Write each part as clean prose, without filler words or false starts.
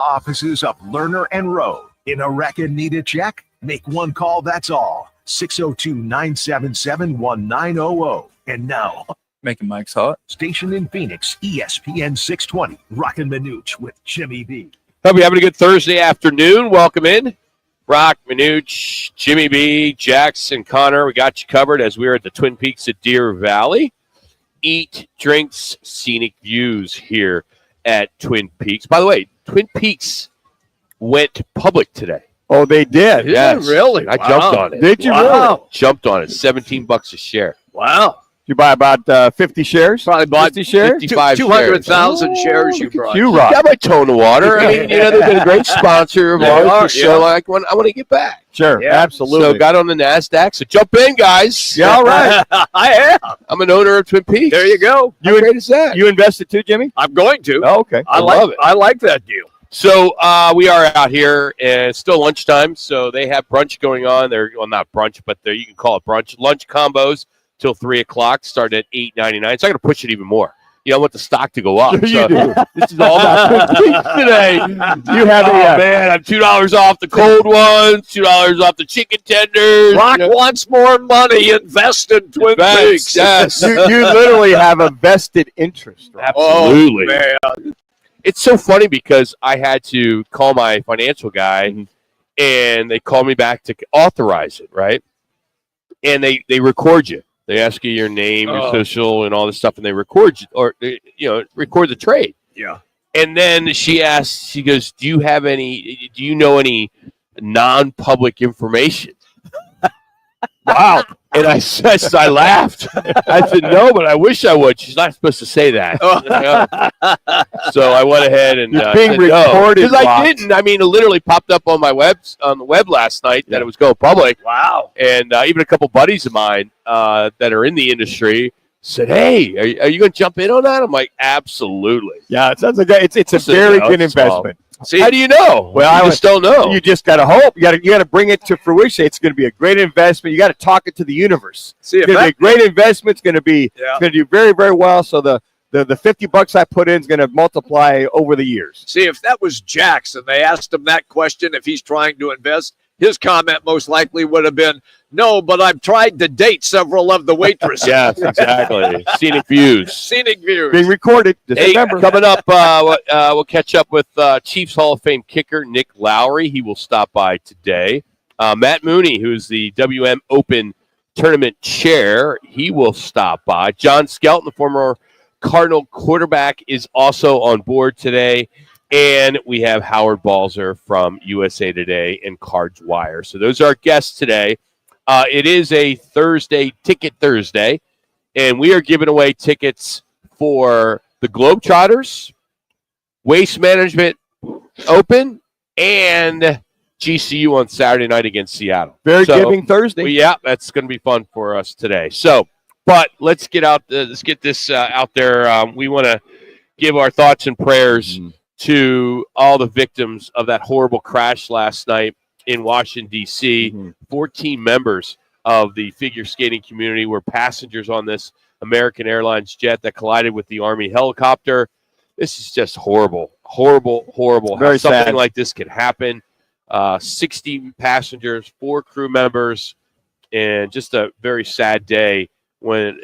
Offices of Lerner and Rowe. In a wreck and need a check? Make one call, that's all. 602-977-1900. And now, making Mike's hot. station in Phoenix, ESPN 620, Roc and Manuch with Jimmy B. Hope you're having a good Thursday afternoon. Welcome in. Roc, Manuch, Jimmy B, Jackson, Connor. We got you covered as we're at the Twin Peaks at Deer Valley. Eat, drinks, scenic views here at Twin Peaks. By the way, Twin Peaks went public today. Oh, they did? Yes. Really? I jumped on it. Did you really? Jumped on it. $17 a share. Wow. You buy about 50 shares? Probably bought 50 shares? 55 200,000 shares you brought. You, Rock. Got my toe in the water. I mean, they've been a great sponsor of They ours. are, So I want to get back. Sure, Yeah. absolutely. So got on the NASDAQ. So jump in, guys. Yeah, all right. I am. I'm an owner of Twin Peaks. There you go. How great is that? You invested too, Jimmy? I'm going to. Oh, okay. I love it. I like that deal. So we are out here, and it's still lunchtime. So they have brunch going on. They're not brunch, but you can call it brunch. Lunch combos till 3 o'clock. Start at $8.99. So I'm going to push it even more. I want the stock to go up. You So do. this is all about Twin Peaks today. You have man, I'm $2 off the cold ones, $2 off the chicken tenders. Rock wants more money. Invest in Twin Peaks. Yes. you literally have a vested interest. Right? Absolutely. Oh, man. It's so funny because I had to call my financial guy, and they called me back to authorize it, right? And they record you. They ask you your name, your social, and all this stuff, and they record you, or record the trade. Yeah. And then she goes, "Do you know any non-public information?" Wow. And I laughed. I said, "No, but I wish I would." She's not supposed to say that. So I went ahead and You're being said recorded. because I didn't. I mean, it literally popped up on the web last night that it was going public. Wow. And even a couple buddies of mine that are in the industry said, "Hey, are you going to jump in on that?" I'm like, "Absolutely." Yeah, it sounds like it's a very good investment. See, How do you know? Well, I just don't know. You just got to hope. You got to bring it to fruition. It's going to be a great investment. You got to talk it to the universe. see It's if going to be a great investment. It's going to be Yeah. it's going to do very, very well. So the $50 I put in is going to multiply over the years. See, if that was Jackson, they asked him that question, if he's trying to invest, his comment most likely would have been, "No, but I've tried to date several of the waitresses." Yes, exactly. Scenic views. Scenic views. Being recorded. Just Hey, remember. coming up, we'll catch up with Chiefs Hall of Fame kicker Nick Lowry. He will stop by today. Matt Mooney, who's the WM Open tournament chair, he will stop by. John Skelton, the former Cardinal quarterback, is also on board today. And we have Howard Balzer from USA Today and Cards Wire. So those are our guests today. It is a Ticket Thursday, and we are giving away tickets for the Globetrotters, Waste Management Open, and GCU on Saturday night against Seattle. Very giving Thursday. Well, yeah, that's going to be fun for us today. So, but let's get this out there. We want to give our thoughts and prayers to all the victims of that horrible crash last night in Washington, D.C. 14 members of the figure skating community were passengers on this American Airlines jet that collided with the Army helicopter. This is just horrible, horrible, horrible. Very how something sad. like this could happen. 60 passengers, 4 crew members, and just a very sad day when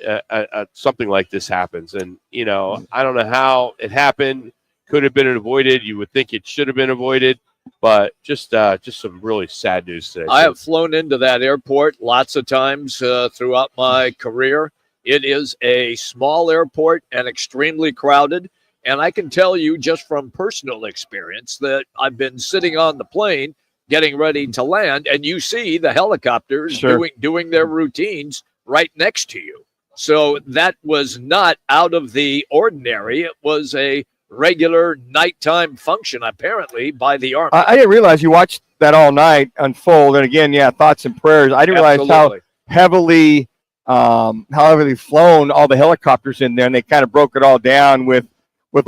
something like this happens. And, I don't know how it happened. Could have been avoided. You would think it should have been avoided. But just some really sad news today. I have flown into that airport lots of times throughout my career. It is a small airport and extremely crowded. And I can tell you just from personal experience that I've been sitting on the plane getting ready to land, and you see the helicopters doing their routines right next to you. So that was not out of the ordinary. It was a regular nighttime function, apparently, by the Army. I didn't realize you watched that all night unfold. And again, thoughts and prayers. I didn't realize how heavily flown all the helicopters in there, and they kind of broke it all down with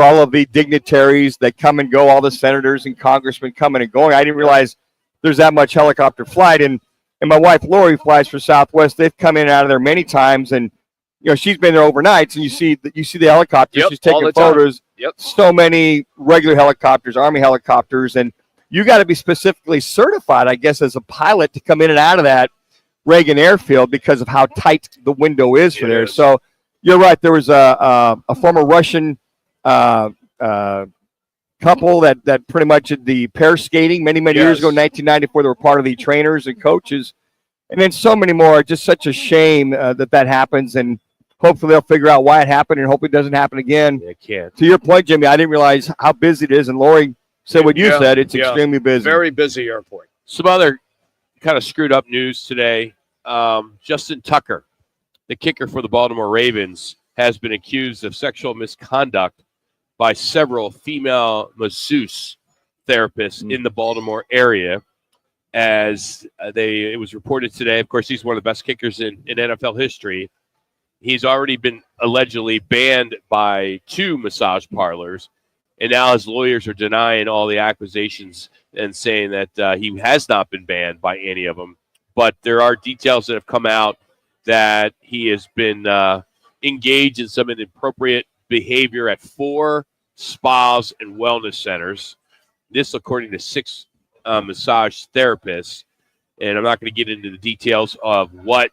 all of the dignitaries that come and go, all the senators and congressmen coming and going. I didn't realize there's that much helicopter flight. And my wife Lori flies for Southwest. They've come in and out of there many times, and she's been there overnights, and you see the helicopters. Yep, she's taking all the time. photos so many regular helicopters, Army helicopters, and you got to be specifically certified, I guess, as a pilot to come in and out of that Reagan Airfield because of how tight the window is for there. So you're right. There was a former Russian couple that pretty much did the pair skating many years ago, 1994. They were part of the trainers and coaches, and then so many more. Just such a shame that happens, and hopefully they'll figure out why it happened, and hope it doesn't happen again. It can't. To your point, Jimmy, I didn't realize how busy it is, and Lori said what you said. It's extremely busy. Very busy airport. Some other kind of screwed up news today. Justin Tucker, the kicker for the Baltimore Ravens, has been accused of sexual misconduct by several female masseuse therapists in the Baltimore area. As it was reported today, of course, he's one of the best kickers in NFL history. He's already been allegedly banned by 2 massage parlors, and now his lawyers are denying all the accusations and saying that he has not been banned by any of them. But there are details that have come out that he has been engaged in some inappropriate behavior at 4 spas and wellness centers. This, according to 6 massage therapists. And I'm not going to get into the details of what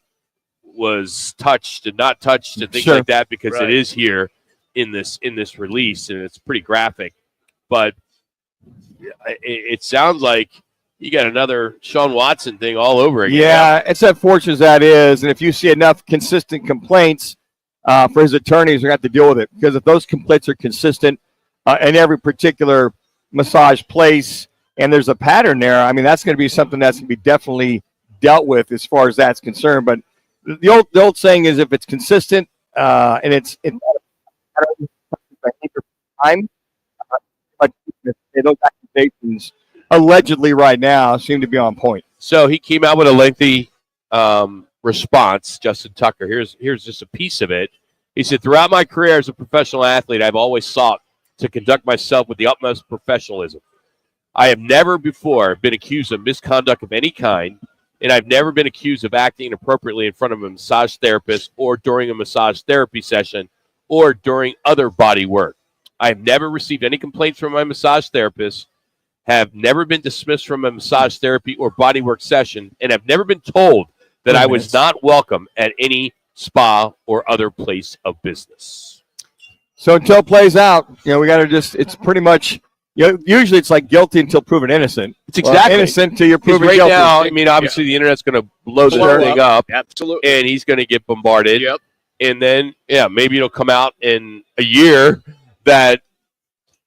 was touched and not touched and things like that, because it is here in this release, and it's pretty graphic. But it sounds like you got another Sean Watson thing all over again. Yeah, it's unfortunate as that is. And if you see enough consistent complaints for his attorneys, they're going to have to deal with it. Because if those complaints are consistent in every particular massage place and there's a pattern there, I mean, that's going to be something that's going to be definitely dealt with as far as that's concerned. But the old saying is, if it's consistent and it's time, but those accusations allegedly right now seem to be on point. So he came out with a lengthy response, Justin Tucker. Here's just a piece of it. He said, "Throughout my career as a professional athlete, I've always sought to conduct myself with the utmost professionalism. I have never before been accused of misconduct of any kind, and I've never been accused of acting inappropriately in front of a massage therapist or during a massage therapy session or during other body work. I have never received any complaints from my massage therapist, have never been dismissed from a massage therapy or bodywork session, and have never been told that I was not welcome at any spa or other place of business." So until it plays out, we got to it's pretty much, usually it's like guilty until proven innocent. It's exactly innocent until you're proven right guilty. Now, I mean, obviously the internet's going to blow this thing up. Absolutely. And he's going to get bombarded. Yep. And then, maybe it'll come out in a year that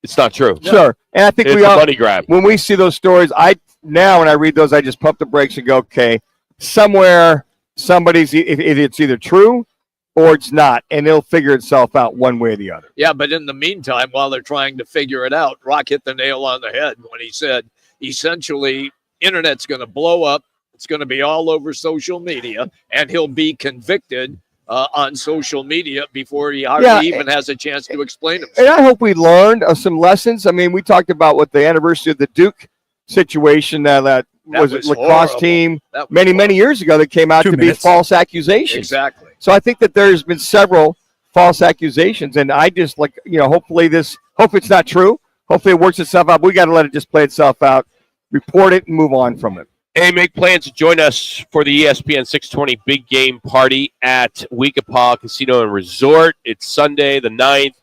it's not true. Sure. And I think it's a money grab. When we see those stories, when I read those, I just pump the brakes and go, okay, somewhere somebody's, if it's either true or it's not, and it'll figure itself out one way or the other. Yeah, but in the meantime, while they're trying to figure it out, Rock hit the nail on the head when he said, essentially, internet's going to blow up. It's going to be all over social media, and he'll be convicted on social media before he hardly even has a chance to explain himself. And I hope we learned some lessons. I mean, we talked about what the anniversary of the Duke situation that was a lacrosse team many years ago that came out to be false accusations. Exactly. So I think that there's been several false accusations, and I just hopefully it's not true. Hopefully it works itself out. But we got to let it just play itself out, report it, and move on from it. Hey, make plans to join us for the ESPN 620 Big Game Party at Weekapaw Casino and Resort. It's Sunday the 9th.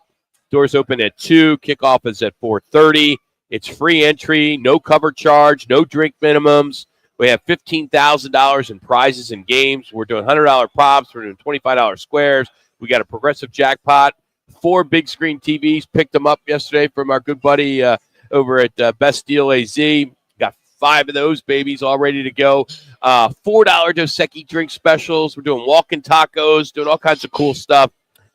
Doors open at 2. Kickoff is at 4:30. It's free entry, no cover charge, no drink minimums. We have $15,000 in prizes and games. We're doing $100 props. We're doing $25 squares. We got a progressive jackpot. 4 big screen TVs. Picked them up yesterday from our good buddy over at Best Deal AZ. Got 5 of those babies all ready to go. $4 Dos Equis drink specials. We're doing walking tacos, doing all kinds of cool stuff.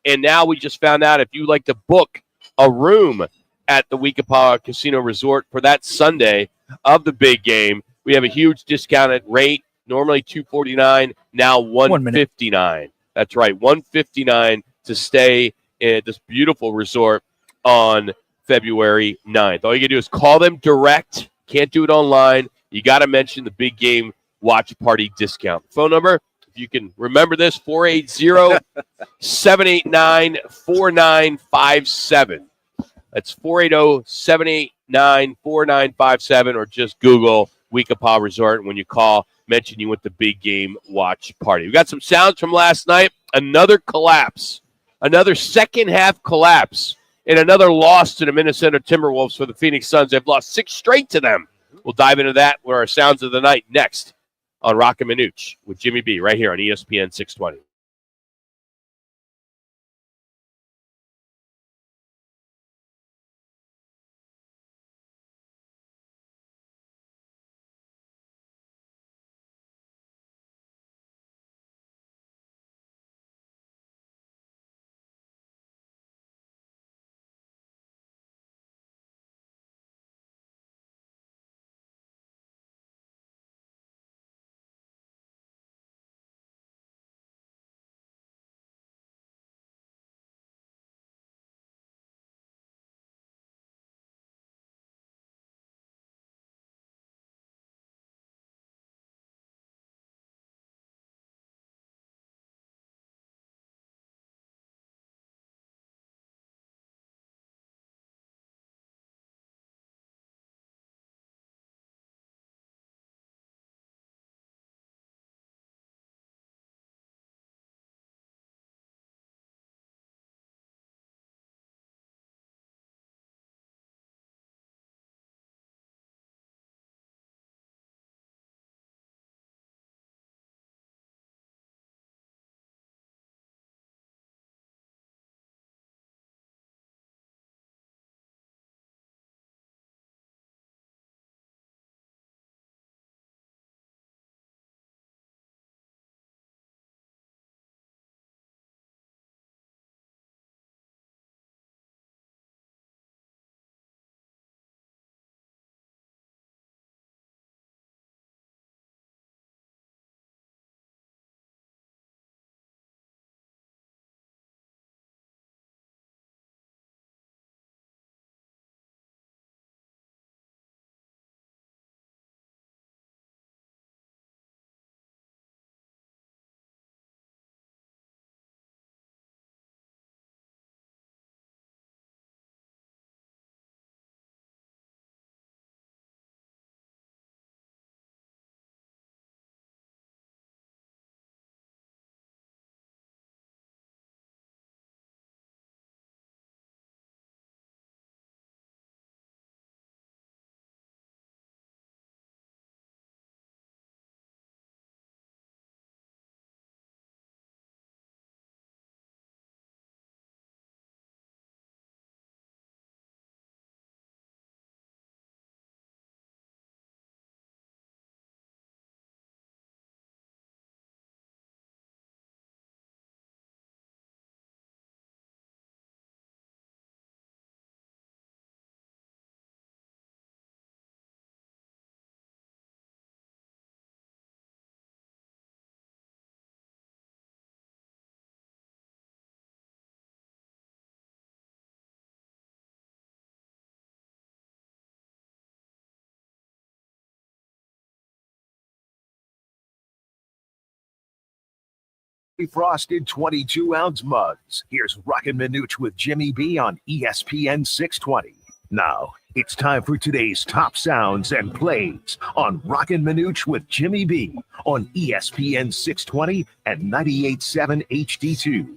And now we just found out if you'd like to book a room at the Weekapaw Casino Resort for that Sunday of the big game, we have a huge discounted rate. Normally $249, now $159. That's right, $159 to stay at this beautiful resort on February 9th. All you can do is call them direct. Can't do it online. You got to mention the big game watch party discount. Phone number, if you can remember this, 480-789-4957. That's 480-789-4957, or just Google Weekapaw Resort. When you call, mention you went to Big Game Watch Party. We got some sounds from last night. Another collapse, another second-half collapse, and another loss to the Minnesota Timberwolves for the Phoenix Suns. They've lost 6 straight to them. We'll dive into that with our sounds of the night next on Roc and Manuch with Jimmy B right here on ESPN 620. Frosted 22-ounce mugs. Here's Roc and Manuch with Jimmy B on ESPN 620. Now, it's time for today's top sounds and plays on Roc and Manuch with Jimmy B on ESPN 620 and 98.7 HD2.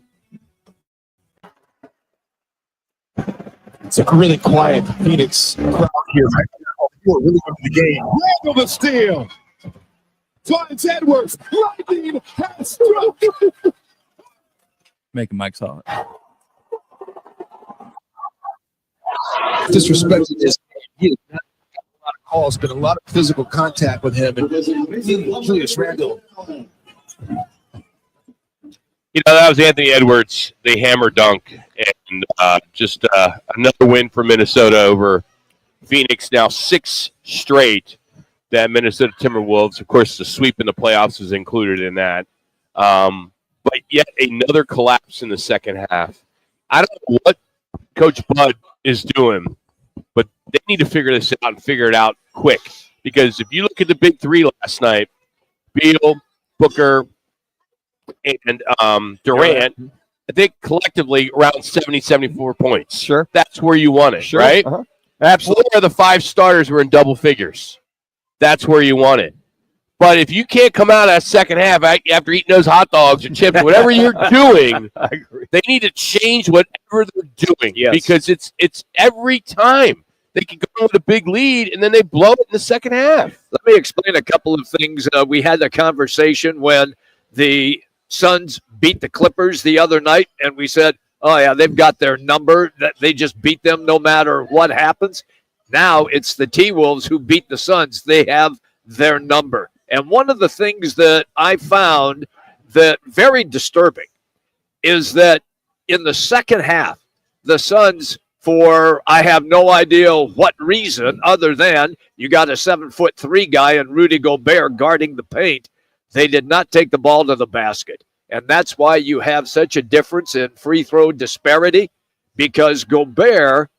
It's a really quiet Phoenix crowd here right now. We're really into the game. Randall the steal. Torrance Edwards, lightning has struck. Making Mike's hot. Disrespected this. He has not got a lot of calls, been a lot of physical contact with him. And Julius Randle. You know, that was Anthony Edwards, the hammer dunk, and just another win for Minnesota over Phoenix. Now 6 straight. That Minnesota Timberwolves, of course, the sweep in the playoffs is included in that. But yet another collapse in the second half. I don't know what Coach Bud is doing, but they need to figure this out and figure it out quick. Because if you look at the big 3 last night, Beal, Booker, and Durant, I think collectively around 70, 74 points. Sure. That's where you want it, Sure. right? Uh-huh. Absolutely. 4 of the 5 starters were in double figures. That's where you want it. But if you can't come out of that second half after eating those hot dogs or chips, whatever you're doing, I agree. they need to change whatever they're doing. Yes. Because it's every time. They can go with a big lead, and then they blow it in the second half. Let me explain a couple of things. We had a conversation when the Suns beat the Clippers the other night, and we said, oh, yeah, they've got their number. That they just beat them no matter what happens. Now it's the T-Wolves who beat the Suns. They have their number. And one of the things that I found that very disturbing is that in the second half, the Suns, for I have no idea what reason other than you got a 7'3" guy and Rudy Gobert guarding the paint, they did not take the ball to the basket. And that's why you have such a difference in free throw disparity, because Gobert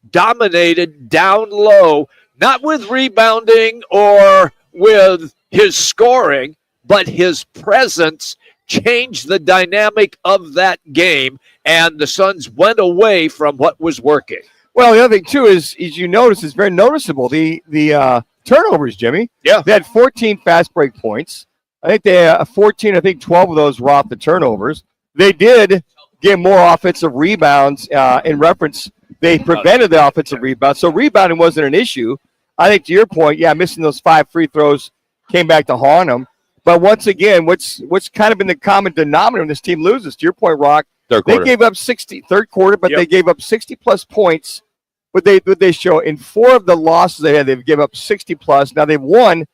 dominated down low, not with rebounding or with his scoring, but his presence changed the dynamic of that game, and the Suns went away from what was working. Well, the other thing, too, is you notice, it's very noticeable, the turnovers, Jimmy. Yeah. They had 14 fast break points. I think they had 14, I think 12 of those were off the turnovers. They did get more offensive rebounds in reference. They prevented the offensive rebounds, so rebounding wasn't an issue. I think to your point, yeah, missing those 5 free throws came back to haunt them. But once again, what's kind of been the common denominator when this team loses, to your point, Rock, they gave up 60 third quarter, but they gave up 60-plus points. What they show in 4 of the losses they had, they've given up 60-plus. Now they've won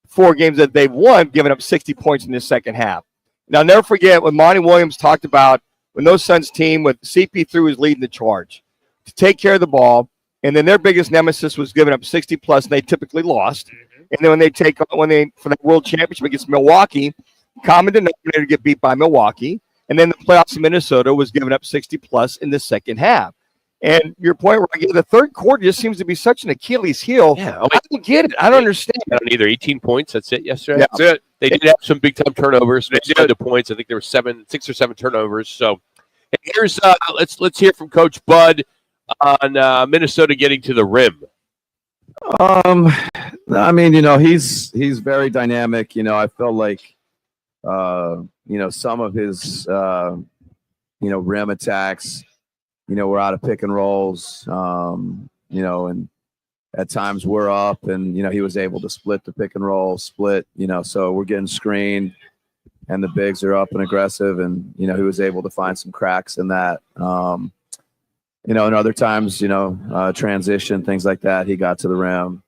4 games that they've won, giving up 60 points in the second half. Now, never forget when Monty Williams talked about when those Suns team with CP3 was leading the charge to take care of the ball, and then their biggest nemesis was giving up 60-plus, and they typically lost. Mm-hmm. And then when they for the World Championship against Milwaukee, common denominator to get beat by Milwaukee, and then the playoffs in Minnesota was giving up 60-plus in the second half. And your point, Rocky, the third quarter just seems to be such an Achilles heel. Yeah, I don't get it. I don't understand. I don't either. 18 points. That's it yesterday. Yeah. That's it. They did have some big-time turnovers. They did the points. I think there were 6 or 7 turnovers. So here's let's hear from Coach Bud on Minnesota getting to the rim. I mean, he's very dynamic. I feel like, some of his, rim attacks, we're out of pick and rolls, and at times we're up and, he was able to split the pick and roll, so we're getting screened and the bigs are up and aggressive and, he was able to find some cracks in that. And other times, transition, things like that, he got to the rim.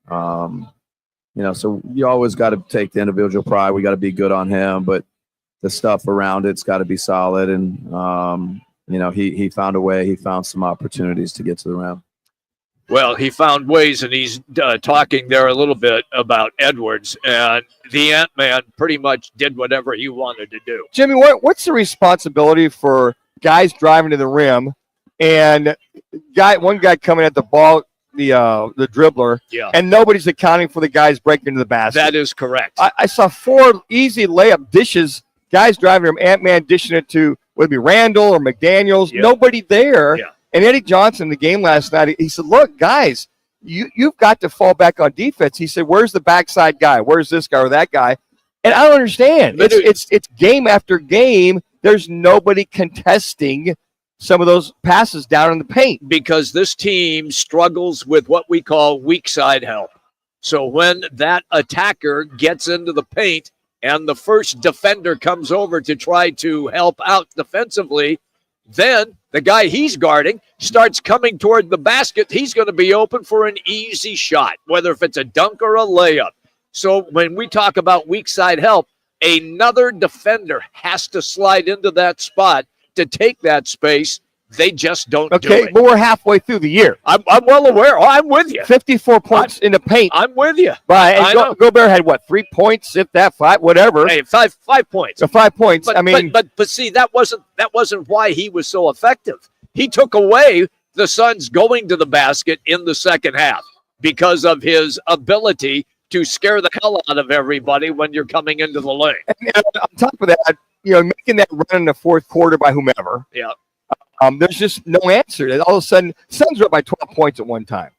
So you always got to take the individual pride. We got to be good on him, but the stuff around it's got to be solid. And, he found a way. He found some opportunities to get to the rim. Well, he found ways, and he's talking there a little bit about Edwards, and the Ant-Man pretty much did whatever he wanted to do. Jimmy, what's the responsibility for guys driving to the rim and one guy coming at the ball, the dribbler, and nobody's accounting for the guys breaking into the basket? That is correct. I saw 4 easy layup dishes, guys driving him, Ant-Man dishing it to, would it be Randall or McDaniels? Yep. Nobody there. Yeah. And Eddie Johnson in the game last night, he said, look, guys, you've got to fall back on defense. He said, where's the backside guy? Where's this guy or that guy? And I don't understand. It's game after game. There's nobody contesting some of those passes down in the paint. Because this team struggles with what we call weak side help. So when that attacker gets into the paint and the first defender comes over to try to help out defensively, then the guy he's guarding starts coming toward the basket. He's going to be open for an easy shot, whether if it's a dunk or a layup. So when we talk about weak side help, another defender has to slide into that spot to take that space. They just don't do it. Okay, but we're halfway through the year. I'm well aware. Oh, I'm with you. 54 points in the paint. I'm with you. But Gobert had, 3 points, if that, 5, whatever. Hey, 5 points. So 5 points. But see, that wasn't why he was so effective. He took away the Suns going to the basket in the second half because of his ability to scare the hell out of everybody when you're coming into the lane. And on top of that, making that run in the fourth quarter by whomever. Yeah. There's just no answer. And all of a sudden, Suns were up by 12 points at one time.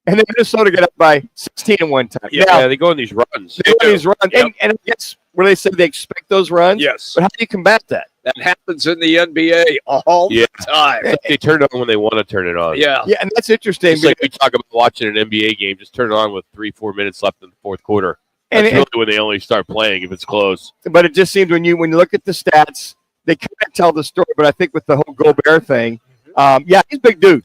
And then Minnesota got up by 16 at one time. Yeah, they go on these runs. They go on these runs. Yep. And I guess where they say they expect those runs. Yes. But how do you combat that? That happens in the NBA all the time. It's like they turn it on when they want to turn it on. Yeah. Yeah, and that's interesting. It's like we talk about watching an NBA game, just turn it on with 3-4 minutes left in the fourth quarter. That's really when they only start playing if it's close. But it just seems when you look at the stats, they kind of tell the story. But I think with the whole Gobert thing, he's a big dude.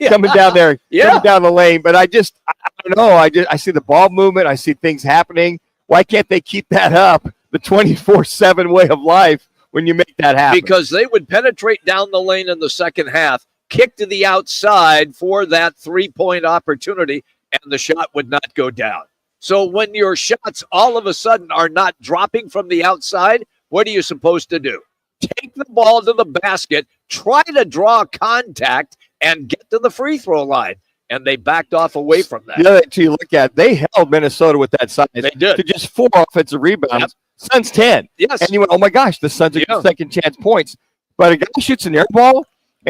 Coming down there, coming down the lane. But I don't know. I see the ball movement. I see things happening. Why can't they keep that up? The 24/7 way of life when you make that happen. Because they would penetrate down the lane in the second half, kick to the outside for that three-point opportunity, and the shot would not go down. So when your shots all of a sudden are not dropping from the outside, what are you supposed to do? Take the ball to the basket, try to draw contact, and get to the free throw line. And they backed off away from that. The other thing you look at, they held Minnesota with that size. They did. To just 4 offensive rebounds. Yep. Suns 10. Yes. And you went, oh my gosh, the Suns are getting second chance points. But a guy shoots an air ball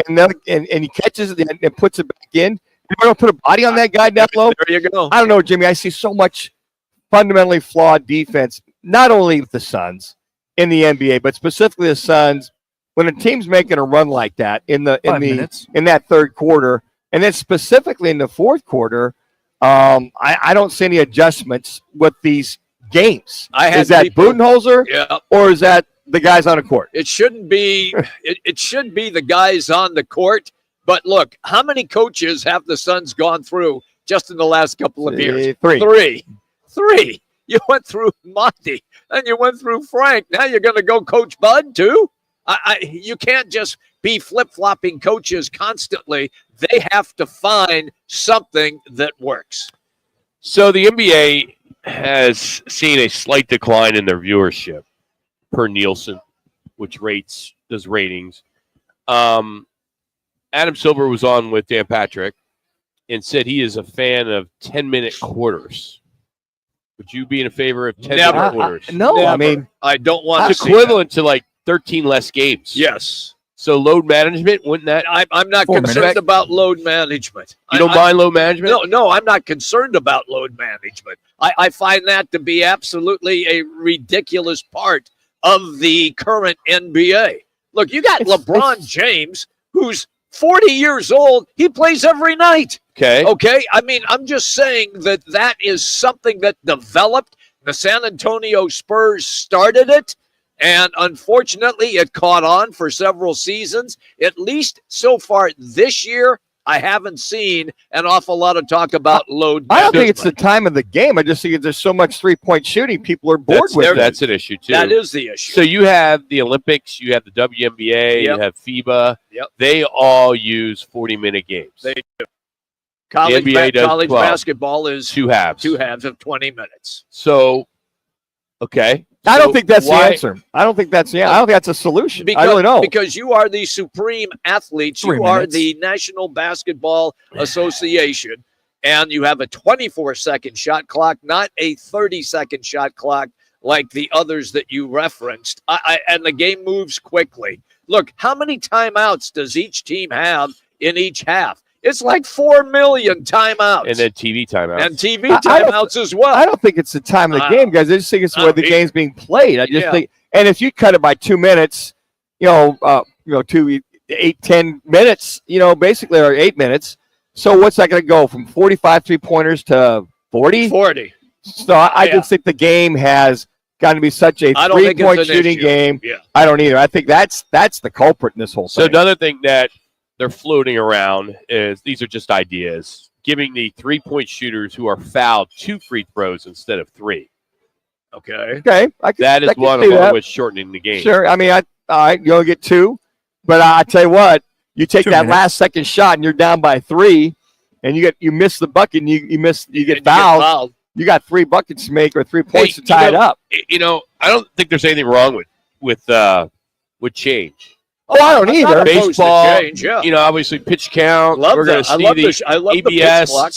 and he catches it and puts it back in. You don't put a body on that guy down low. There you go. I don't know, Jimmy. I see so much fundamentally flawed defense, not only with the Suns in the NBA, but specifically the Suns. When a team's making a run like that in that third quarter, and then specifically in the fourth quarter, I don't see any adjustments with these games. Is that Budenholzer or is that the guys on the court? It shouldn't be. It should be the guys on the court. But look, how many coaches have the Suns gone through just in the last couple of years? Three. You went through Monty, and you went through Frank. Now you're going to go coach Bud too? You can't just be flip-flopping coaches constantly. They have to find something that works. So the NBA has seen a slight decline in their viewership per Nielsen, which does ratings. Adam Silver was on with Dan Patrick and said he is a fan of 10-minute quarters. Would you be in favor of 10-minute quarters? No, Never. I mean, I don't want it's equivalent to like 13 less games. Yes. So load management, wouldn't that? I'm not concerned about load management. You don't mind load management? No, I'm not concerned about load management. I find that to be absolutely a ridiculous part of the current NBA. Look, you got LeBron James, who's 40 years old. He plays every night. Okay. I mean, I'm just saying that is something that developed. The San Antonio Spurs started it. And unfortunately, it caught on for several seasons. At least so far this year, I haven't seen an awful lot of talk about load management. I don't think it's the time of the game. I just think there's so much three-point shooting, people are bored with it. That's an issue, too. That is the issue. So you have the Olympics, you have the WNBA, you have FIBA. Yep. They all use 40-minute games. They do. College basketball is two halves of 20 minutes. So, okay. I don't think that's the answer. I don't think that's a solution. I really don't. Because you are the supreme athletes. You are the National Basketball Association, and you have a 24-second shot clock, not a 30-second shot clock like the others that you referenced. And the game moves quickly. Look, how many timeouts does each team have in each half? It's like 4 million timeouts. And then TV timeouts. And TV timeouts as well. I don't think it's the time of the game, guys. I just think it's the way the game's being played. I just think, and if you cut it by 2 minutes, 2, 8, 10 minutes, basically, or 8 minutes. So what's that going to go from 45 3-pointers to 40? 40. So I just think the game has got to be such a 3-point shooting game. Yeah. I don't either. I think that's the culprit in this whole thing. So another thing that they're floating around is these are just ideas, giving the 3-point shooters who are fouled 2 free throws instead of 3. Okay. That is one of them with shortening the game. Sure. I mean, all right, you only get 2, but I tell you what, you take that last second shot and you're down by 3, and you miss the bucket and you get fouled. You got 3 buckets to make or 3 points to tie it up. I don't think there's anything wrong with change. Oh, I don't either. Baseball, change, obviously pitch count. Love We're going to see the ABS. clock,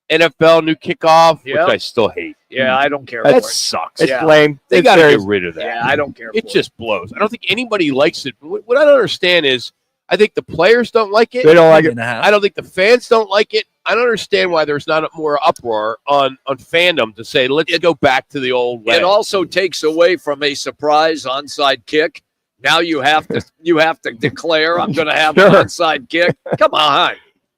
NFL new kickoff, Yep. which I still hate. Yeah, I don't care That for it. sucks. It's Yeah. lame. They It's got to very- get rid of that. Yeah, I don't care It for just blows. I don't think anybody likes it. What I don't understand is I think the players don't like it. They don't like it. And a half. I don't think the fans don't like it. I don't understand why there's not more uproar on fandom to say, let's go back to the old way. It also takes away from a surprise onside kick. Now you have to declare I'm going to have an Sure. onside kick. Come on.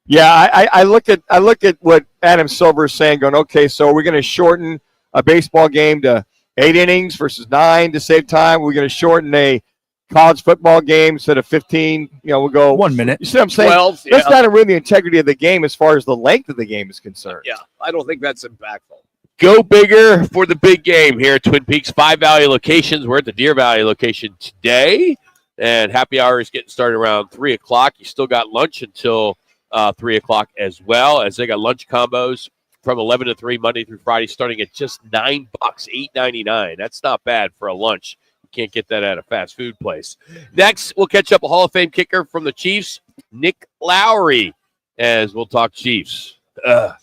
Yeah, I look at what Adam Silver is saying, going, okay, so we're going to shorten a baseball game to 8 innings versus 9 to save time. We're going to shorten a college football game instead of 15. We'll go 1 minute. You see what I'm saying? 12. That's Yeah. not ruin the integrity of the game as far as the length of the game is concerned. Yeah, I don't think that's impactful. Go bigger for the big game here at Twin Peaks. 5 Valley locations. We're at the Deer Valley location today. And happy hour is getting started around 3 o'clock. You still got lunch until 3 o'clock as well, as they got lunch combos from 11 to 3 Monday through Friday, starting at just $9, $8.99. That's not bad for a lunch. You can't get that at a fast food place. Next, we'll catch up a Hall of Fame kicker from the Chiefs, Nick Lowry, as we'll talk Chiefs. How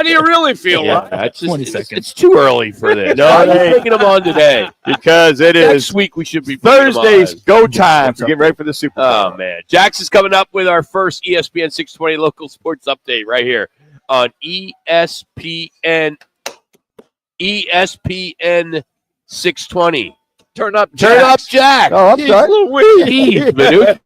do you really feel? Yeah, Rob? it's, 20 it's, seconds. it's too early for this. No, Why are it you ain't. taking them on today? Because it Next is week we should be putting them Thursday's on. go time for getting ready for the Super Bowl. Oh, man. Jax is coming up with our first ESPN 620 local sports update right here on ESPN 620. Turn up, Turn up, Jax. Jack. Oh, I'm sorry. Jeez, Manuch.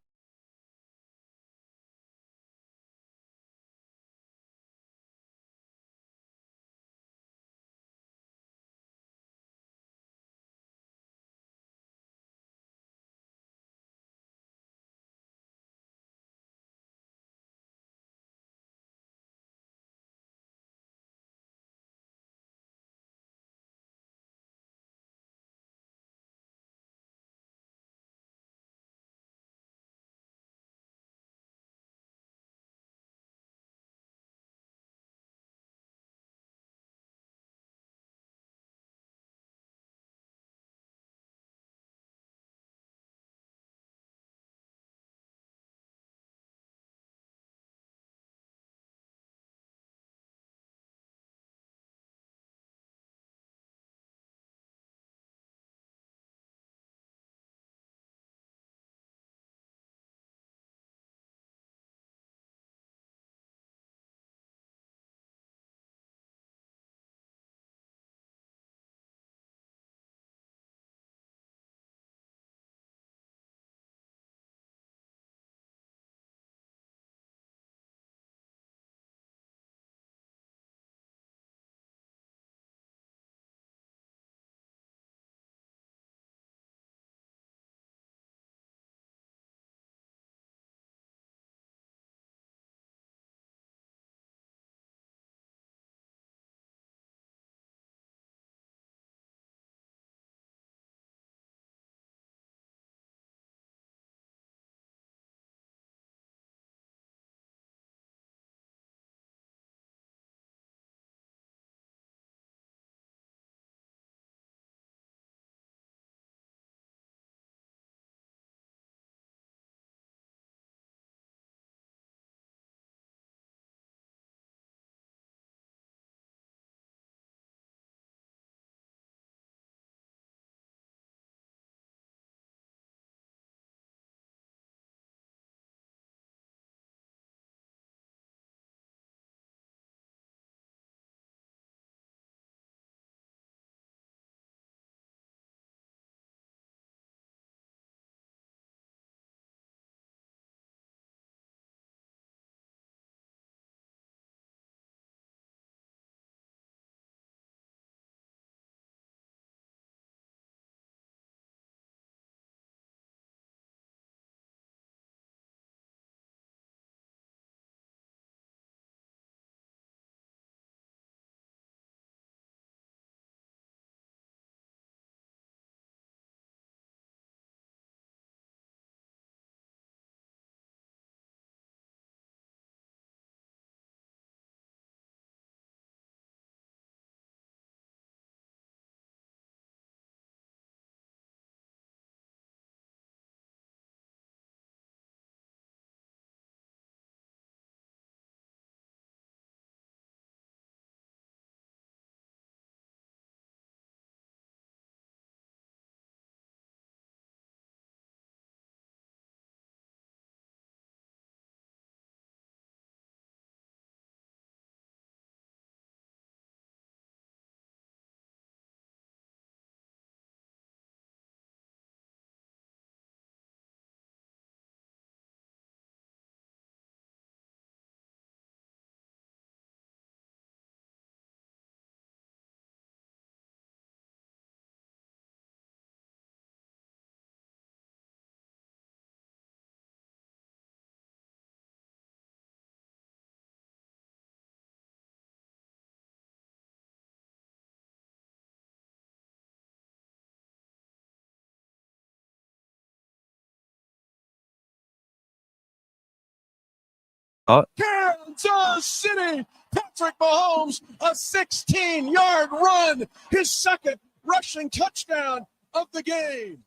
Kansas City, Patrick Mahomes, a 16-yard run, his second rushing touchdown of the game.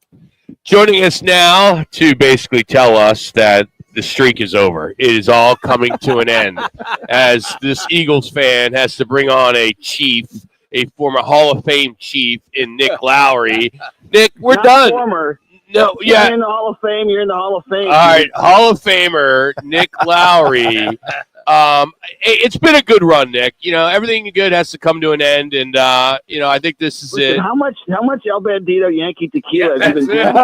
Joining us now to basically tell us that the streak is over. It is all coming to an end as this Eagles fan has to bring on a chief, a former Hall of Fame chief in Nick Lowry. Nick, we're done. Former. No, yeah. You're in the Hall of Fame. You're in the Hall of Fame. All right, Hall of Famer Nick Lowry. It's been a good run, Nick. You know, everything good has to come to an end, and you know, I think this is it. How much El Bandito Yankee tequila have you been drinking?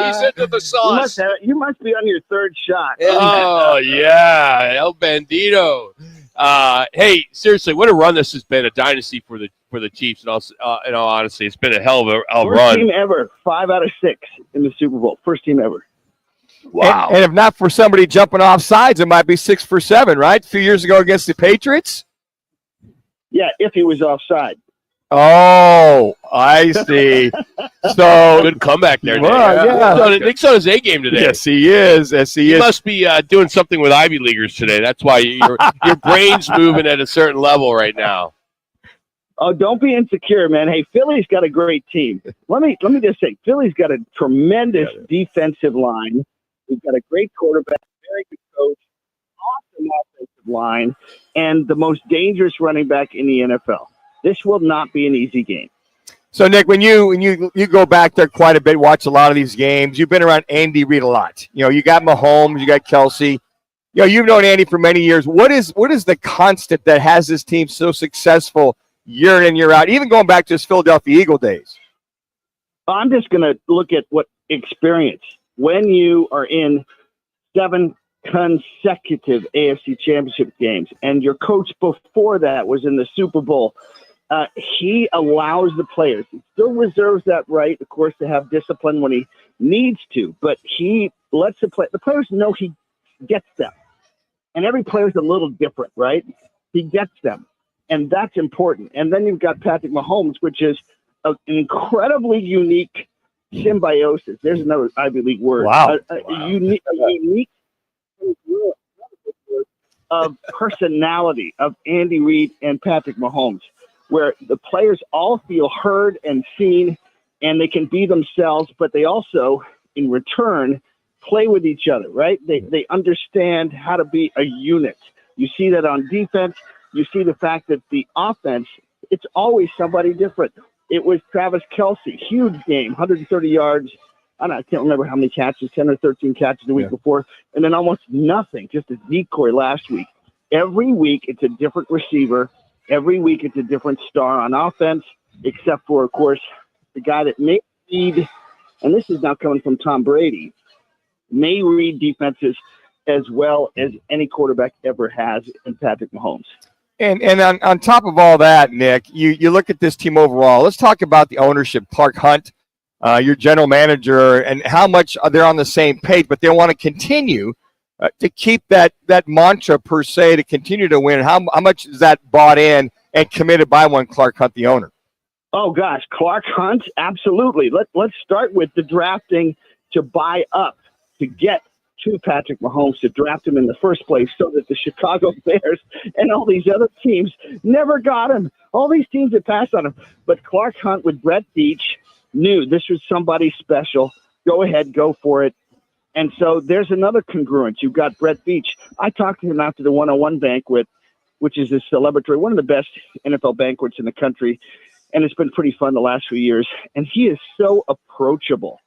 He's into the sauce. You must be on your third shot. Oh yeah, El Bandito. Hey, seriously, what a run this has been—a dynasty for the Chiefs. And also, in all honesty, it's been a hell of a run. First team ever, 5 out of 6 in the Super Bowl. First team ever. Wow. And if not for somebody jumping off sides, it might be 6 for 7, right? A few years ago against the Patriots. Yeah, if he was offside. Oh, I see. So good comeback there, Nick. Well, yeah. Nick's on his A game today. Yes, he is. Yes, he is. Must be doing something with Ivy Leaguers today. That's why your brain's moving at a certain level right now. Oh, don't be insecure, man. Hey, Philly's got a great team. Let me just say, Philly's got a tremendous defensive line. We've got a great quarterback, very good coach, awesome offensive line, and the most dangerous running back in the NFL. This will not be an easy game. So, Nick, when you go back there quite a bit, watch a lot of these games, you've been around Andy Reid a lot. You know, you got Mahomes, you got Kelsey. You know, you've known Andy for many years. What is the constant that has this team so successful year in, year out, even going back to his Philadelphia Eagle days? I'm just going to look at what experience. When you are in 7 consecutive AFC Championship games, and your coach before that was in the Super Bowl, he allows the players. He still reserves that right, of course, to have discipline when he needs to, but he lets the players know he gets them. And every player's a little different, right? He gets them. And that's important. And then you've got Patrick Mahomes, which is an incredibly unique symbiosis. There's another Ivy League word. Wow. A unique of personality of Andy Reid and Patrick Mahomes, where the players all feel heard and seen, and they can be themselves, but they also, in return, play with each other, right? They understand how to be a unit. You see that on defense. You see the fact that the offense, it's always somebody different. It was Travis Kelce, huge game, 130 yards. I can't remember how many catches, 10 or 13 catches the week before, and then almost nothing, just a decoy last week. Every week, it's a different receiver. Every week, it's a different star on offense, except for, of course, the guy that may read, and this is now coming from Tom Brady, may read defenses as well as any quarterback ever has in Patrick Mahomes. And on top of all that, Nick, you look at this team overall. Let's talk about the ownership, Clark Hunt, your general manager, and how much they're on the same page, but they want to continue to keep that mantra per se to continue to win. How much is that bought in and committed by one Clark Hunt, the owner? Oh gosh, Clark Hunt, absolutely. Let's start with the drafting to buy up to get to Patrick Mahomes, to draft him in the first place so that the Chicago Bears and all these other teams never got him. All these teams that passed on him. But Clark Hunt with Brett Beach knew this was somebody special. Go ahead, go for it. And so there's another congruence. You've got Brett Beach. I talked to him after the 101 banquet, which is a celebratory, one of the best NFL banquets in the country. And it's been pretty fun the last few years. And he is so approachable.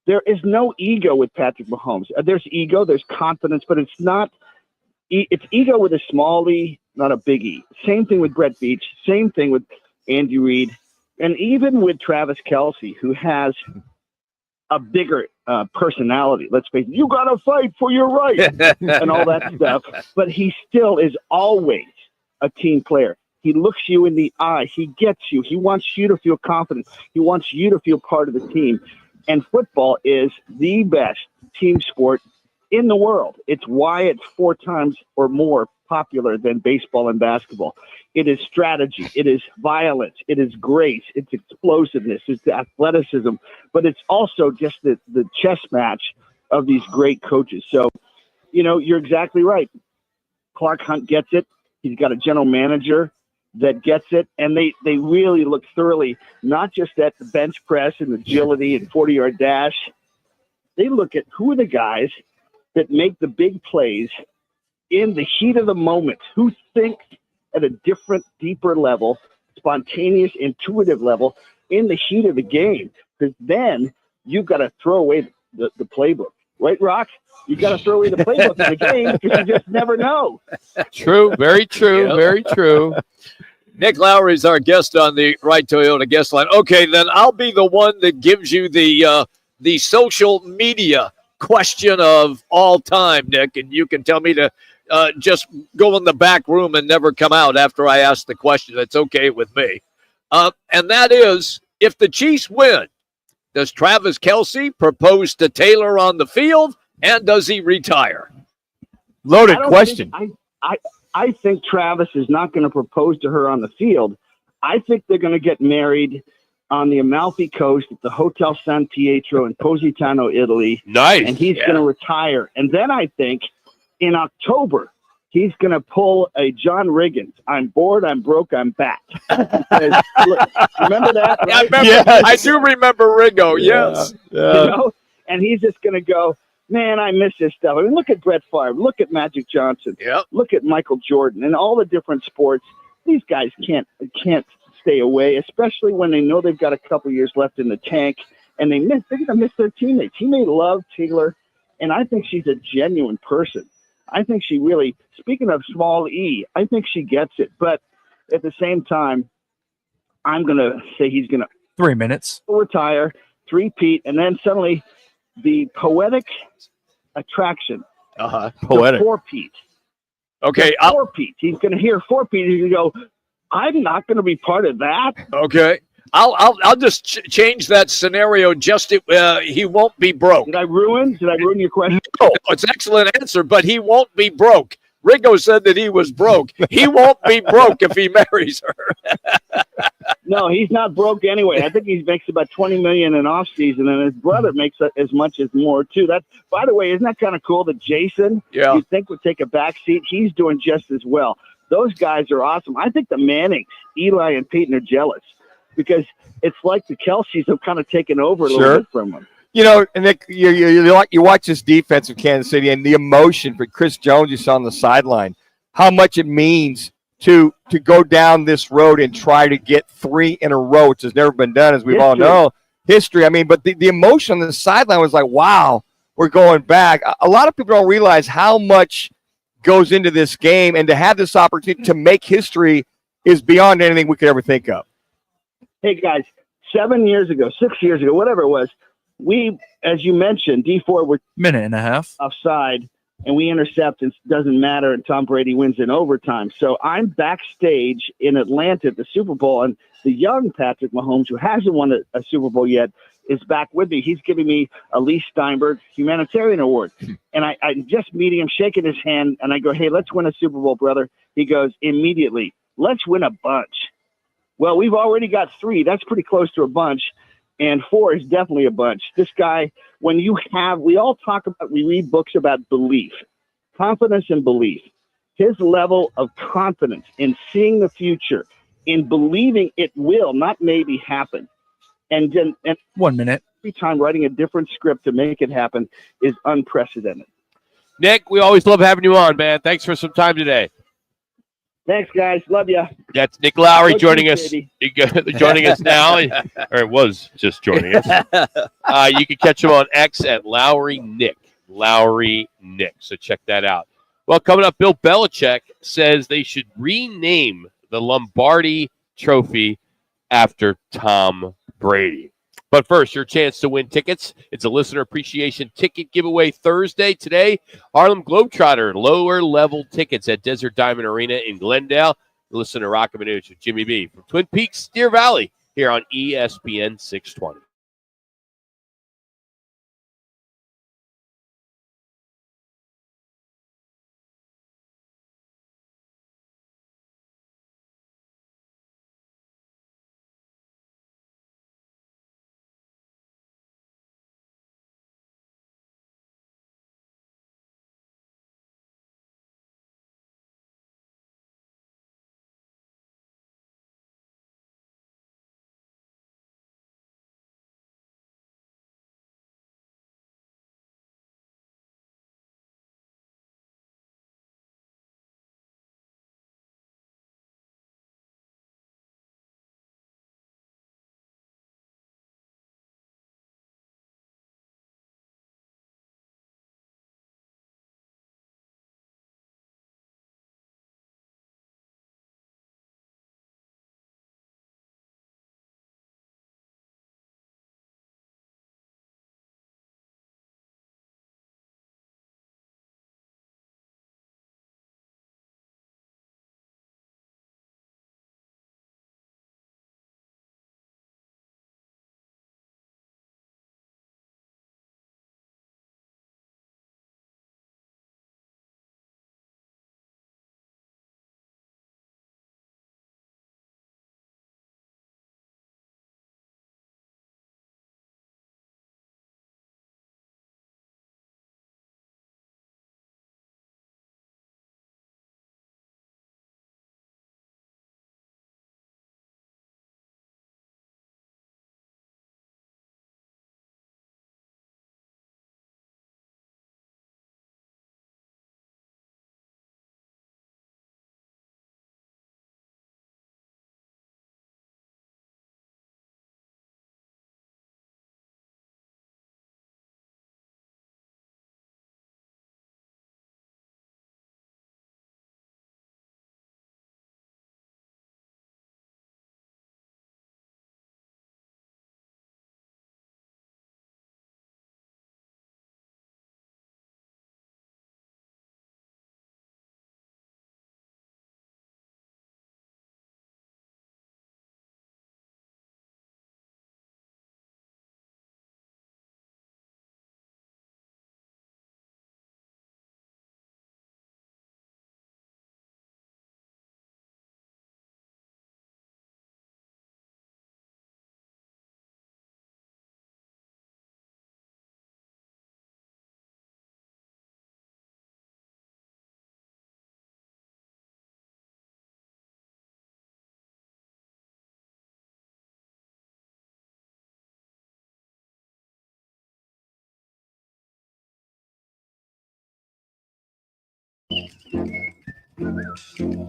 There is no ego with Patrick Mahomes. There's ego, there's confidence, but it's not. It's ego with a small e, not a big E. Same thing with Brett Beach. Same thing with Andy Reid, and even with Travis Kelce, who has a bigger personality. Let's face it, you got to fight for your right and all that stuff. But he still is always a team player. He looks you in the eye. He gets you. He wants you to feel confident. He wants you to feel part of the team. And football is the best team sport in the world. It's why it's 4 times or more popular than baseball and basketball. It is strategy. It is violence. It is grace. It's explosiveness. It's athleticism. But it's also just the chess match of these great coaches. So you're exactly right. Clark Hunt gets it. He's got a general manager that gets it, and they really look thoroughly, not just at the bench press and agility and 40-yard dash. They look at who are the guys that make the big plays in the heat of the moment, who think at a different, deeper level, spontaneous, intuitive level in the heat of the game. Because then you've got to throw away the playbook. Right, Rock? You got to throw away the playbook in the game because you just never know. True. Very true. Yep. Very true. Nick Lowry is our guest on the Right Toyota guest line. Okay, then I'll be the one that gives you the social media question of all time, Nick, and you can tell me to just go in the back room and never come out after I ask the question. That's okay with me. And that is, if the Chiefs win, does Travis Kelce propose to Taylor on the field, and does he retire? Loaded question. I think Travis is not going to propose to her on the field. I think they're going to get married on the Amalfi Coast at the Hotel San Pietro in Positano, Italy. Nice. And he's going to retire. And then I think in October, he's going to pull a John Riggins. I'm bored, I'm broke, I'm back. Because, look, remember that? Right? I do remember Ringo, yes. And he's just going to go, man, I miss this stuff. I mean, look at Brett Favre. Look at Magic Johnson. Yep. Look at Michael Jordan and all the different sports. These guys can't stay away, especially when they know they've got a couple years left in the tank, and they're going to miss their teammates. He may love Taylor, and I think she's a genuine person. I think she really, speaking of small E, I think she gets it. But at the same time, I'm going to say he's going to 3 minutes retire, three-peat, and then suddenly the poetic attraction. Poetic. Four-peat. Okay. Four-peat. He's going to hear four-peat. He's going to go, I'm not going to be part of that. Okay. I'll just change that scenario. He won't be broke. Did I ruin your question? No, it's an excellent answer, but he won't be broke. Ringo said that he was broke. He won't be broke if he marries her. No, he's not broke anyway. I think he makes about $20 million in off season, and his brother makes as much as more too. That, by the way, isn't that kind of cool that Jason, you'd think would take a back seat? He's doing just as well. Those guys are awesome. I think the Mannings, Eli and Peyton, are jealous because it's like the Kelce's have kind of taken over a little bit from them. And Nick, you watch this defense of Kansas City and the emotion for Chris Jones you saw on the sideline, how much it means to go down this road and try to get 3 in a row, which has never been done, as we all know. History. I mean, but the emotion on the sideline was like, wow, we're going back. A lot of people don't realize how much goes into this game, and to have this opportunity to make history is beyond anything we could ever think of. Hey, guys, 7 years ago, 6 years ago, whatever it was, we, as you mentioned, D4 were minute and a half offside, and we intercept, and it doesn't matter, and Tom Brady wins in overtime. So I'm backstage in Atlanta at the Super Bowl, and the young Patrick Mahomes, who hasn't won a Super Bowl yet, is back with me. He's giving me a Lee Steinberg Humanitarian Award. And I'm just meeting him, shaking his hand, and I go, hey, let's win a Super Bowl, brother. He goes, immediately, let's win a bunch. Well, we've already got 3. That's pretty close to a bunch. And 4 is definitely a bunch. This guy, we all talk about, we read books about belief, confidence and belief. His level of confidence in seeing the future, in believing it will, not maybe, happen. And 1 minute. Every time writing a different script to make it happen is unprecedented. Nick, we always love having you on, man. Thanks for some time today. Thanks, guys. Love ya. That's Nick Lowry joining us. Joining us now, or it was just joining us. You can catch him on X at Lowry Nick. So check that out. Well, coming up, Bill Belichick says they should rename the Lombardi Trophy after Tom Brady. But first, your chance to win tickets. It's a listener appreciation ticket giveaway Thursday. Today, Harlem Globetrotter lower level tickets at Desert Diamond Arena in Glendale. Listen to Roc and Manuch with Jimmy B from Twin Peaks, Deer Valley, here on ESPN 620.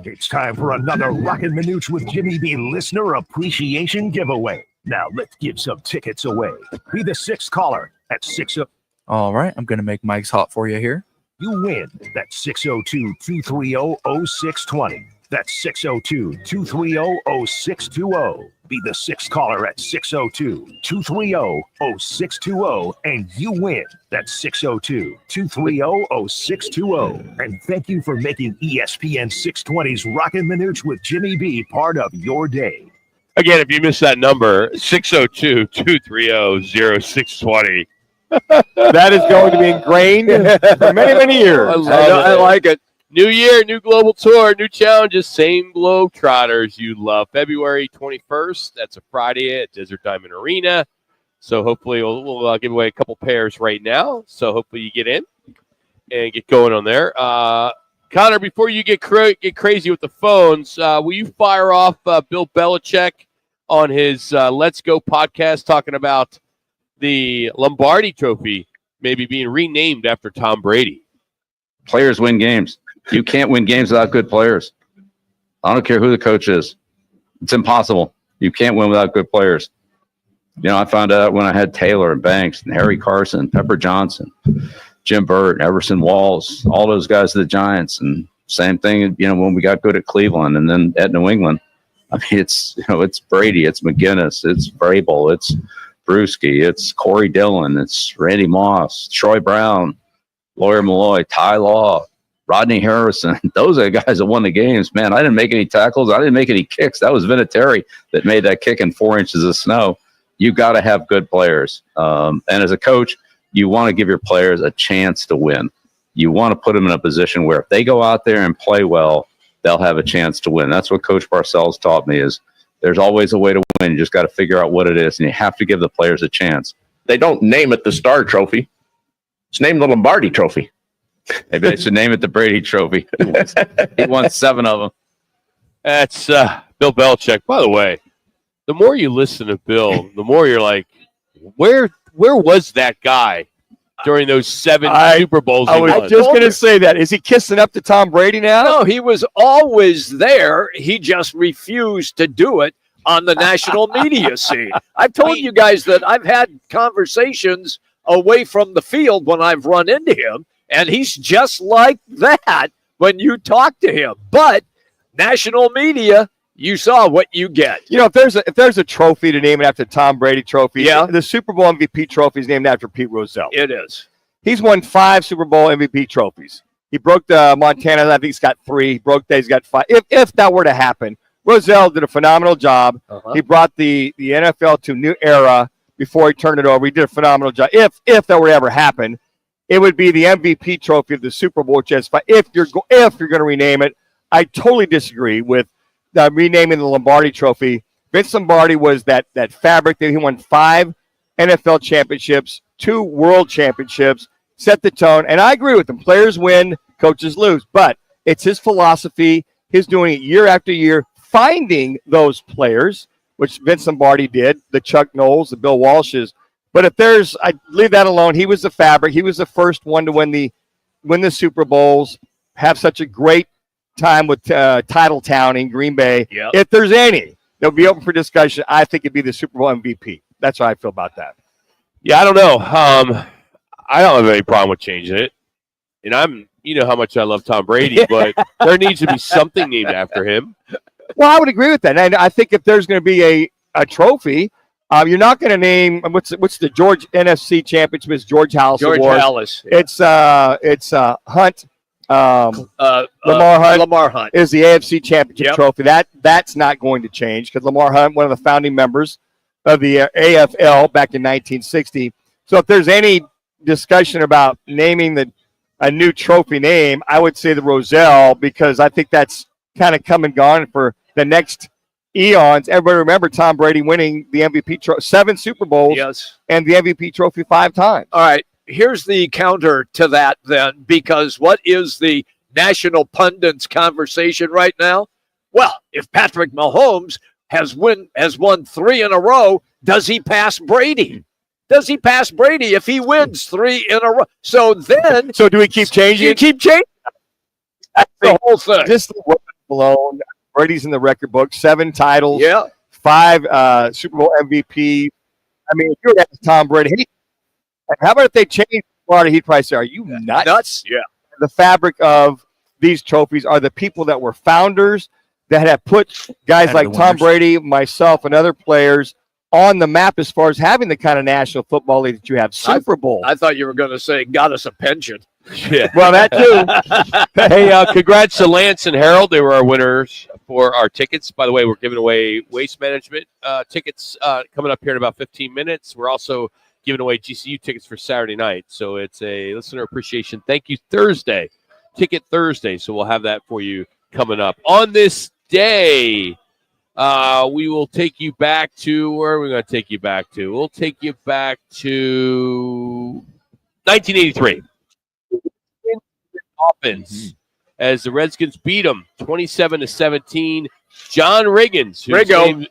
It's time for another Roc and Manuch with Jimmy B listener appreciation giveaway. Now let's give some tickets away. Be the sixth caller at 60. All right, I'm going to make Mike's hot for you here. You win. That's 602-230-0620. That's 602-230-0620. Be the sixth caller at 602-230-0620 and you win. That's 602-230-0620. And thank you for making ESPN 620's Roc and Manuch with Jimmy B part of your day. Again, if you missed that number, 602-230-0620. That is going to be ingrained for many, many years. I like it. New year, new global tour, new challenges, same Globetrotters you love. February 21st, that's a Friday at Desert Diamond Arena. So hopefully we'll give away a couple pairs right now. So hopefully you get in and get going on there. Connor, before you get crazy with the phones, will you fire off Bill Belichick on his Let's Go podcast talking about the Lombardi Trophy maybe being renamed after Tom Brady? Players win games. You can't win games without good players. I don't care who the coach is. It's impossible. You can't win without good players. You know, I found out when I had Taylor and Banks and Harry Carson, Pepper Johnson, Jim Burt, Everson Walls, all those guys of the Giants. And same thing, you know, when we got good at Cleveland and then at New England. I mean, it's Brady, it's McGinnis, it's Vrabel, it's Brewski, it's Corey Dillon, it's Randy Moss, Troy Brown, Lawyer Malloy, Ty Law, Rodney Harrison. Those are the guys that won the games. Man, I didn't make any tackles. I didn't make any kicks. That was Vinatieri that made that kick in 4 inches of snow. You got to have good players. And as a coach, you want to give your players a chance to win. You want to put them in a position where if they go out there and play well, they'll have a chance to win. That's what Coach Parcells taught me is there's always a way to win. You just got to figure out what it is, and you have to give the players a chance. They don't name it the Star Trophy. It's named the Lombardi Trophy. Maybe they should name it the Brady Trophy. He won 7 of them. That's Bill Belichick. By the way, the more you listen to Bill, the more you're like, where was that guy during those 7 Super Bowls? I was just going to say that. Is he kissing up to Tom Brady now? No, he was always there. He just refused to do it on the national media scene. I've told you guys that I've had conversations away from the field when I've run into him, and he's just like that when you talk to him. But national media, you saw what you get. You know, if there's a trophy to name it after Tom Brady trophy, the Super Bowl MVP trophy is named after Pete Rozelle. It is. He's won 5 Super Bowl MVP trophies. He broke the Montana. I think he's got 3. He broke that. He's got 5. If that were to happen, Rozelle did a phenomenal job. He brought the NFL to a new era before he turned it over. He did a phenomenal job. If that were to ever happen, it would be the MVP trophy of the Super Bowl, which is 5. If you're going to rename it, I totally disagree with renaming the Lombardi Trophy. Vince Lombardi was that fabric that he won 5 NFL championships, 2 world championships, set the tone. And I agree with him. Players win, coaches lose. But it's his philosophy, his doing it year after year, finding those players, which Vince Lombardi did, the Chuck Knowles, the Bill Walshes. But if I leave that alone. He was the fabric. He was the first one to win the Super Bowls, have such a great time with Titletown in Green Bay. Yep. If there's any, they'll be open for discussion. I think it'd be the Super Bowl MVP. That's how I feel about that. Yeah, I don't know. I don't have any problem with changing it. And you know how much I love Tom Brady, but there needs to be something named after him. Well, I would agree with that. And I think if there's going to be a trophy, you're not going to name what's the George NFC Championship is George Hallis George Award. Hallis. Yeah. It's Hunt. Lamar Hunt is the AFC Championship trophy. That's not going to change because Lamar Hunt, one of the founding members of the AFL back in 1960. So if there's any discussion about naming a new trophy name, I would say the Rozelle because I think that's kind of come and gone for the next eons. Everybody remember Tom Brady winning the MVP trophy, 7 Super Bowls, and the MVP trophy 5 times. All right, here's the counter to that then, because what is the national pundits conversation right now? Well, if Patrick Mahomes has won 3 in a row, does he pass Brady? Does he pass Brady if he wins 3 in a row? So do we keep changing? You keep changing. The whole thing. Just the word alone. Brady's in the record book. 7 titles. Yeah. 5 Super Bowl MVP. I mean, if you were to ask Tom Brady, how about if they changed Florida Heat price? Are you nuts? Nuts? Yeah. The fabric of these trophies are the people that were founders that have put guys like Tom Brady, myself, and other players on the map as far as having the kind of National Football League that you have. Super Bowl. I thought you were going to say got us a pension. Yeah. Well, that too. Hey, congrats to Lance and Harold. They were our winners for our tickets. By the way, we're giving away Waste Management tickets coming up here in about 15 minutes. We're also giving away GCU tickets for Saturday night. So it's a listener appreciation. Thank you Thursday. Ticket Thursday. So we'll have that for you coming up. On this day, we will take you back to, where are we going to take you back to? We'll take you back to 1983. Dolphins, as the Redskins beat them 27-17. John Riggins,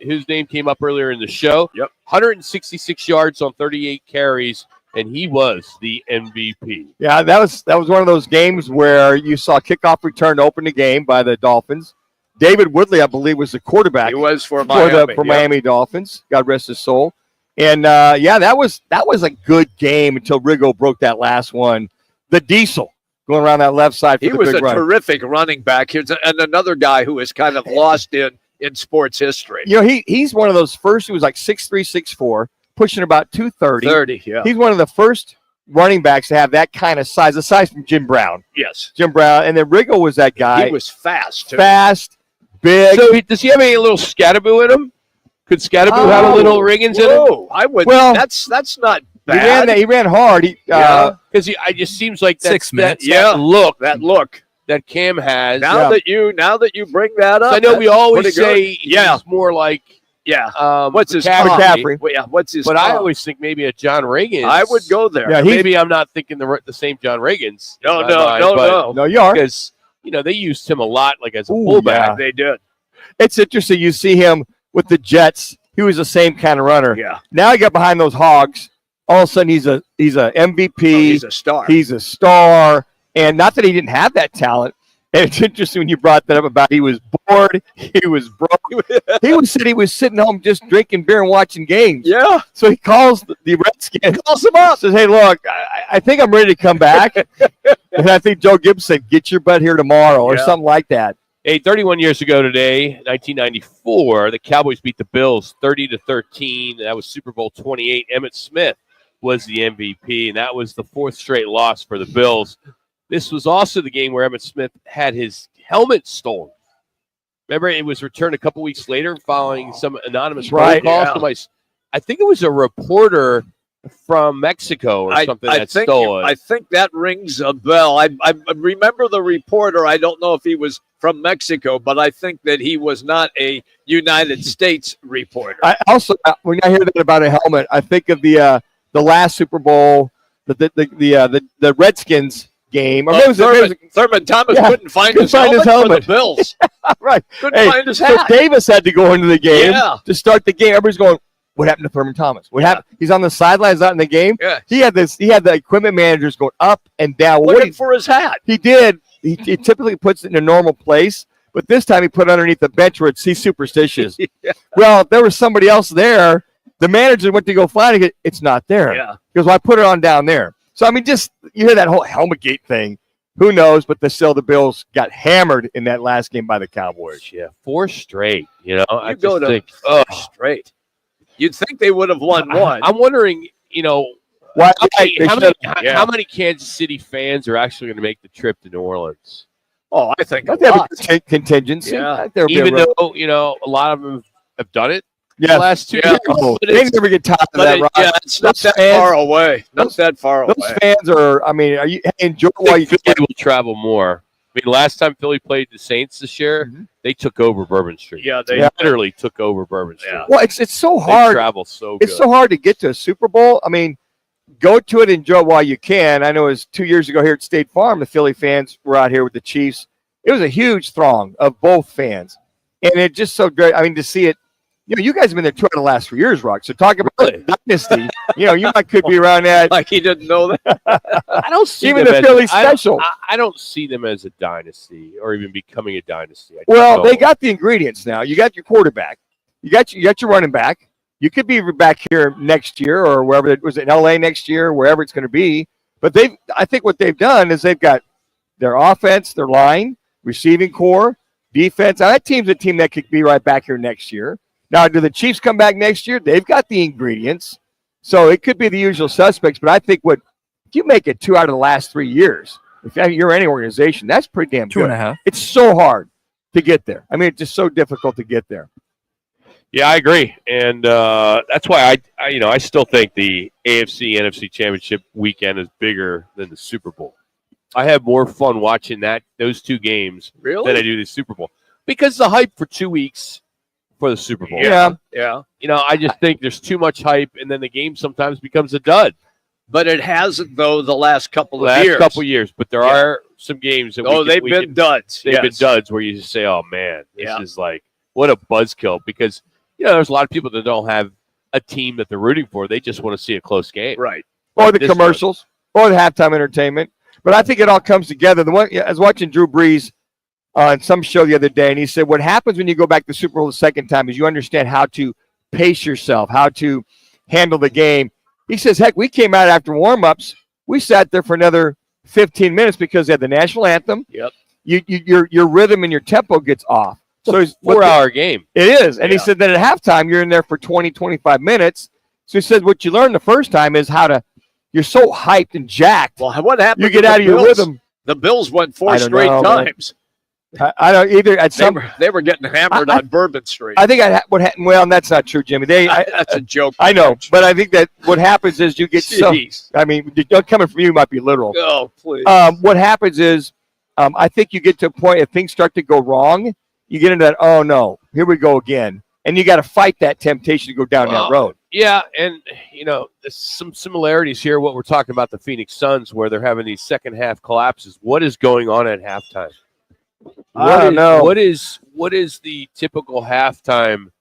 whose name came up earlier in the show. Yep. 166 yards on 38 carries, and he was the MVP. Yeah, that was one of those games where you saw kickoff return to open the game by the Dolphins. David Woodley, I believe, was the quarterback. He was for Miami. Miami Dolphins. God rest his soul. And that was a good game until Riggo broke that last one. The Diesel going around that left side. For he was a terrific running back. Here's and another guy who is kind of lost in sports history. You know, he's one of those first. He was like 6'3", 6'4", pushing about 230. 30, yeah. He's one of the first running backs to have that kind of size. The size from Jim Brown. Yes, Jim Brown, and then Riggo was that guy. He was fast, too. Big. So does he have any little Scatterboo in him? Could Scatterboo have a little Riggins in him? I would. Well, that's not bad. He ran hard. Because it just seems like 6 minutes. That look that Cam has. Now that you bring that up, I know we always say he's more like what's his McCaffrey? Well, yeah, what's his? But I always think maybe a John Riggins. I would go there. Yeah, maybe I'm not thinking the same John Riggins. No, you are, because they used him a lot, like as a fullback. Yeah, they did. It's interesting. You see him with the Jets. He was the same kind of runner. Yeah. Now he got behind those Hogs. All of a sudden, he's a MVP. He's a star. He's a star. And not that he didn't have that talent. And it's interesting when you brought that up about he was bored, he was broke. He was sitting home just drinking beer and watching games. Yeah. So he calls the Redskins. Calls him up. Says, hey, look, I think I'm ready to come back. And I think Joe Gibbs said, get your butt here tomorrow or something like that. Hey, 31 years ago today, 1994, the Cowboys beat the Bills 30-13. That was Super Bowl 28. Emmitt Smith was the MVP, and that was the 4th straight loss for the Bills. This was also the game where Emmitt Smith had his helmet stolen. Remember, it was returned a couple weeks later following some anonymous phone call. Yeah. I think it was a reporter from Mexico or something that stole it. I think that rings a bell. I remember the reporter. I don't know if he was from Mexico, but I think that he was not a United States reporter. I also, when I hear that about a helmet, I think of the last Super Bowl, the Redskins game. Thurman Thomas couldn't find his helmet for the Bills. Right. Couldn't find his hat. So Davis had to go into the game to start the game. Everybody's going, what happened to Thurman Thomas? What happened? He's on the sidelines, not in the game. Yeah. He had the equipment managers going up and down. Looking for his hat. He did. He typically puts it in a normal place, but this time he put it underneath the bench where he's superstitious. Well, there was somebody else there. The manager went to go find it. It's not there. Yeah. He goes, well, I put it on down there. So, I mean, just you hear that whole helmet gate thing. Who knows? But the Bills got hammered in that last game by the Cowboys. Yeah, 4 straight. I go to think 4 straight. You'd think they would have won one. I'm wondering, why, how many Kansas City fans are actually going to make the trip to New Orleans? Oh, I think they have a contingency. Yeah. Even though, a lot of them have done it the last 2 years. They never get tired of that, Yeah, it's not that far away. Not that far away. Those fans are, are you enjoy while you Philly will travel more. I mean, last time Philly played the Saints this year, they took over Bourbon Street. Yeah, they literally took over Bourbon Street. Yeah. Well, it's so hard. They travel so good. It's so hard to get to a Super Bowl. I mean, go to it, enjoy while you can. I know it was 2 years ago here at State Farm, the Philly fans were out here with the Chiefs. It was a huge throng of both fans. And it's just so great. I mean, to see it You guys have been there 2 out of the last 3 years, Rock. So talk about dynasty. You could be around that. Like he didn't know that. I don't see even them the as Philly I special. I don't see them as a dynasty or even becoming a dynasty. They got the ingredients now. You got your quarterback. You got your running back. You could be back here next year or wherever it was in LA next year, wherever it's going to be. But I think what they've done is they've got their offense, their line, receiving core, defense. Now, that team's a team that could be right back here next year. Now, do the Chiefs come back next year? They've got the ingredients. So it could be the usual suspects. But I think if you make it 2 out of the last 3 years, if you're any organization, that's pretty damn good. 2.5. It's so hard to get there. I mean, it's just so difficult to get there. Yeah, I agree, and that's why I still think the AFC NFC Championship weekend is bigger than the Super Bowl. I have more fun watching those two games than I do the Super Bowl because the hype for 2 weeks for the Super Bowl. Yeah. I just think there's too much hype, and then the game sometimes becomes a dud. But it hasn't, though, the last couple of years. But there are some games that they've been duds. They've been duds where you just say, "Oh man, this is like what a buzzkill." Because there's a lot of people that don't have a team that they're rooting for; they just want to see a close game, right? Or the commercials, or the halftime entertainment. But I think it all comes together. I was watching Drew Brees on some show the other day, and he said, "What happens when you go back to the Super Bowl the second time is you understand how to pace yourself, how to handle the game." He says, heck, we came out after warm-ups. We sat there for another 15 minutes because they had the national anthem. Yep. Your rhythm and your tempo gets off. So it's a 4-hour game. It is. And he said that at halftime, you're in there for 20, 25 minutes. So he said what you learned the first time is you're so hyped and jacked. Well, what happened? You get out of your rhythm. The Bills went 4 straight times. I don't either. They were getting hammered on Bourbon Street. I think well, that's not true, Jimmy. That's a joke. I know, but I think that what happens is you get coming from you might be literal. Oh, please. What happens is, I think you get to a point if things start to go wrong, you get into that. Oh no, here we go again, and you got to fight that temptation to go down that road. Yeah, and there's some similarities here. What we're talking about the Phoenix Suns, where they're having these second half collapses. What is going on at halftime? I don't know. What is the typical halftime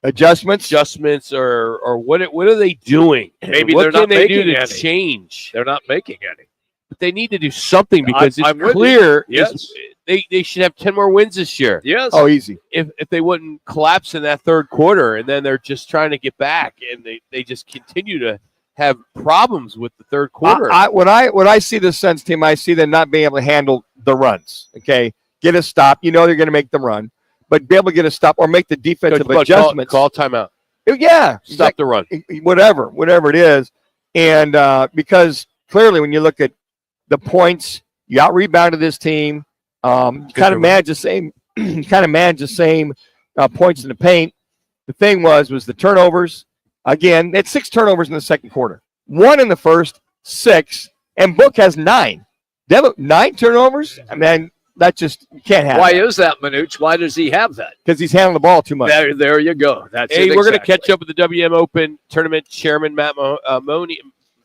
adjustments, or what are they doing? Maybe what they're can not they do making to any. change? They're not making any. But they need to do something because I'm it's clear. Yes. They should have 10 more wins this year. Yes. Oh, easy. If they wouldn't collapse in that third quarter, and then they're just trying to get back, and they just continue to have problems with the third quarter. When I see the Suns team, I see them not being able to handle the runs. Okay, get a stop. They're going to make them run, but be able to get a stop or make the defensive adjustments. Call timeout. Yeah, stop the run. Whatever it is, and because clearly when you look at the points, you out rebounded this team. Kind of managed the same. Points in the paint. The thing was the turnovers. Again, they had 6 turnovers in the second quarter. 1 in the first, 6, and Book has 9. They have 9 turnovers. I mean, that just can't happen. Why is that, Manuch? Why does he have that? Because he's handling the ball too much. There you go. That's we're exactly. going to catch up with the WM Open tournament chairman Matt Mooney.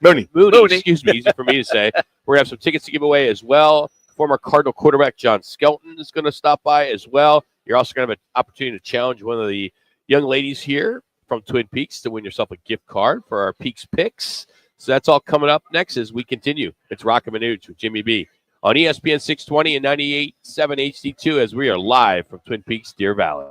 Excuse me, easy for me to say. We're going to have some tickets to give away as well. Former Cardinal quarterback John Skelton is going to stop by as well. You're also going to have an opportunity to challenge one of the young ladies here from Twin Peaks to win yourself a gift card for our Peaks Picks. So that's all coming up next as we continue. It's Roc and Manuch with Jimmy B on ESPN 620 and 98.7 HD2 as we are live from Twin Peaks, Deer Valley.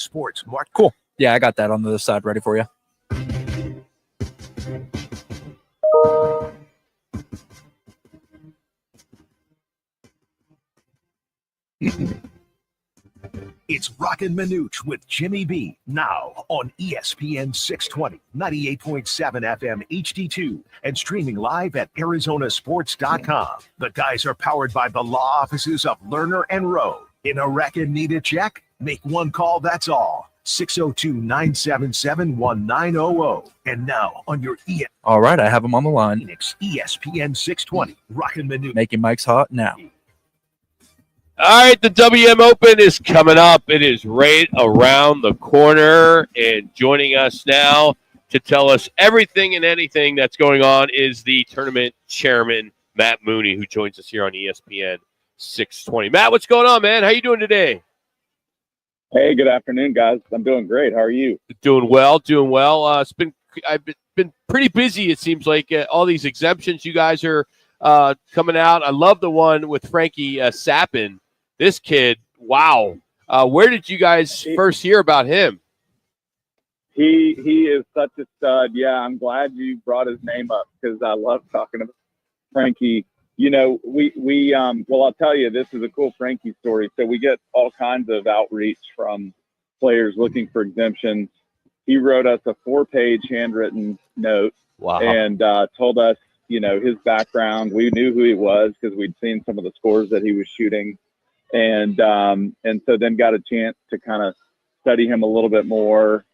Sports Mark. Cool. Yeah, I got that on the other side ready for you. It's Roc and Manuch with Jimmy B now on ESPN 620, 98.7 FM HD2, and streaming live at ArizonaSports.com. The guys are powered by the law offices of Lerner and Rowe. In a wreck and need a check? Make one call, that's all. 602-977-1900. And now on your All right, I have him on the line. ESPN 620, Roc and Manuch. Making Mike's hot now. All right, the WM Open is coming up. It is right around the corner. And joining us now to tell us everything and anything that's going on is the tournament chairman, Matt Mooney, who joins us here on ESPN 620. Matt, what's going on, man? How you doing today? Hey, good afternoon, guys. I'm doing great. How are you? Doing well. I've been pretty busy, it seems like. All these exemptions you guys are coming out. I love the one with Frankie Sappin. This kid, wow. Where did you guys first hear about him? He is such a stud. Yeah, I'm glad you brought his name up because I love talking about Frankie. You know, well, I'll tell you, this is a cool Frankie story. So we get all kinds of outreach from players looking for exemptions. He wrote us a 4-page handwritten note and told us, you know, his background. We knew who he was because we'd seen some of the scores that he was shooting. And so then got a chance to kind of study him a little bit more.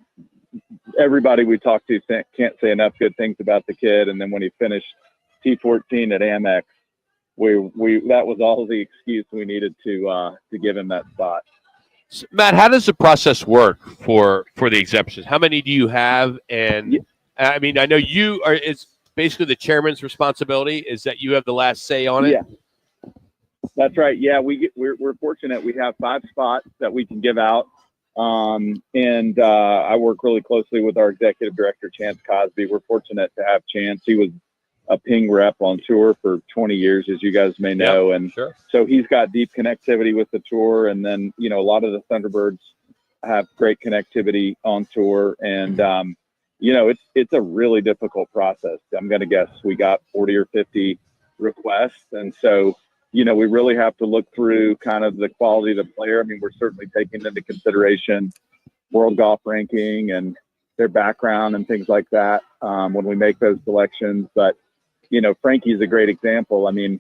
Everybody we talked to can't say enough good things about the kid. And then when he finished T14 at Amex, that was all the excuse we needed to give him that spot. So, Matt, how does the process work for the exemptions? How many do you have? And I mean, I know it's basically the chairman's responsibility is that you have the last say on it. Yeah. That's right. Yeah, we're fortunate. We have 5 spots that we can give out, and I work really closely with our executive director, Chance Cosby. We're fortunate to have Chance. He was a Ping rep on tour for 20 years, as you guys may know, and so he's got deep connectivity with the tour. And then a lot of the Thunderbirds have great connectivity on tour, and it's a really difficult process. I'm going to guess we got 40 or 50 requests, and so. We really have to look through kind of the quality of the player. I mean, we're certainly taking into consideration world golf ranking and their background and things like that when we make those selections. But, Frankie's a great example. I mean,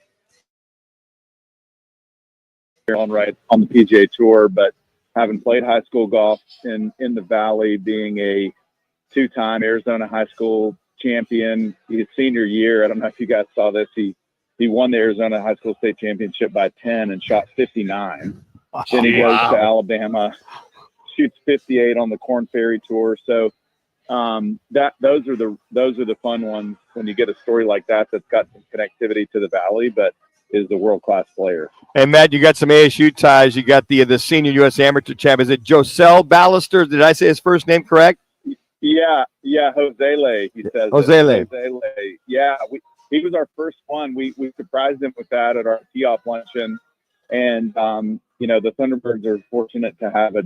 on the PGA Tour, but having played high school golf in the Valley, being a 2-time Arizona high school champion, his senior year, I don't know if you guys saw this, he won the Arizona High School State Championship by 10 and shot 59. Then he goes to Alabama, shoots 58 on the Korn Ferry Tour. So those are the fun ones when you get a story like that that's got some connectivity to the Valley, but is a world-class player. And Matt, you got some ASU ties. You got the senior U.S. amateur champ. Is it Josel Ballister? Did I say his first name correct? Yeah, Josele, he says. Josele. Yeah, he was our first one. We surprised him with that at our tee-off luncheon. And, the Thunderbirds are fortunate to have a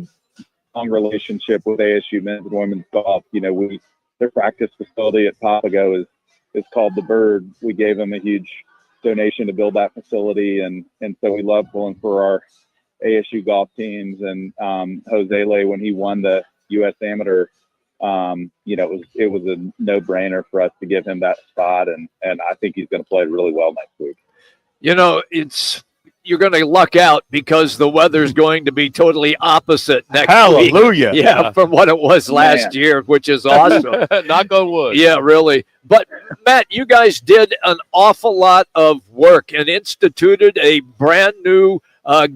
strong relationship with ASU men's and women's golf. Their practice facility at Papago is called The Bird. We gave them a huge donation to build that facility. And so we love pulling for our ASU golf teams. And Josele, when he won the U.S. Amateur, it was a no-brainer for us to give him that spot, and I think he's going to play really well next week. You're going to luck out because the weather's going to be totally opposite next week. Hallelujah. Yeah, from what it was last year, which is awesome. Knock on wood. Yeah, really. But, Matt, you guys did an awful lot of work and instituted a brand new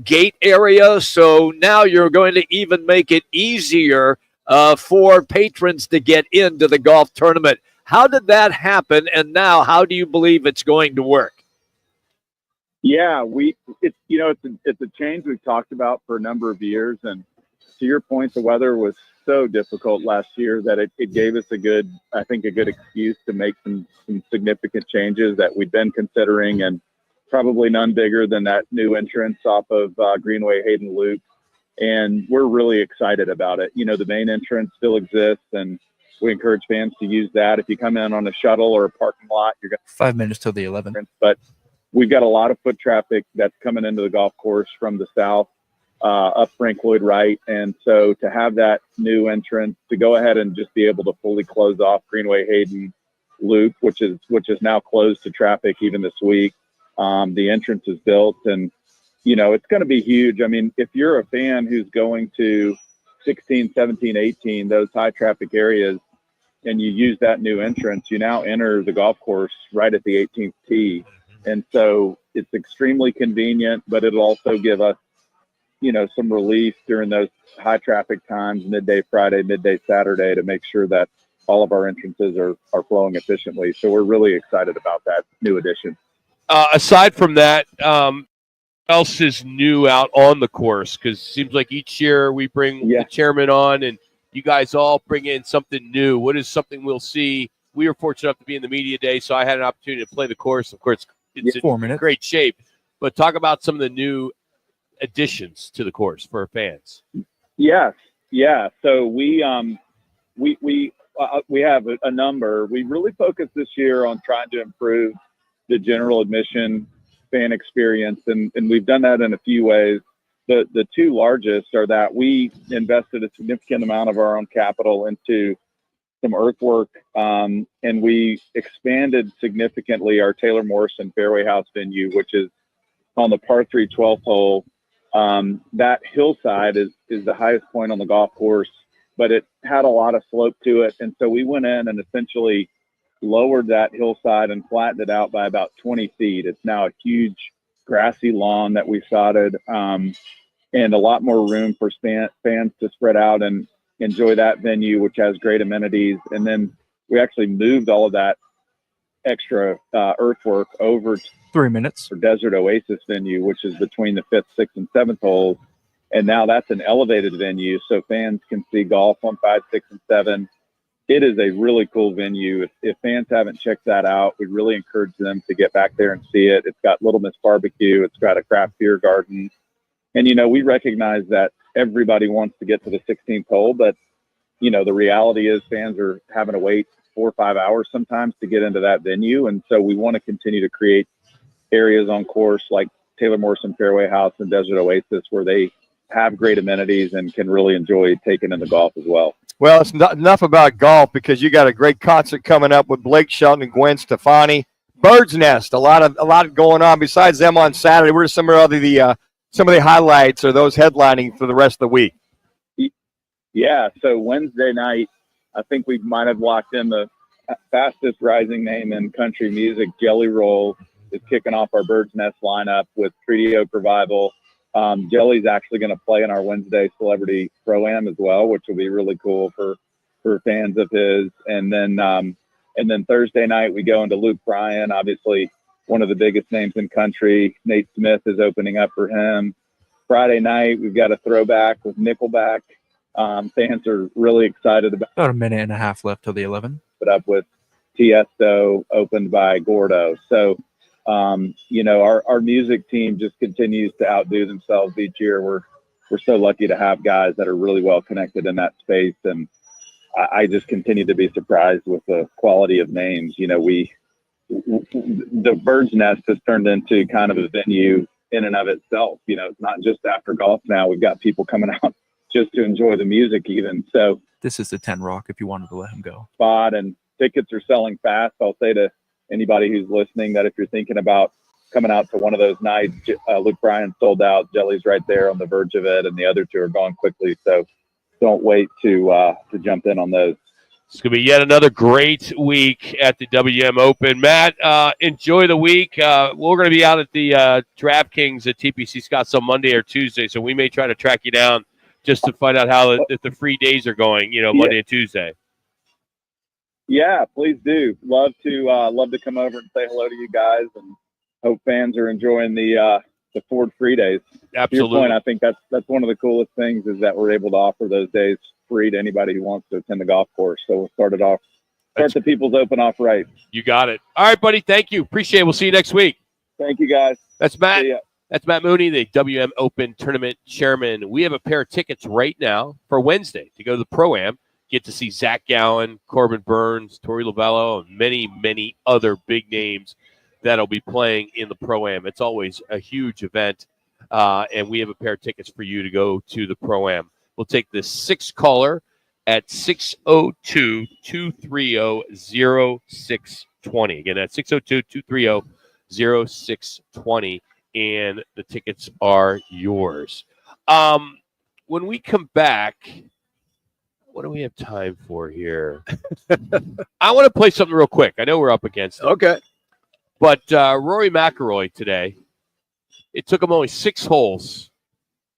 gate area, so now you're going to even make it easier for patrons to get into the golf tournament. How did that happen, and now how do you believe it's going to work? Yeah, it's a change we've talked about for a number of years, and to your point, the weather was so difficult last year that it gave us a good excuse to make some significant changes that we've been considering, and probably none bigger than that new entrance off of Greenway Hayden Loop and we're really excited about it. You know, the main entrance still exists, and we encourage fans to use that. If you come in on a shuttle or a parking lot, you're going to 5 minutes till the 11th. But we've got a lot of foot traffic that's coming into the golf course from the south, up Frank Lloyd Wright. And so to have that new entrance, to go ahead and just be able to fully close off Greenway Hayden Loop, which is now closed to traffic even this week. The entrance is built, and, you know, it's going to be huge. I mean, if you're a fan who's going to 16, 17, 18, those high traffic areas, and you use that new entrance, you now enter the golf course right at the 18th tee. And so it's extremely convenient, but it'll also give us, you know, some relief during those high traffic times, midday Friday, midday Saturday, to make sure that all of our entrances are flowing efficiently. So we're really excited about that new addition. Aside from that, what else is new out on the course? Because it seems like each year we bring the chairman on, and you guys all bring in something new. What is something we'll see? We were fortunate enough to be in the media day, so I had an opportunity to play the course. Of course, it's 4 minutes. Great shape. But talk about some of the new additions to the course for fans. Yes, yeah. So we have a number. We really focused this year on trying to improve the general admission fan experience, and we've done that in a few ways. The two largest are that we invested a significant amount of our own capital into some earthwork, and we expanded significantly our Taylor Morrison Fairway House venue, which is on the par 3 12th hole. That hillside is the highest point on the golf course, but it had a lot of slope to it. And so we went in and essentially lowered that hillside and flattened it out by about 20 feet. It's now a huge grassy lawn that we sodded, and a lot more room for fans to spread out and enjoy that venue, which has great amenities. And then we actually moved all of that extra earthwork over 3 minutes for Desert Oasis venue, which is between the 5th, 6th, and 7th holes. And now that's an elevated venue, so fans can see golf on 5, 6, and 7. It is a really cool venue. If fans haven't checked that out, we really encourage them to get back there and see it. It's got Little Miss Barbecue. It's got a craft beer garden. And, you know, we recognize that everybody wants to get to the 16th hole, but, you know, the reality is fans are having to wait 4 or 5 hours sometimes to get into that venue. And so we want to continue to create areas on course like Taylor Morrison Fairway House and Desert Oasis, where they have great amenities and can really enjoy taking in the golf as well. Well, it's not enough about golf, because you got a great concert coming up with Blake Shelton and Gwen Stefani. Bird's Nest, a lot going on. Besides them on Saturday, what are some of the highlights or those headlining for the rest of the week? Yeah, so Wednesday night, I think we might have locked in the fastest rising name in country music. Jelly Roll is kicking off our Bird's Nest lineup with Treaty Oak Revival. Jelly's actually going to play in our Wednesday Celebrity Pro-Am as well, which will be really cool for fans of his. And then Thursday night we go into Luke Bryan, obviously one of the biggest names in country. Nate Smith is opening up for him. Friday night we've got a throwback with Nickelback. Fans are really excited about a minute and a half left till the 11th. Put up with Tiesto, opened by Gordo. So you know, our music team just continues to outdo themselves each year. We're so lucky to have guys that are really well connected in that space, and I just continue to be surprised with the quality of names. You know, the Bird's Nest has turned into kind of a venue in and of itself. You know, it's not just after golf now. We've got people coming out just to enjoy the music even. So this is the 10 Rock if you wanted to let him go. Spot, and tickets are selling fast. I'll say to anybody who's listening that if you're thinking about coming out to one of those nights, Luke Bryan sold out. Jelly's right there on the verge of it, and the other two are going quickly. So don't wait to jump in on those. It's going to be yet another great week at the WM Open. Matt, enjoy the week. We're going to be out at the DraftKings at TPC Scotts on Monday or Tuesday, so we may try to track you down just to find out how if the free days are going, you know, Monday and Tuesday. Yeah, please do. Love to come over and say hello to you guys, and hope fans are enjoying the Ford free days. Absolutely. To your point, I think that's one of the coolest things is that we're able to offer those days free to anybody who wants to attend the golf course. So we'll start the People's Open off right. You got it. All right, buddy. Thank you. Appreciate it. We'll see you next week. Thank you, guys. That's Matt. That's Matt Mooney, the WM Open Tournament Chairman. We have a pair of tickets right now for Wednesday to go to the Pro-Am. Get to see Zach Gallen, Corbin Burns, Tori Lovello, and many, many other big names that'll be playing in the Pro-Am. It's always a huge event, and we have a pair of tickets for you to go to the Pro-Am. We'll take the 6th caller at 602-230-0620. Again, that's 602-230-0620, and the tickets are yours. When we come back, what do we have time for here? I want to play something real quick. I know we're up against it. Okay. But Rory McIlroy today, it took him only 6 holes,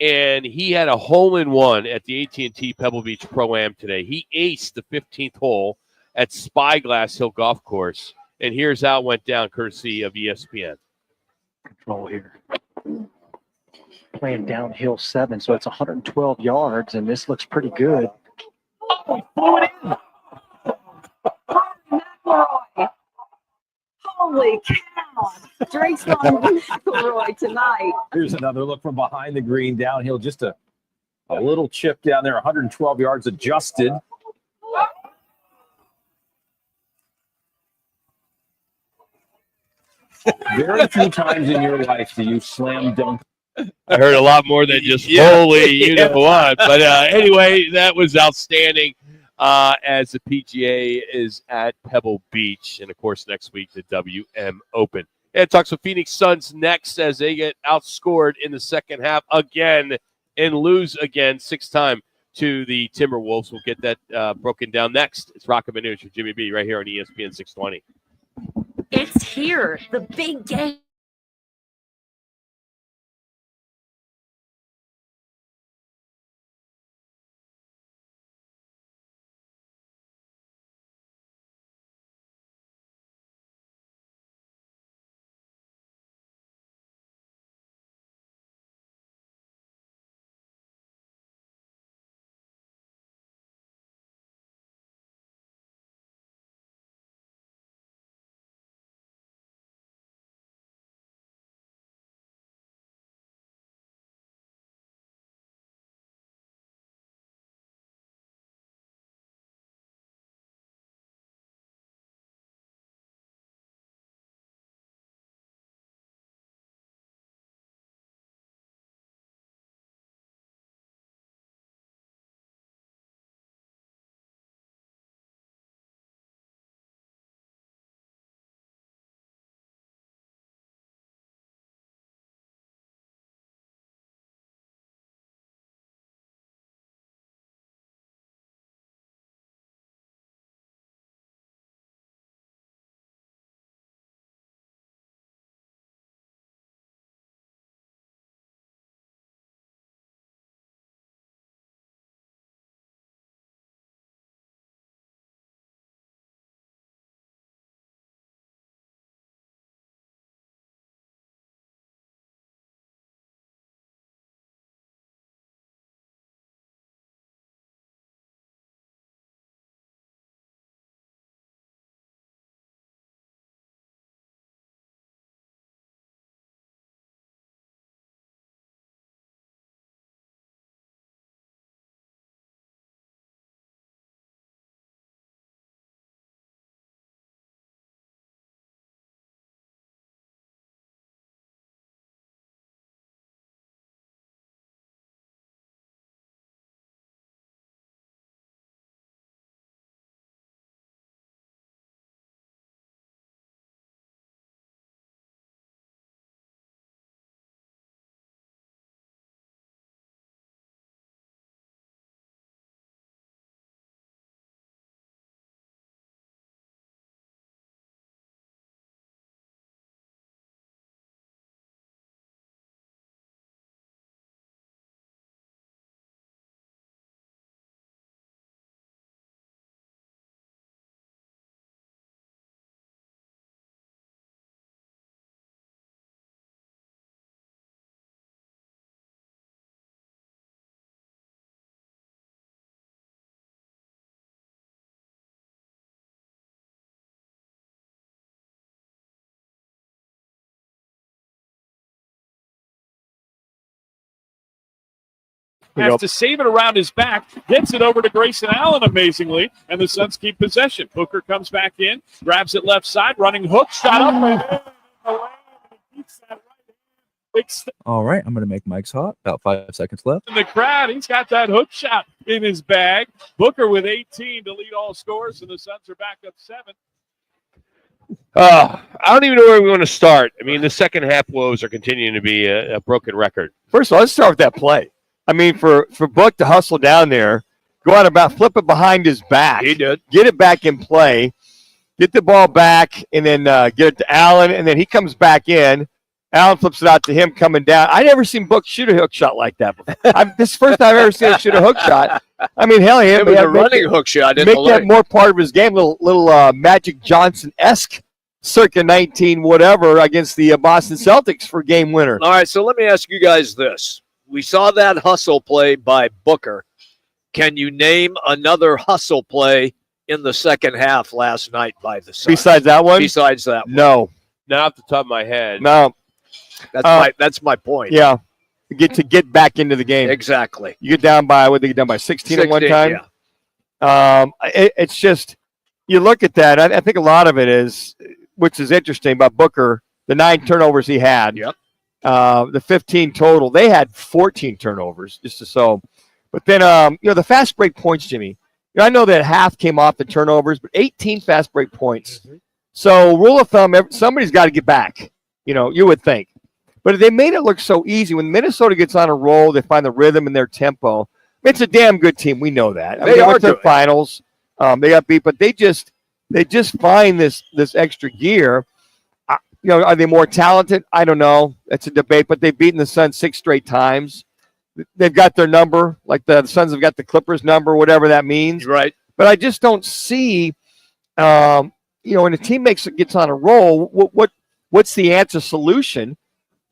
and he had a hole-in-one at the AT&T Pebble Beach Pro-Am today. He aced the 15th hole at Spyglass Hill Golf Course, and here's how it went down, courtesy of ESPN. Control here. Playing downhill 7, so it's 112 yards, and this looks pretty good. Holy cow! Drake's on McIlroy tonight. Here's another look from behind the green downhill. Just a little chip down there, 112 yards adjusted. Very few times in your life do you slam dunk. I heard a lot more than just holy, you know what. But anyway, that was outstanding as the PGA is at Pebble Beach. And, of course, next week, the WM Open. And talk some Phoenix Suns next as they get outscored in the second half again and lose again 6th time to the Timberwolves. We'll get that broken down next. It's Roc and Manuch with Jimmy B right here on ESPN 620. It's here, the big game. has to save it around his back, gets it over to Grayson Allen amazingly, and the Suns keep possession. Booker comes back in, grabs it left side, running hook, shot up, and he keeps that right hand. All right, I'm going to make Mike's hot. About 5 seconds left. In the crowd, he's got that hook shot in his bag. Booker with 18 to lead all scores, and the Suns are back up 7. I don't even know where we want to start. I mean, the second half woes are continuing to be a broken record. First of all, let's start with that play. I mean, for Book to hustle down there, go out about, flip it behind his back. He did. Get it back in play, get the ball back, and then get it to Allen, and then he comes back in. Allen flips it out to him coming down. I never seen Book shoot a hook shot like that before. This is the first time I've ever seen him shoot a hook shot. I mean, hell, it was a running hook shot. Make that more part of his game. Little Magic Johnson-esque circa 19 whatever against the Boston Celtics for game winner. All right, so let me ask you guys this. We saw that hustle play by Booker. Can you name another hustle play in the second half last night by the Suns? Besides that one? Besides that one. No. Not off the top of my head. No. That's my point. Yeah. Get back into the game. Exactly. You get down by, what, they get down by 16 at one time? Yeah. It's just, you look at that, I think a lot of it is, which is interesting about Booker, the 9 turnovers he had. Yep. The 15 total. They had 14 turnovers, just so. But then, the fast break points, Jimmy. I know that half came off the turnovers, but 18 fast break points. Mm-hmm. So, rule of thumb, somebody's got to get back. You would think. But they made it look so easy. When Minnesota gets on a roll, they find the rhythm and their tempo. It's a damn good team. We know that. They went to the finals. They got beat, but they just find this extra gear. Are they more talented? I don't know. That's a debate, but they've beaten the Suns 6 straight times. They've got their number, like the Suns have got the Clippers number, whatever that means. Right. But I just don't see, when a team gets on a roll, what's the answer solution?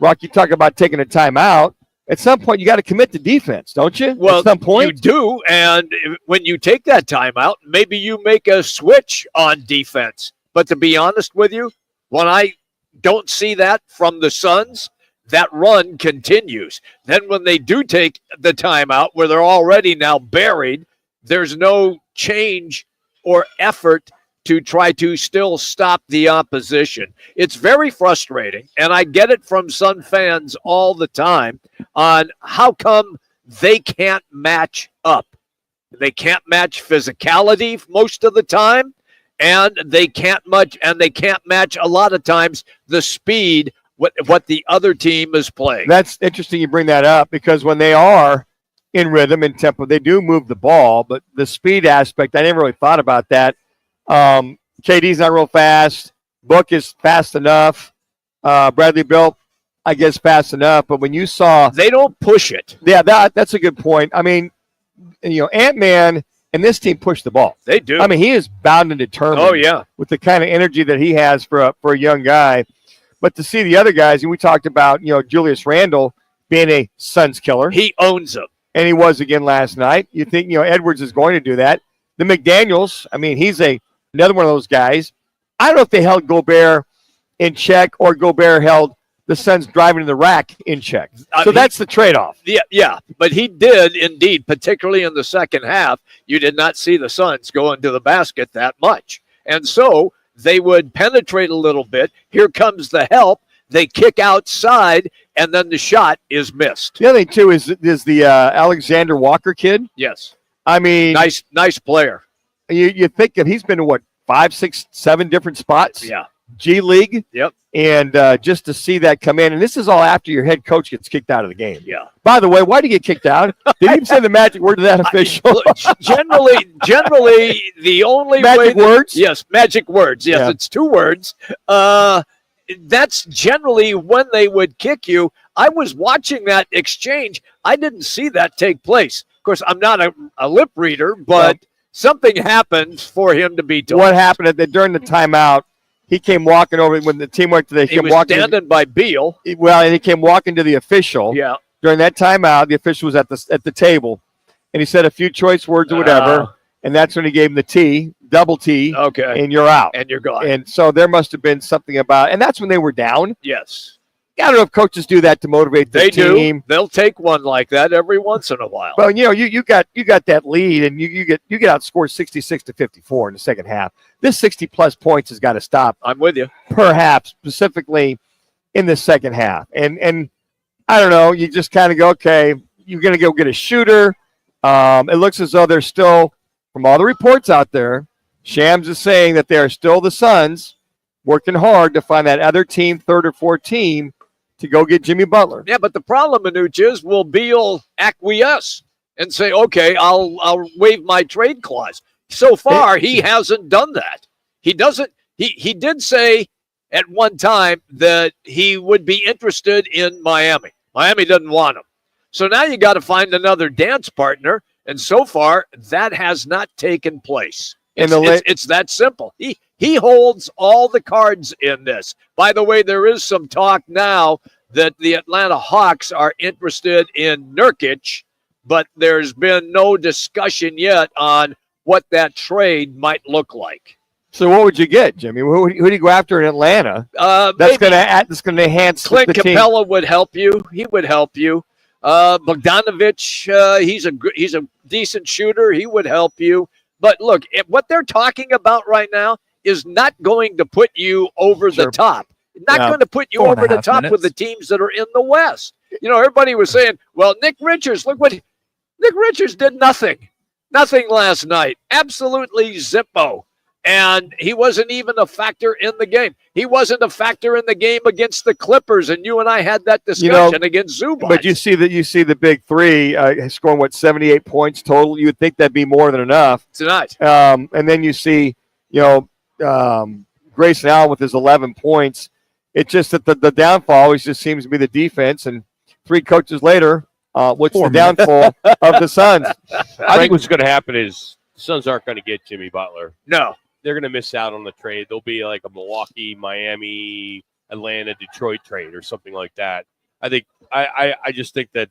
Rock, you talk about taking a timeout. At some point, you got to commit to defense, don't you? Well, at some point, you do. And when you take that timeout, maybe you make a switch on defense. But to be honest with you, when I don't see that from the Suns, that run continues. Then when they do take the timeout where they're already now buried, there's no change or effort to try to still stop the opposition. It's very frustrating, and I get it from Sun fans all the time on how come they can't match up. They can't match physicality most of the time, and they can't match a lot of times the speed what the other team is playing. That's interesting you bring that up, because when they are in rhythm and tempo, they do move the ball, but the speed aspect, I never really thought about that. KD's not real fast. Book is fast enough. Bradley Beal, I guess, fast enough. But when you saw, they don't push it. Yeah, that's a good point. I mean, Ant-Man and this team push the ball. They do. I mean, he is bound and determined. Oh yeah, with the kind of energy that he has for a young guy. But to see the other guys, and we talked about, Julius Randle being a Suns killer. He owns them, and he was again last night. You think Edwards is going to do that? The McDaniels, I mean, he's another one of those guys. I don't know if they held Gobert in check or Gobert held the Suns driving to the rack in check. So that's the trade-off. Yeah, but he did indeed, particularly in the second half. You did not see the Suns go into the basket that much. And so they would penetrate a little bit. Here comes the help. They kick outside, and then the shot is missed. The other thing, too, is the Alexander Walker kid. Yes. I mean, nice player. You think that he's been to 5, 6, 7 different spots? Yeah. G League. Yep. And just to see that come in, and this is all after your head coach gets kicked out of the game. Yeah. By the way, why did he get kicked out? Did he even say the magic word to that official? Generally, the only magic way words. Yes, magic words. Yes, It's 2 words. That's generally when they would kick you. I was watching that exchange. I didn't see that take place. Of course, I'm not a lip reader, but something happened for him to be told. What happened during the timeout? He came walking over when the team went to the. He was standing by Beal. Well, and he came walking to the official. Yeah. During that timeout, the official was at the table, and he said a few choice words or whatever, and that's when he gave him the T, double T. Okay. And you're out. And you're gone. And so there must have been something about, and that's when they were down. Yes. I don't know if coaches do that to motivate the They team. do. They'll take one like that every once in a while. But you got that lead, and you get outscored 66-54 in the second half. This 60+ points has got to stop. I'm with you. Perhaps specifically in the second half, and I don't know. You just kind of go, okay, you're going to go get a shooter. It looks as though they're still, from all the reports out there, Shams is saying that they are still the Suns working hard to find that other team, third or fourth team, to go get Jimmy Butler. Yeah, but the problem, Manuch, is will Beal acquiesce and say, okay, I'll waive my trade clause? So far, he hasn't done that. He doesn't. He did say at one time that he would be interested in Miami. Miami doesn't want him. So now you got to find another dance partner, and so far that has not taken place. It's that simple. He holds all the cards in this. By the way, there is some talk now that the Atlanta Hawks are interested in Nurkic, but there's been no discussion yet on what that trade might look like. So what would you get, Jimmy? Who do you go after in Atlanta? That's going to enhance Clint the team. Capella would help you. He would help you. Bogdanovich, he's a decent shooter. He would help you. But look, what they're talking about right now is not going to put you over the top. Not going to put you over the top with the teams that are in the West. You know, everybody was saying, well, Nick Richards, look what Nick Richards did nothing last night. Absolutely zippo. And he wasn't even a factor in the game. He wasn't a factor in the game against the Clippers, and you and I had that discussion against Zubac. But you see the big three scoring 78 points total. You would think that'd be more than enough tonight. And then you see, Grayson Allen with his 11 points. It's just that the downfall always just seems to be the defense. And 3 coaches later, what's the downfall of the Suns? I think what's going to happen is the Suns aren't going to get Jimmy Butler. No. They're going to miss out on the trade. There'll be like a Milwaukee, Miami, Atlanta, Detroit trade or something like that. I think I just think that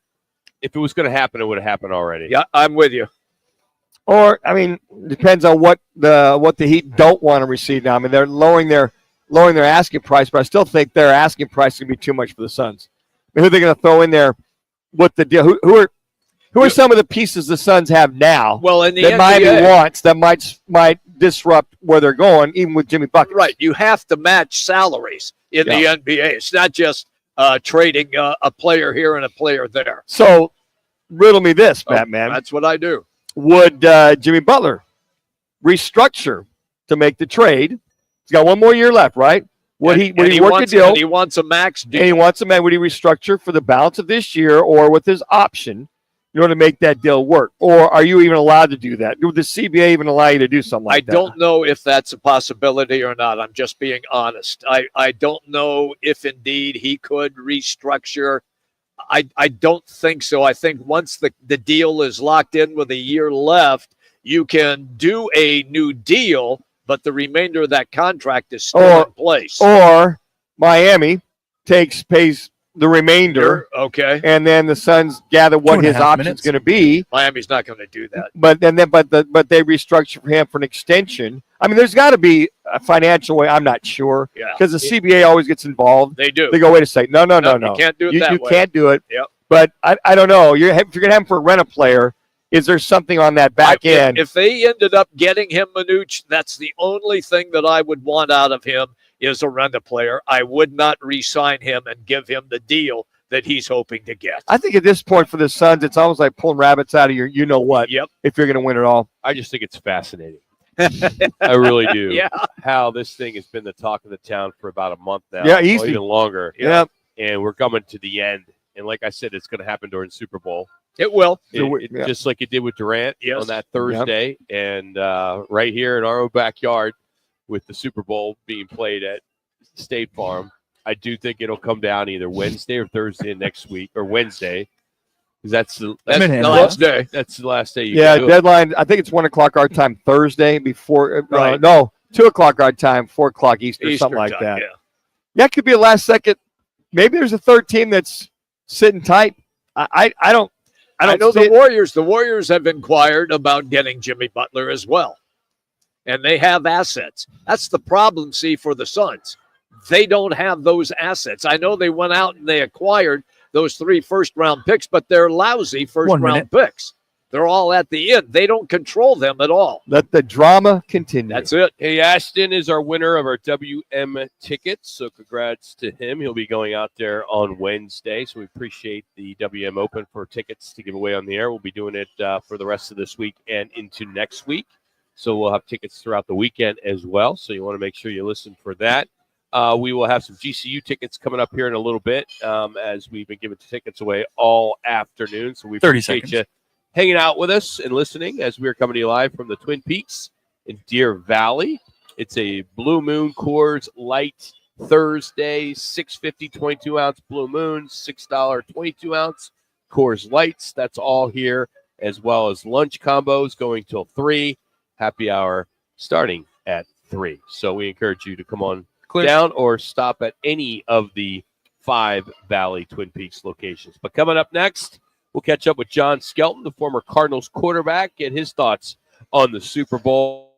if it was going to happen, it would have happened already. Yeah, I'm with you. Or depends on what the Heat don't want to receive now. I mean, they're lowering their asking price, but I still think their asking price is going to be too much for the Suns. I mean, who are they going to throw in there? What the deal? Who are some of the pieces the Suns have now? Well, in the that NBA, Miami wants that might disrupt where they're going, even with Jimmy Buckets. Right, you have to match salaries in the NBA. It's not just trading a player here and a player there. So, riddle me this, Batman. That's what I do. Would Jimmy Butler restructure to make the trade? He's got one more year left, right? Would he work a deal? And he wants a max deal. And he wants a man. Would he restructure for the balance of this year or with his option in order to make that deal work? Or are you even allowed to do that? Would the CBA even allow you to do something like that? I don't know if that's a possibility or not. I'm just being honest. I don't know if indeed he could restructure. I don't think so. I think once the deal is locked in with a year left, you can do a new deal, but the remainder of that contract is still in place. Or Miami pays the remainder. Okay. And then the Suns gather what his option's going to be. Miami's not going to do that. But they restructure for him for an extension. I mean, there's got to be a financial way. I'm not sure. Yeah. Because the CBA always gets involved. They do. They go, wait a second. No. You can't do it that way. You can't do it. Yep. But I don't know. If you're going to have him for a rent-a-player, is there something on that back end? If they ended up getting him, Manuch, that's the only thing that I would want out of him is a rent-a-player. I would not re-sign him and give him the deal that he's hoping to get. I think at this point for the Suns, it's almost like pulling rabbits out of your you-know-what. Yep. If you're going to win it all. I just think it's fascinating. I really do. Yeah. How this thing has been the talk of the town for about a month now. Yeah, or easy. even longer. Yeah. And we're coming to the end. And like I said, it's going to happen during Super Bowl. It will. Just like it did with Durant Yes. on that Thursday. Yep. And right here in our own backyard with the Super Bowl being played at State Farm, I do think it'll come down either Wednesday or Thursday next week, or Wednesday. Because that's the last day. That's the last day. Deadline. I think it's 1 o'clock our time Thursday before. Right. 2 o'clock our time, 4 o'clock Eastern, something like time, that. Yeah. That could be a last second. Maybe there's a third team that's sitting tight. I don't know the Warriors. The Warriors have inquired about getting Jimmy Butler as well, and they have assets. That's the problem. For the Suns, They don't have those assets. I know they went out and they acquired those 3 first-round picks, but they're lousy first-round picks. They're all at the end. They don't control them at all. Let the drama continue. That's it. Hey, Ashton is our winner of our WM tickets, so congrats to him. He'll be going out there on Wednesday, so we appreciate the WM Open for tickets to give away on the air. We'll be doing it for the rest of this week and into next week, so we'll have tickets throughout the weekend as well, so you want to make sure you listen for that. We will have some GCU tickets coming up here in a little bit as we've been giving tickets away all afternoon, so we 30 appreciate seconds. you hanging out with us and listening as we're coming to you live from the Twin Peaks in Deer Valley. It's a Blue Moon Coors Light Thursday, 650 22-ounce Blue Moon, $6 22-ounce Coors Lights. That's all here, as well as lunch combos going till 3, happy hour starting at 3. So we encourage you to come on down or stop at any of the 5 Valley Twin Peaks locations. But coming up next, we'll catch up with John Skelton, the former Cardinals quarterback, and his thoughts on the Super Bowl.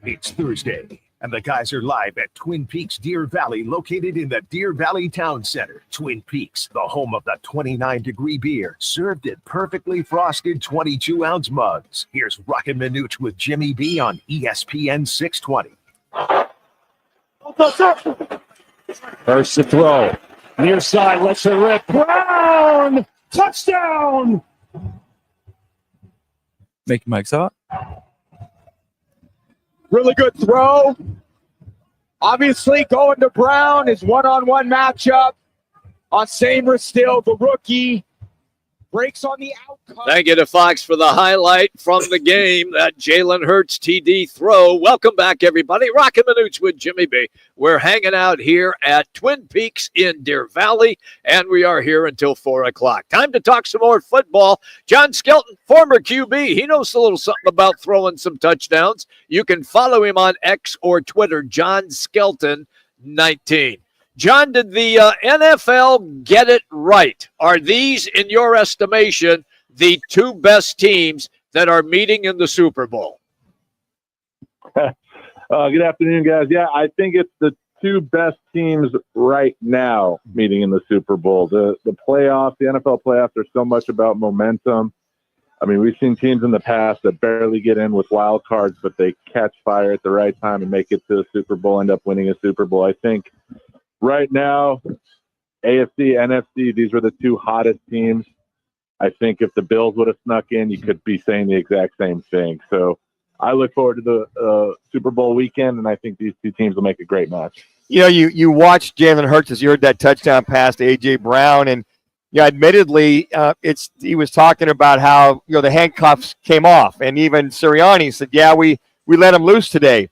It's Thursday, and the guys are live at Twin Peaks Deer Valley, located in the Deer Valley Town Center. Twin Peaks, the home of the 29-degree beer, served in perfectly frosted 22-ounce mugs. Here's Roc and Manuch with Jimmy B on ESPN 620. First to throw. Near side, lets it rip. Brown! Touchdown! Make your mics hot. Really good throw. Obviously, going to Brown, his one-on-one matchup on Samer still, the rookie. Breaks on the outcome. Thank you to Fox for the highlight from the game, that Jalen Hurts TD throw. Welcome back, everybody. Roc and Manuch with Jimmy B. We're hanging out here at Twin Peaks in Deer Valley, and we are here until 4 o'clock. Time to talk some more football. John Skelton, former QB, he knows a little something about throwing some touchdowns. You can follow him on X or Twitter, John Skelton 19. John, did the NFL get it right? Are these, in your estimation, the two best teams that are meeting in the Super Bowl? Good afternoon, guys. Yeah, I think it's the two best teams right now meeting in the Super Bowl. The playoffs, the NFL playoffs are so much about momentum. I mean, we've seen teams in the past that barely get in with wild cards, but they catch fire at the right time and make it to the Super Bowl, end up winning a Super Bowl. I think right now, AFC, NFC, these were the two hottest teams. I think if the Bills would have snuck in, you could be saying the exact same thing. So I look forward to the Super Bowl weekend, and I think these two teams will make a great match. You know, you watched Jalen Hurts as you heard that touchdown pass to A.J. Brown, and admittedly, he was talking about how the handcuffs came off, and even Sirianni said, "Yeah, we let him loose today."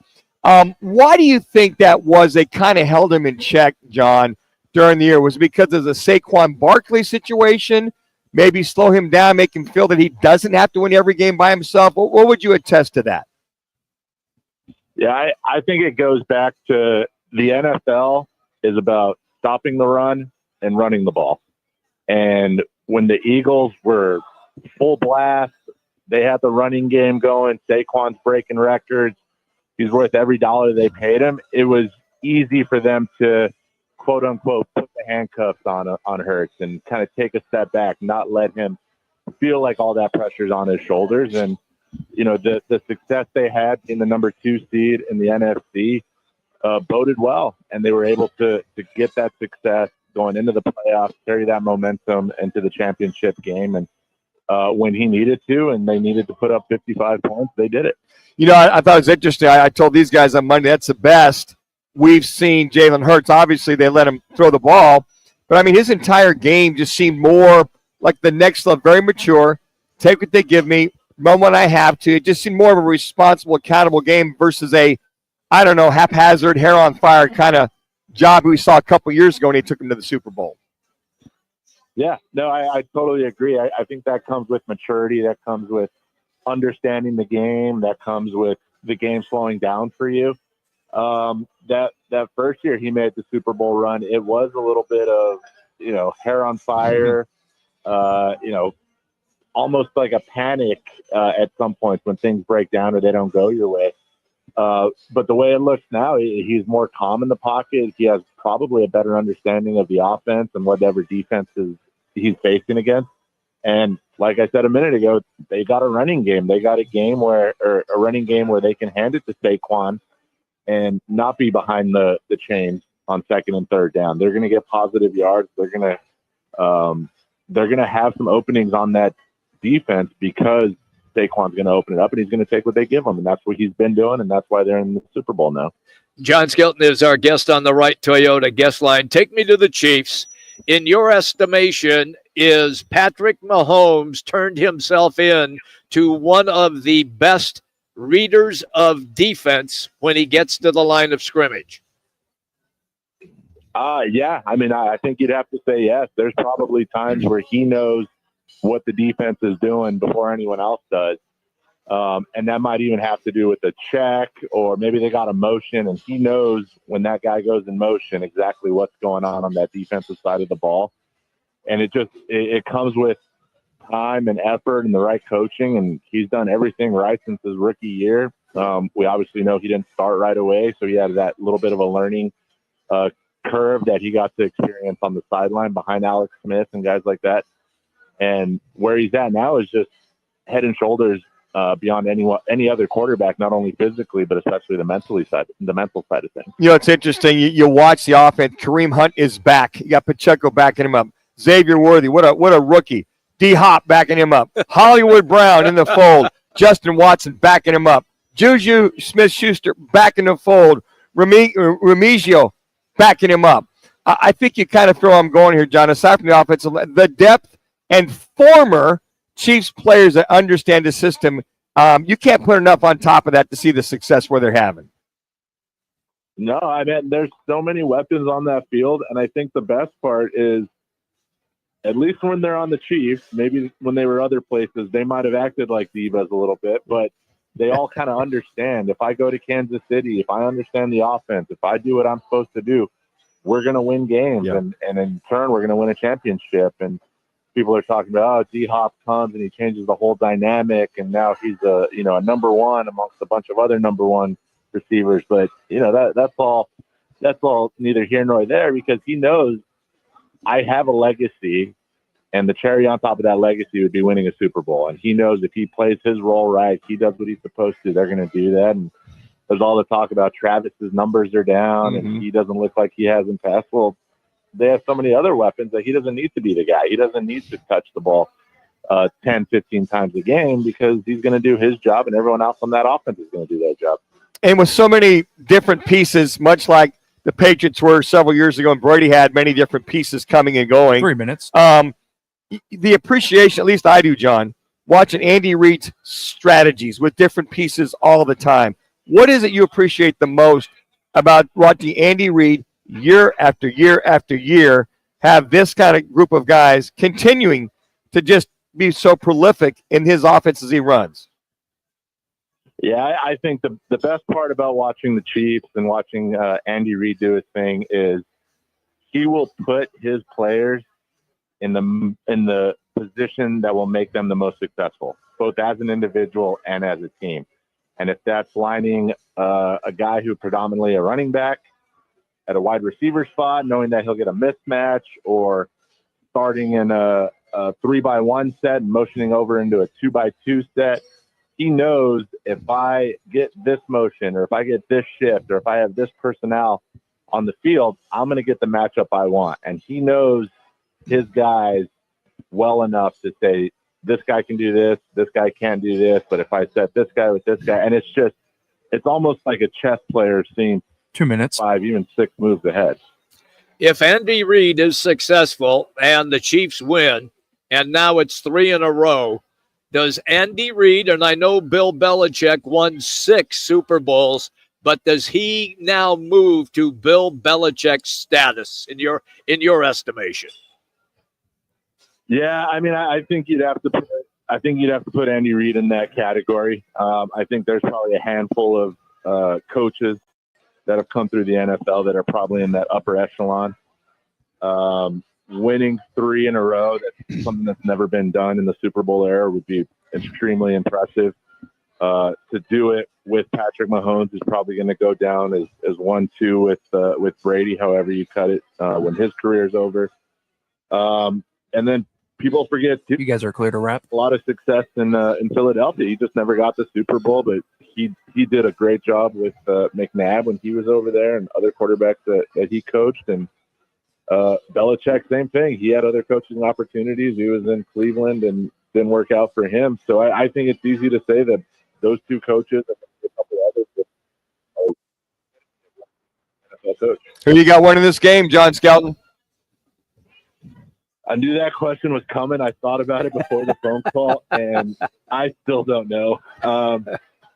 Why do you think that was? They kind of held him in check, John, during the year. Was it because of the Saquon Barkley situation? Maybe slow him down, make him feel that he doesn't have to win every game by himself? What would you attest to that? Yeah, I think it goes back to the NFL is about stopping the run and running the ball. And when the Eagles were full blast, they had the running game going. Saquon's breaking records. He's worth every dollar they paid him. It was easy for them to, quote unquote, put the handcuffs on Hurts and kind of take a step back, not let him feel like all that pressure's on his shoulders. And, the success they had in the number 2 seed in the NFC boded well. And they were able to get that success going into the playoffs, carry that momentum into the championship game. And when he needed to, and they needed to put up 55 points, they did it. I thought it was interesting. I told these guys on Monday, that's the best we've seen Jalen Hurts. Obviously, they let him throw the ball. But, I mean, his entire game just seemed more like the next level, very mature, take what they give me, run when I have to. It just seemed more of a responsible, accountable game versus a, haphazard, hair on fire kind of job we saw a couple years ago when he took him to the Super Bowl. Yeah, no, I totally agree. I think that comes with maturity. That comes with understanding the game. That comes with the game slowing down for you. That first year he made the Super Bowl run, it was a little bit of, hair on fire, almost like a panic at some points when things break down or they don't go your way. But the way it looks now, he's more calm in the pocket. He has probably a better understanding of the offense and whatever defenses he's facing against. And like I said a minute ago, they got a running game. They got a running game where they can hand it to Saquon and not be behind the chains on second and third down. They're going to get positive yards. They're going to have some openings on that defense because Saquon's going to open it up and he's going to take what they give him. And that's what he's been doing. And that's why they're in the Super Bowl now. John Skelton is our guest on the Right Toyota guest line. Take me to the Chiefs. In your estimation, is Patrick Mahomes turned himself in to one of the best readers of defense when he gets to the line of scrimmage? Yeah. I mean, I think you'd have to say yes. There's probably times where he knows what the defense is doing before anyone else does. And that might even have to do with the check, or maybe they got a motion and he knows when that guy goes in motion exactly what's going on that defensive side of the ball. And it comes with time and effort and the right coaching. And he's done everything right since his rookie year. We obviously know he didn't start right away, so he had that little bit of a learning curve that he got to experience on the sideline behind Alex Smith and guys like that. And where he's at now is just head and shoulders beyond any other quarterback, not only physically but especially the mental side of things. You know, it's interesting. You watch the offense. Kareem Hunt is back. You got Pacheco backing him up. Xavier Worthy, what a rookie. D Hop backing him up. Hollywood Brown in the fold. Justin Watson backing him up. Juju Smith-Schuster back in the fold. Remigio backing him up. I think you kind of throw I'm going here, John. Aside from the offensive, the depth and former Chiefs players that understand the system, you can't put enough on top of that to see the success where they're having. No, I mean, there's so many weapons on that field, and I think the best part is, at least when they're on the Chiefs, maybe when they were other places, they might have acted like divas a little bit, but they all kind of understand. If I go to Kansas City, if I understand the offense, if I do what I'm supposed to do, we're going to win games, and in turn, we're going to win a championship. And people are talking about, D-Hop comes and he changes the whole dynamic, and now he's a number one amongst a bunch of other number one receivers. But that's all neither here nor there, because he knows I have a legacy, and the cherry on top of that legacy would be winning a Super Bowl. And he knows if he plays his role right, he does what he's supposed to, they're going to do that. And there's all the talk about Travis's numbers are down and he doesn't look like he has in past. Well, they have so many other weapons that he doesn't need to be the guy. He doesn't need to touch the ball 10, 15 times a game, because he's going to do his job and everyone else on that offense is going to do their job. And with so many different pieces, much like the Patriots were several years ago, and Brady had many different pieces coming and going. 3 minutes. The appreciation, at least I do, John, watching Andy Reid's strategies with different pieces all the time. What is it you appreciate the most about watching Andy Reid year after year after year have this kind of group of guys continuing to just be so prolific in his offense as he runs? Yeah, I think the best part about watching the Chiefs and watching Andy Reid do his thing is he will put his players in the position that will make them the most successful, both as an individual and as a team. And if that's lining a guy who predominantly a running back at a wide receiver spot, knowing that he'll get a mismatch, or starting in a 3-by-1 set and motioning over into a 2-by-2 set, he knows if I get this motion, or if I get this shift, or if I have this personnel on the field, I'm going to get the matchup I want. And he knows his guys well enough to say, this guy can do this guy can't do this, but if I set this guy with this guy, and it's almost like a chess player seeing 2 minutes, 5, even 6 moves ahead. If Andy Reid is successful and the Chiefs win, and now it's 3 in a row, does Andy Reid, and I know Bill Belichick won 6 Super Bowls, but does he now move to Bill Belichick's status in your estimation? Yeah, I mean, I think you'd have to put Andy Reid in that category. I think there's probably a handful of coaches that have come through the NFL that are probably in that upper echelon. Winning 3 in a row, that's something that's never been done in the Super Bowl era, would be extremely impressive. To do it with Patrick Mahomes is probably going to go down as 1-2 with Brady, however you cut it, when his career is over. And then people forget, you guys are clear to wrap. A lot of success in Philadelphia. He just never got the Super Bowl, but he did a great job with McNabb when he was over there, and other quarterbacks that he coached. And Belichick, same thing. He had other coaching opportunities. He was in Cleveland and didn't work out for him. So I think it's easy to say that those 2 coaches and a couple others are NFL coach. Who you got winning this game, John Skelton? I knew that question was coming. I thought about it before the phone call, and I still don't know.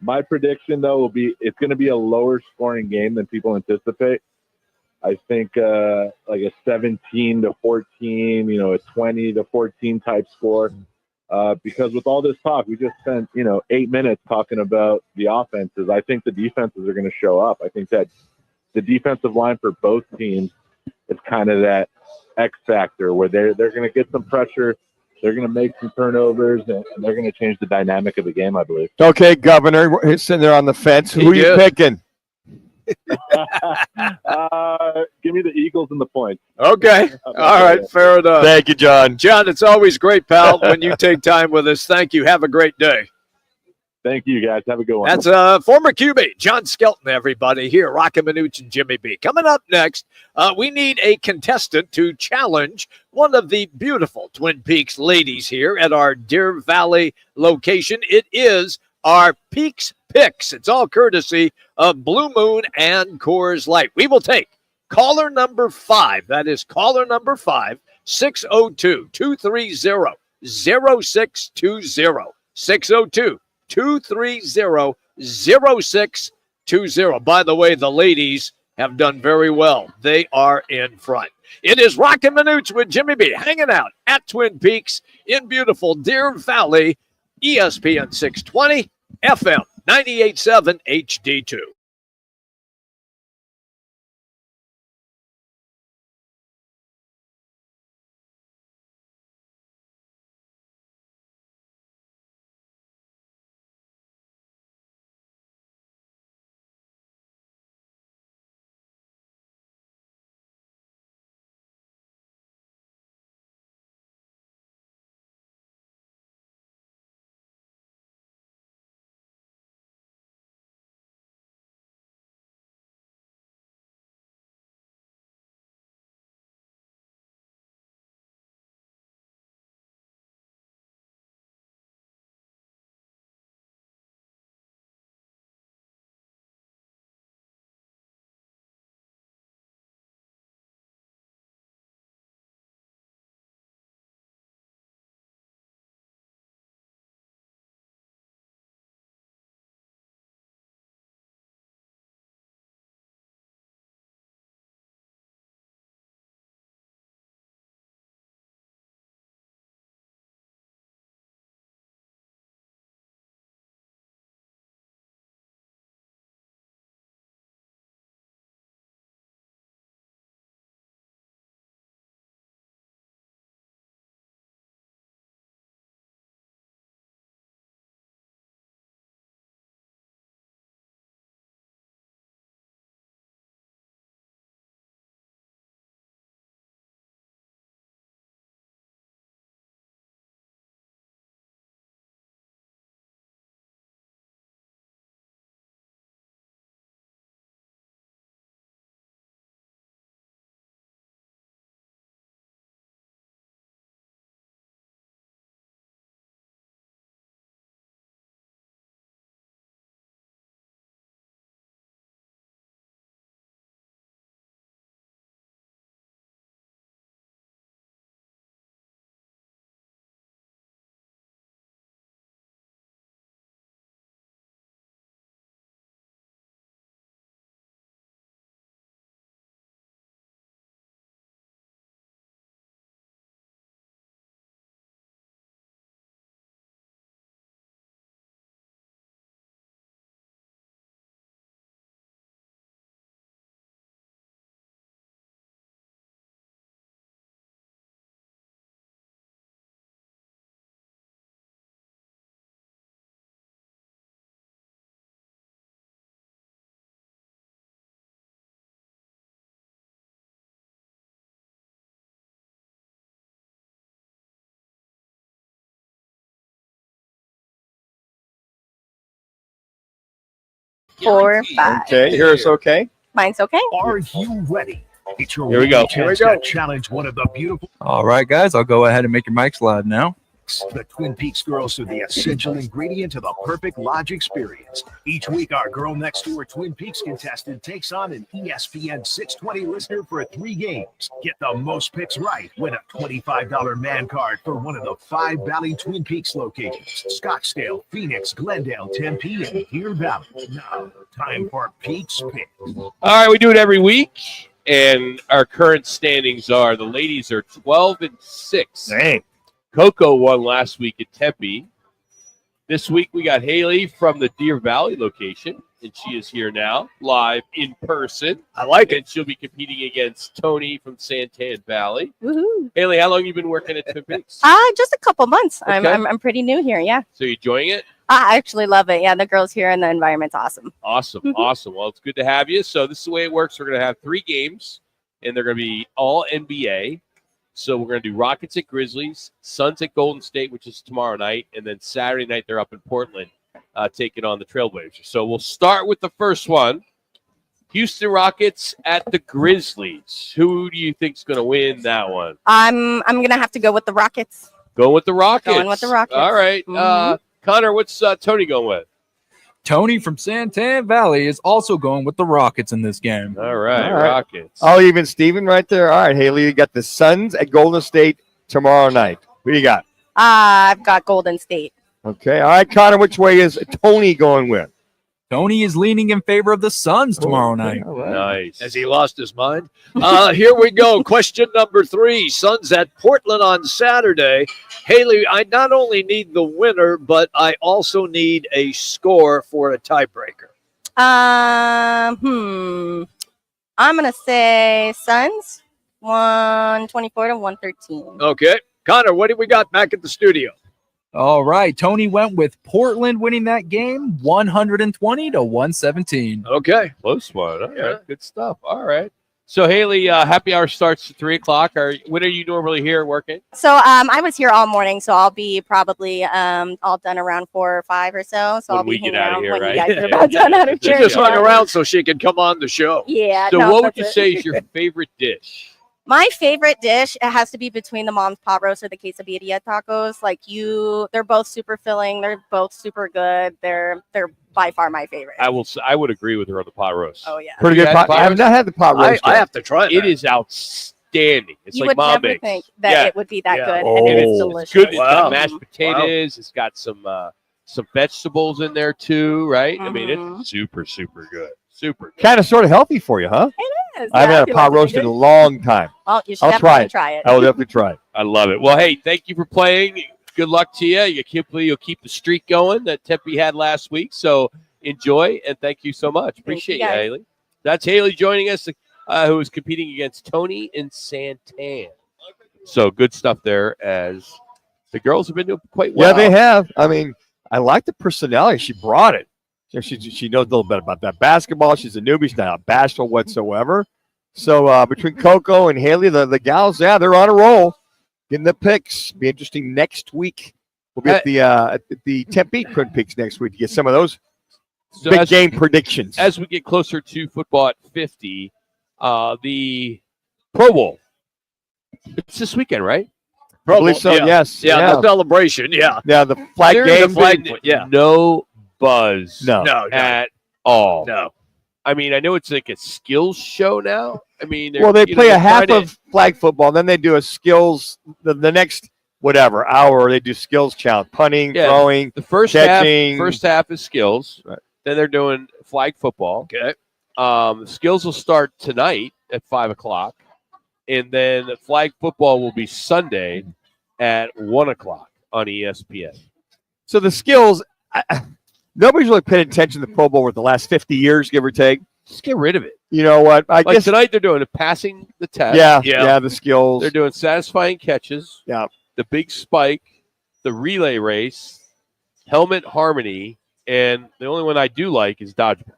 My prediction, though, will be it's going to be a lower scoring game than people anticipate. I think like a 17-14, a 20-14 type score. Because with all this talk, we just spent 8 minutes talking about the offenses. I think the defenses are going to show up. I think that the defensive line for both teams is kind of that X factor where they're going to get some pressure They're going to make some turnovers, and they're going to change the dynamic of the game, I believe. Okay, Governor, he's sitting there on the fence. Who are you picking? Give me the Eagles and the points. Okay. All right. Fair enough. Thank you, John. John, it's always great, pal, when you take time with us. Thank you. Have a great day. Thank you, guys. Have a good one. That's former QB, John Skelton, everybody, here, Roc and Manuch and Jimmy B. Coming up next, we need a contestant to challenge one of the beautiful Twin Peaks ladies here at our Deer Valley location. It is our Peaks Picks. It's all courtesy of Blue Moon and Coors Light. We will take caller number 5. That is caller number 5, 602-230-0620. 602-230-0620. By the way, the ladies have done very well. They are in front. It is Roc and Manuch with Jimmy B hanging out at Twin Peaks in beautiful Deer Valley, ESPN 620, FM 98.7 HD2. Four, five. Okay, yours okay? Mine's okay. Are you ready? It's your Here we go. chance to challenge one of the beautiful. All right, guys, I'll go ahead and make your mics live now. The Twin Peaks girls are the essential ingredient to the perfect lodge experience. Each week, our girl next door Twin Peaks contestant takes on an ESPN 620 listener for 3 games. Get the most picks right. Win a $25 man card for one of the 5 Valley Twin Peaks locations: Scottsdale, Phoenix, Glendale, Tempe, and Deer Valley. Now, time for Peaks Picks. All right, we do it every week, and our current standings are the ladies are 12-6. Dang. Coco won last week at Tempe. This week we got Haley from the Deer Valley location, and she is here now, live in person. I like it. And she'll be competing against Tony from Santan Valley. Woohoo. Haley, how long you been working at Twin Peaks? Just a couple months. Okay. I'm pretty new here. Yeah. So you enjoying it? I actually love it. Yeah, the girls here and the environment's awesome. Awesome, awesome. Well, it's good to have you. So this is the way it works. We're going to have 3 games, and they're going to be all NBA. So we're going to do Rockets at Grizzlies, Suns at Golden State, which is tomorrow night, and then Saturday night they're up in Portland taking on the Trailblazers. So we'll start with the first one. Houston Rockets at the Grizzlies. Who do you think's going to win that one? I'm gonna have to go with the Rockets. Going with the Rockets. Going with the Rockets. All right. Connor, what's Tony going with? Tony from Santan Valley is also going with the Rockets in this game. All right, All right. Rockets. I'll even Steven right there. All right, Haley, you got the Suns at Golden State tomorrow night. What do you got? I've got Golden State. Okay. All right, Connor, which way is Tony going with? Tony is leaning in favor of the Suns tomorrow night. All right. Nice. Has he lost his mind? Here we go. Question number 3. Suns at Portland on Saturday. Haley, I not only need the winner, but I also need a score for a tiebreaker. I'm gonna say Suns 124 to 113. Okay. Connor, what do we got back at the studio? All right. Tony went with Portland winning that game 120 to 117. Okay. Close one. All right. Yeah. Good stuff. All right. So, Haley, happy hour starts at 3 o'clock. When are you normally here working? So I was here all morning, so I'll be probably all done around 4 or 5 or so. So When I'll be we get hanging out of out here, when right? you guys are about done out of She church. just hung around so she could come on the show. Yeah. So, no, what would you that's say it. is your favorite dish? My favorite dish, it has to be between the mom's pot roast or the quesadilla tacos. They're both super filling. They're both super good. They're by far my favorite. I would agree with her on the pot roast. Oh yeah. Pretty You good had pot. I have roast? not had the pot roast. I yet. have to try it. It is outstanding. It's You like would mom never makes. think that Yeah. it would be that Yeah. good, Oh. and it's It's delicious. Good. It's Wow. got mashed potatoes. It's got some vegetables in there too, right? I mean, Mhm. it's super, super good. Super good. Kind of sort of healthy for you, huh? It is. I haven't Yeah, had if a you pot like roast it. in a long time. Oh, you should I'll try definitely it. try it. I will definitely try it. I love it. Well, hey, thank you for playing. Good luck to you. You'll keep the streak going that Tempe had last week. So enjoy, and thank you so much. Appreciate you, guys. Haley. That's Haley joining us, who is competing against Tony and Santan. So good stuff there, as the girls have been doing quite well. Yeah, they have. I mean, I like the personality. She brought it. She knows a little bit about that basketball. She's a newbie. She's not bashful whatsoever. So between Coco and Haley, the gals, yeah, they're on a roll. Getting the picks. Be interesting next week. We'll be at the Tempe Twin Peaks next week to get some of those So big as- game predictions. As we get closer to football at 50, the Pro Bowl. It's this weekend, right? I believe so. Yeah. Yes. Yeah, the celebration. Yeah. Yeah, the flag There's game. the flag, yeah. No buzz No. No. at all. No. I mean, I know it's like a skills show now. I mean, Well, they play a they're half trying to- of flag football, then they do a skills. The next whatever hour they do skills challenge, punting, Yeah, throwing. the first catching. half is skills. Right. Then they're doing flag football. Okay. Skills will start tonight at 5 o'clock, and then the flag football will be Sunday at 1 o'clock on ESPN. So the skills. Nobody's really paid attention to the Pro Bowl for the last 50 years, give or take. Just get rid of it. You know what? I Like guess. tonight, they're doing passing the test. Yeah, the skills. They're doing satisfying catches. Yeah. The big spike, the relay race, helmet harmony, and the only one I do like is dodgeball.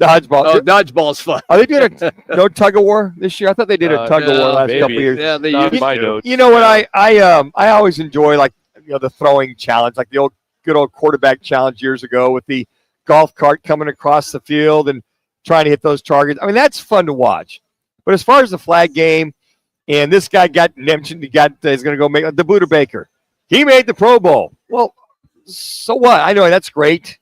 Dodgeball. Oh, dodgeball's fun. Are they doing no tug of war this year? I thought they did a tug of war last maybe. couple of years. Yeah, they Not used my to. notes. You know what? I always enjoy the throwing challenge, like the good old quarterback challenge years ago with the golf cart coming across the field and trying to hit those targets. I mean, that's fun to watch. But as far as the flag game, and this guy got mentioned, he's going to go make the Buddha Baker. He made the Pro Bowl. Well, so what? I know that's great,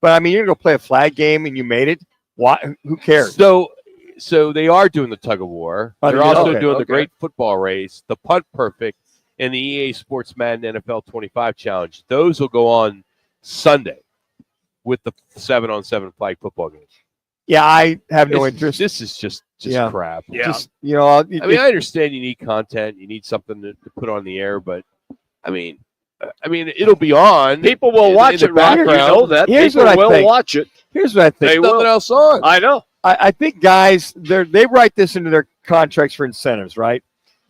but I mean, you're going to go play a flag game and you made it. Why? Who cares? So they are doing the tug of war. Oh, They're yeah, also okay, doing the okay. great football race, the punt perfect, and the EA Sports Madden NFL 25 challenge. Those will go on Sunday with the 7-on-7 flag football games. Yeah, I have no interest. This is just Yeah. crap. Yeah. Just, you know, I mean, I understand you need content, you need something to put on the air, but I mean, I mean, it'll be on. People will watch it, Ron. You know that. Here's People what I will think. watch it. Here's what I think. They will. Nothing else on. I know. I think guys, they write this into their contracts for incentives, right?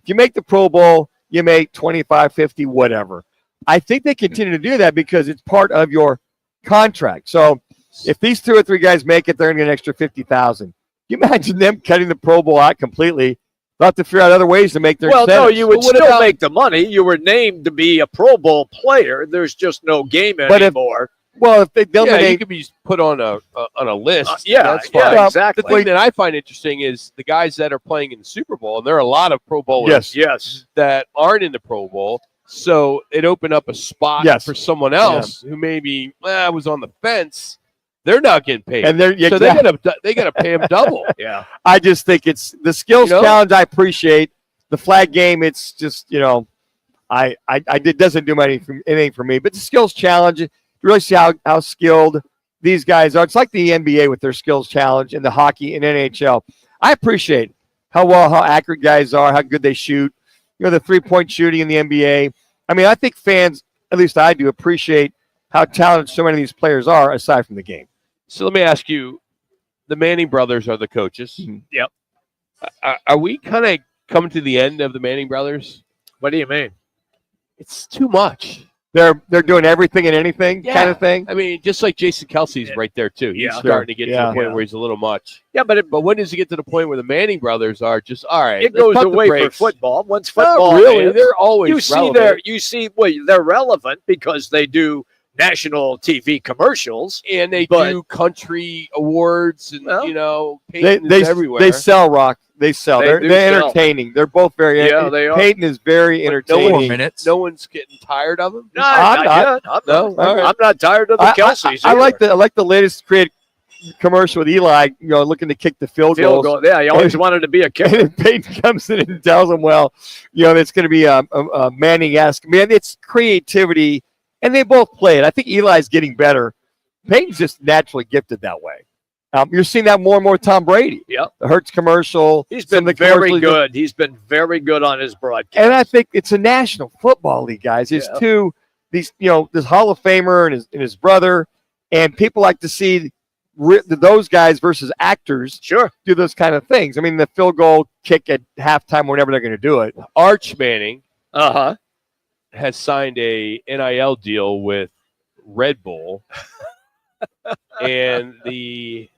If you make the Pro Bowl, you make 25, 50, whatever. I think they continue to do that because it's part of your contract. So if these 2 or 3 guys make it, they're going to get an extra $50,000. Can you imagine them cutting the Pro Bowl out completely? They'll have to figure out other ways to make their Well, incentives. no, you would still make the money. You were named to be a Pro Bowl player. There's just no game anymore. If they eliminate, you could be put on a list. Yeah, that's fine. yeah, exactly. The thing that I find interesting is the guys that are playing in the Super Bowl, and there are a lot of Pro Bowlers Yes. that aren't in the Pro Bowl. So it opened up a spot for someone else who maybe was on the fence. They're not getting paid, and so they gotta pay them double. Yeah, I just think it's the skills challenge. I appreciate the flag game. It's just it doesn't do anything for me. But the skills challenge, you really see how skilled these guys are. It's like the NBA with their skills challenge and the hockey and NHL. I appreciate how accurate guys are, how good they shoot. The 3-point shooting in the NBA. I mean, I think fans, at least I do, appreciate how talented so many of these players are aside from the game. So let me ask you, the Manning brothers are the coaches. Mm-hmm. Yep. Are we kind of coming to the end of the Manning brothers? What do you mean? It's too much. They're doing everything and anything kind of thing. I mean, just like Jason Kelsey's right there too. He's starting to get to the point where he's a little much. Yeah, but when does it get to the point where the Manning brothers are just all right? It goes away for football. Once Not football, really. ends, They're always relevant. They're relevant because they do national TV commercials and they do country awards and Peyton They is everywhere. They sell, Rock. They sell. They're sell. entertaining. They're both very. They are. Peyton is very entertaining. No one's getting tired of him. No, I'm not. I'm not tired of the Kelseys. I like the latest creative commercial with Eli. Looking to kick the field goal. Yeah, he always wanted to be a kicker. And Peyton comes in and tells him, "Well, it's going to be a Manning-esque." Man, it's creativity, and they both play it. I think Eli's getting better. Peyton's just naturally gifted that way. You're seeing that more and more. Tom Brady. Yep. The Hertz commercial. He's been very good. He's been very good on his broadcast. And I think it's a National Football League, guys. It's this Hall of Famer and his brother, and people like to see those guys versus actors do those kind of things. I mean, the field goal kick at halftime, whenever they're going to do it. Arch Manning has signed a NIL deal with Red Bull, and the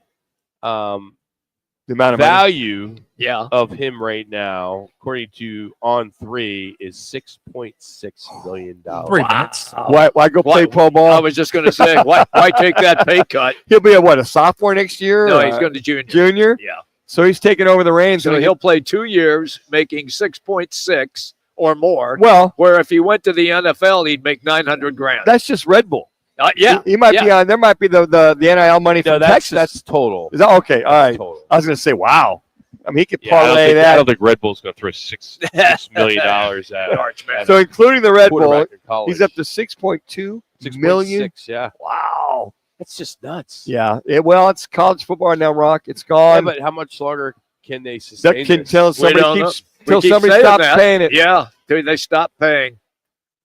amount of value money. of him right now, according to On3, is $6.6 million. 3 minutes. Why go play pro ball? I was just going to say, why take that pay cut? He'll be a sophomore next year? No, he's going to junior. Junior? Yeah. So he's taking over the reins. So he'll play 2 years, making 6.6 or more. Well, where if he went to the NFL, he'd make $900,000. That's just Red Bull. He might be on. There might be the NIL money from Texas. That's total. Is that okay? All right. Total. I was going to say, wow. I mean, he could I parlay that. don't think Red Bull's going to throw $6 million at Arch Manning. So including the Red Bull, quarterback in college. he's up to 6.2 million. 6.6, yeah. Wow. That's just nuts. Yeah. It's college football now, Rock. It's gone. Yeah, but how much longer can they That sustain can this? tell somebody somebody stops paying it. Yeah, they stop paying.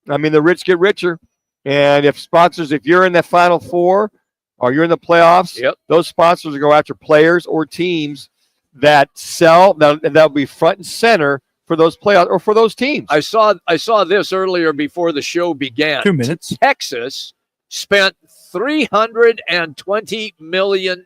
I mean, the rich get richer. And if you're in the Final Four or you're in the playoffs, those sponsors will go after players or teams that sell, and that'll be front and center for those playoffs or for those teams. I saw this earlier before the show began. 2 minutes. Texas spent $320 million,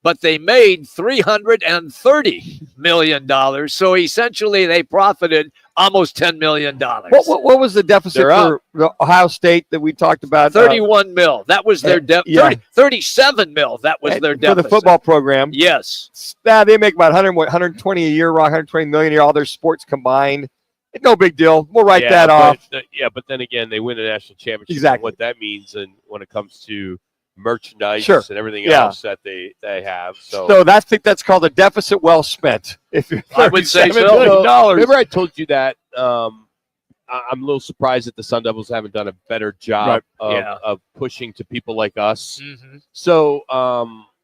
but they made $330 million. So essentially, they profited almost $10 million. What was the deficit for Ohio State that we talked about? 31 mil. That was their deficit. 37 mil. That was their deficit. For the football program. Yes. They make about 120 a year, 120 million a year, all their sports combined. It's no big deal. We'll write that off. But then again, they win a national championship. Exactly. And what that means, and when it comes to merchandise and everything Yeah. else that they have. So I think that's called a deficit well spent. If you're I would say so. $37 million. Remember I told you that I'm a little surprised that the Sun Devils haven't done a better job of pushing to people like us. Mm-hmm. So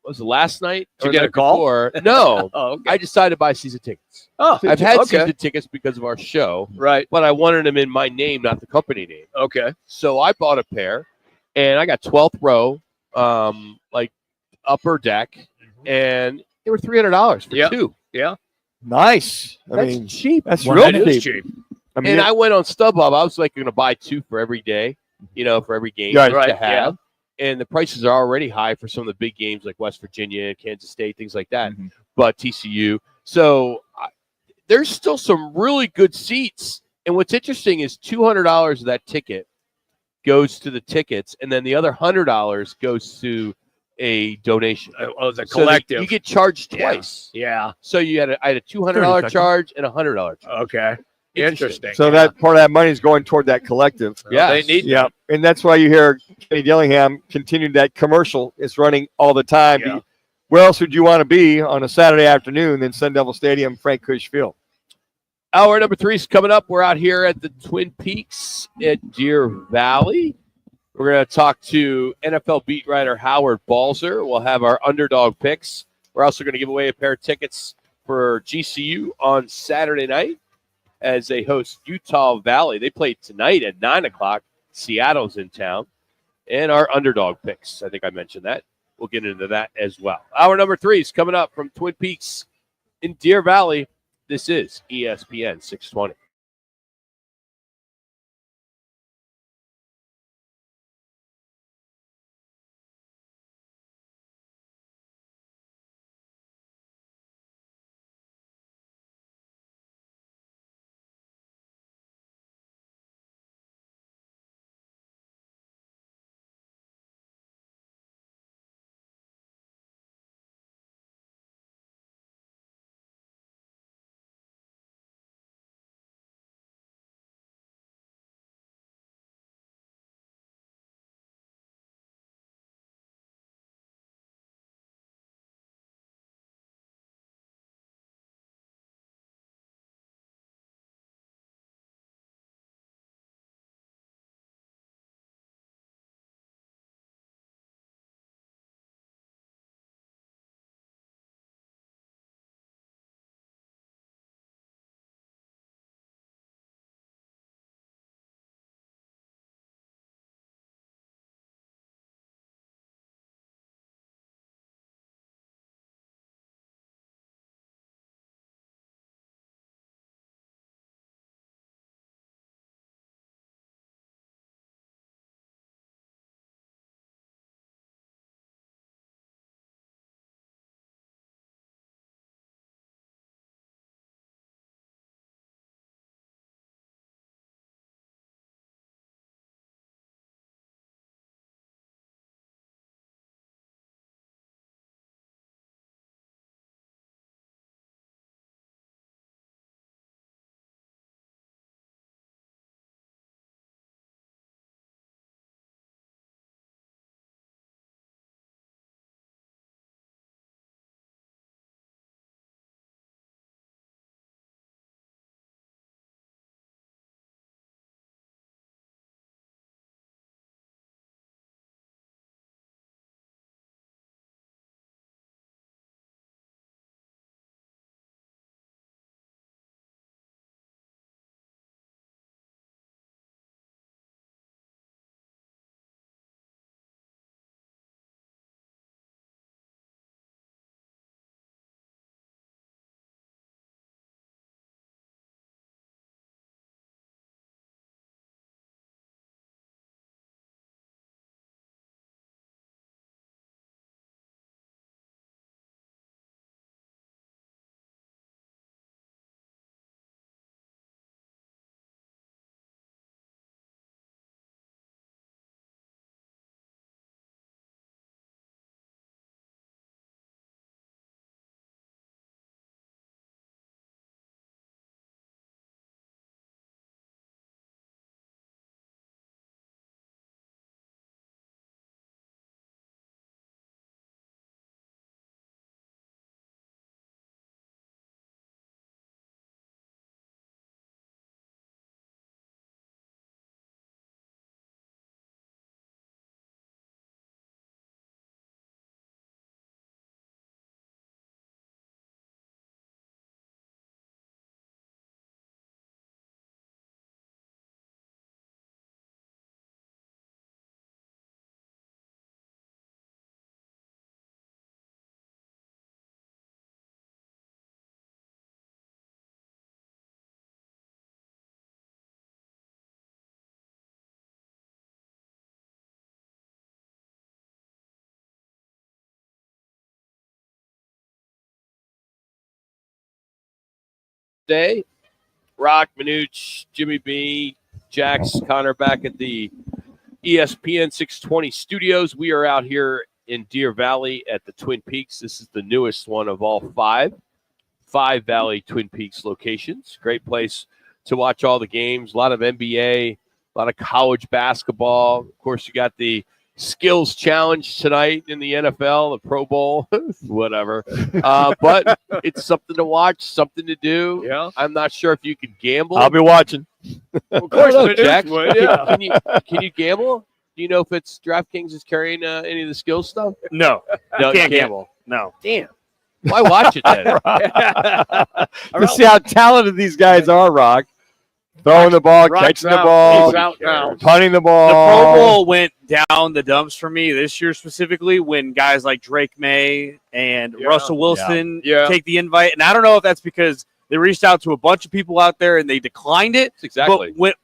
was it last night? Did you or get the a night call? before? No. Oh, okay. I decided to buy season tickets. Oh, I've had okay. season tickets because of our show, Right. but I wanted them in my name, not the company name. Okay. So I bought a pair, and I got 12th row, like upper deck, and they were $300 for two. Yeah. Nice. I That's mean, cheap. That's Well, real that is cheap. cheap. I mean, And I went on StubHub. I was like going to buy two for every day, for every game Yeah, to right, have. And the prices are already high for some of the big games like West Virginia, Kansas State, things like that. But TCU. So there's still some really good seats. And what's interesting is $200 of that ticket goes to the tickets, and then the other $100 goes to a donation. Oh, the So that collective. you get charged twice. Yeah. So I had a $200 charge and a $100 charge. Okay. Interesting. so that part of that money is going toward that collective. Yeah, They need Yeah, and that's why you hear Kenny Dillingham continue that commercial. It's running all the time. Yeah. Where else would you want to be on a Saturday afternoon than Sun Devil Stadium, Frank Cush Field? Hour number 3 is coming up. We're out here at the Twin Peaks at Deer Valley. We're going to talk to NFL beat writer Howard Balzer. We'll have our underdog picks. We're also going to give away a pair of tickets for GCU on Saturday night as they host Utah Valley. They play tonight at 9 o'clock. Seattle's in town. And our underdog picks. I think I mentioned that. We'll get into that as well. Hour number 3 is coming up from Twin Peaks in Deer Valley. This is ESPN 620. Day. Roc, Manuch, Jimmy B, Jax, Connor back at the ESPN 620 studios. We are out here in Deer Valley at the Twin Peaks. This is the newest one of all five Valley Twin Peaks locations. Great place to watch all the games. A lot of NBA, a lot of college basketball. Of course, you got the skills challenge tonight in the NFL, the Pro Bowl, whatever. But it's something to watch, something to do. Yeah. I'm not sure if you can gamble. I'll be watching. Of course, I don't know, Manuch Jack. would, yeah. Can you gamble? Do you know if it's DraftKings is carrying any of the skills stuff? No, No, you can't gamble. No. Damn. Why watch it then? To see how talented these guys are, Rock. Throwing the ball, Rock's catching the out. ball, He's out now. punting the The ball. Pro Bowl went down the dumps for me this year specifically when guys like Drake May and Russell Wilson take the invite. And I don't know if that's because they reached out to a bunch of people out there and they declined it. Exactly. But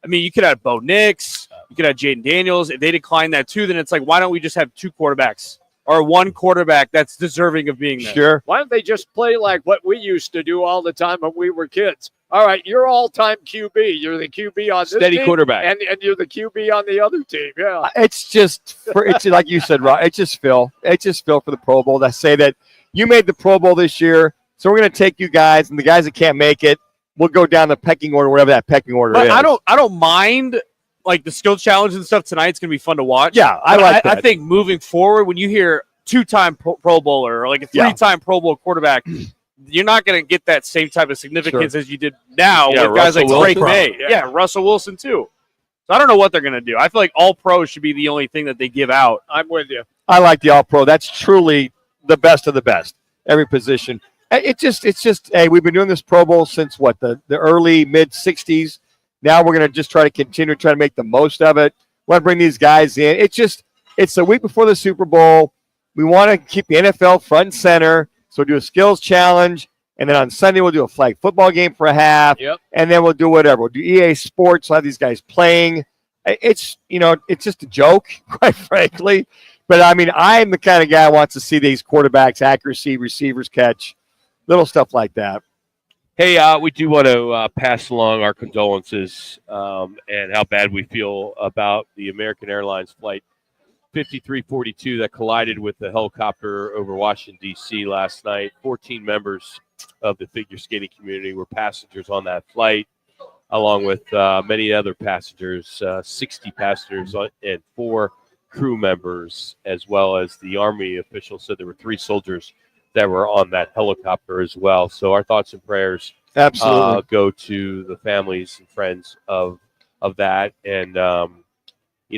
you could have Bo Nix, you could have Jaden Daniels. If they decline that too, then it's like, why don't we just have two quarterbacks or one quarterback that's deserving of being there? Sure. Why don't they just play like what we used to do all the time when we were kids? All right, you're all-time QB. You're the QB on this Steady team, quarterback. and you're the QB on the other team. Yeah. It's like you said, Rock. It's just Phil. It's just Phil for the Pro Bowl. I say that you made the Pro Bowl this year, so we're going to take you guys, and the guys that can't make it, we'll go down the pecking order, whatever that pecking order But is. I don't mind like the skill challenge and stuff tonight's gonna be fun to watch. Yeah, I But like I that. think moving forward, when you hear two-time Pro Bowler or like a three-time Pro Bowl quarterback, you're not going to get that same type of significance as you did now with guys like Russell Drake Wilson. May. Yeah, Russell Wilson too. So I don't know what they're going to do. I feel like all pros should be the only thing that they give out. I'm with you. I like the All-Pro. That's truly the best of the best. Every position. It's just. Hey, we've been doing this Pro Bowl since the early mid '60s. Now we're going to just try to continue to try to make the most of it. We want to bring these guys in. It's the week before the Super Bowl. We want to keep the NFL front and center. So we'll do a skills challenge, and then on Sunday we'll do a flag football game for a half, and then we'll do whatever. We'll do EA Sports. We'll have these guys playing. It's just a joke, quite frankly. But I mean, I'm the kind of guy who wants to see these quarterbacks, accuracy, receivers catch, little stuff like that. Hey, we do want to pass along our condolences and how bad we feel about the American Airlines flight 5342 that collided with the helicopter over Washington, D.C. last night. 14 members of the figure skating community were passengers on that flight, along with many other passengers, 60 passengers and 4 crew members, as well as the Army officials said there were 3 soldiers that were on that helicopter as well. So our thoughts and prayers absolutely go to the families and friends of that. And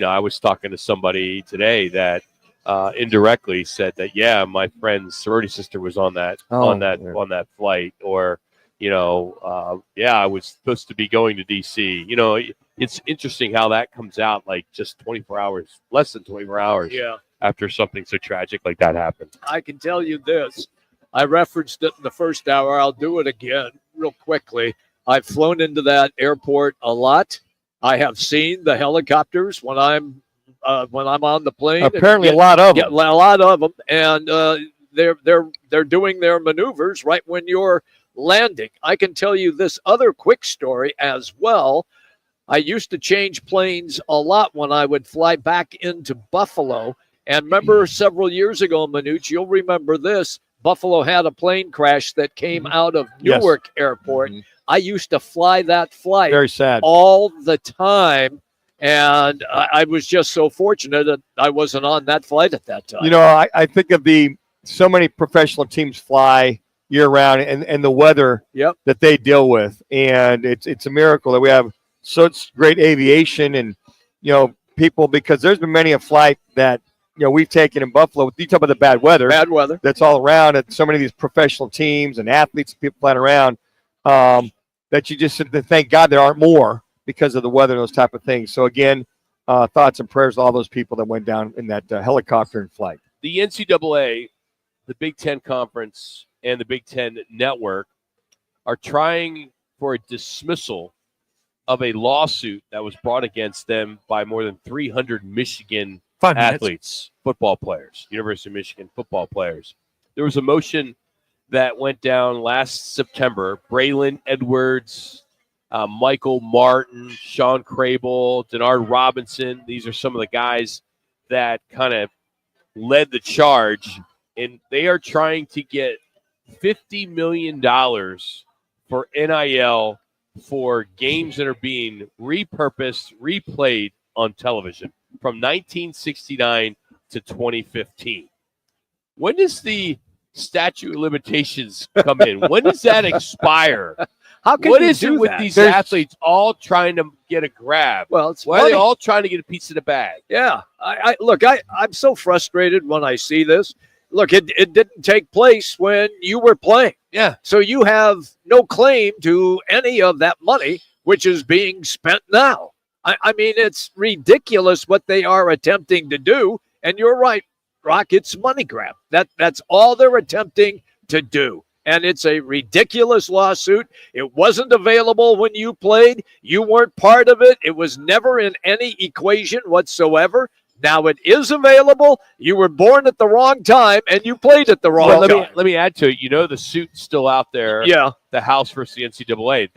I was talking to somebody today that indirectly said that, yeah, my friend's sorority sister was on that on that flight, or I was supposed to be going to DC. It's interesting how that comes out like just 24 hours, less than 24 hours after something so tragic like that happened. I can tell you this. I referenced it in the first hour. I'll do it again real quickly. I've flown into that airport a lot. I have seen the helicopters when I'm on the plane. Apparently, a lot of them. Yeah, a lot of them, and they're doing their maneuvers right when you're landing. I can tell you this other quick story as well. I used to change planes a lot when I would fly back into Buffalo. And remember several years ago, Manuch, you'll remember this. Buffalo had a plane crash that came out of Newark Airport. I used to fly that flight Very sad. all the time. And I was just so fortunate that I wasn't on that flight at that time. I think of so many professional teams fly year round and the weather that they deal with. And it's a miracle that we have such great aviation and, people, because there's been many a flight that, we've taken in Buffalo. You talk about the bad weather that's all around at so many of these professional teams and athletes and people flying around that you just thank God there aren't more because of the weather and those type of things. So again, thoughts and prayers to all those people that went down in that helicopter and flight. The NCAA, the Big Ten Conference, and the Big Ten Network are trying for a dismissal of a lawsuit that was brought against them by more than 300 Michigan athletes, football players, University of Michigan football players. There was a motion that went down last September. Braylon Edwards, Michael Martin, Sean Crable, Denard Robinson. These are some of the guys that kind of led the charge, and they are trying to get $50 million for NIL for games that are being repurposed, replayed on television from 1969 to 2015. When does the statute of limitations come in? When does that expire? How can what you is do it with that? these athletes all trying to get a grab? Well, it's why are funny. they all trying to get a piece of the bag? Yeah. I'm so frustrated when I see this. Look, it didn't take place when you were playing. Yeah. So you have no claim to any of that money, which is being spent now. I mean, it's ridiculous what they are attempting to do. And you're right, Rock, it's money grab. That's all they're attempting to do. And it's a ridiculous lawsuit. It wasn't available when you played. You weren't part of it. It was never in any equation whatsoever. Now it is available. You were born at the wrong time, and you played at the wrong time. Let me add to it. You know, the suit's still out there. Yeah. The House versus the NCAA.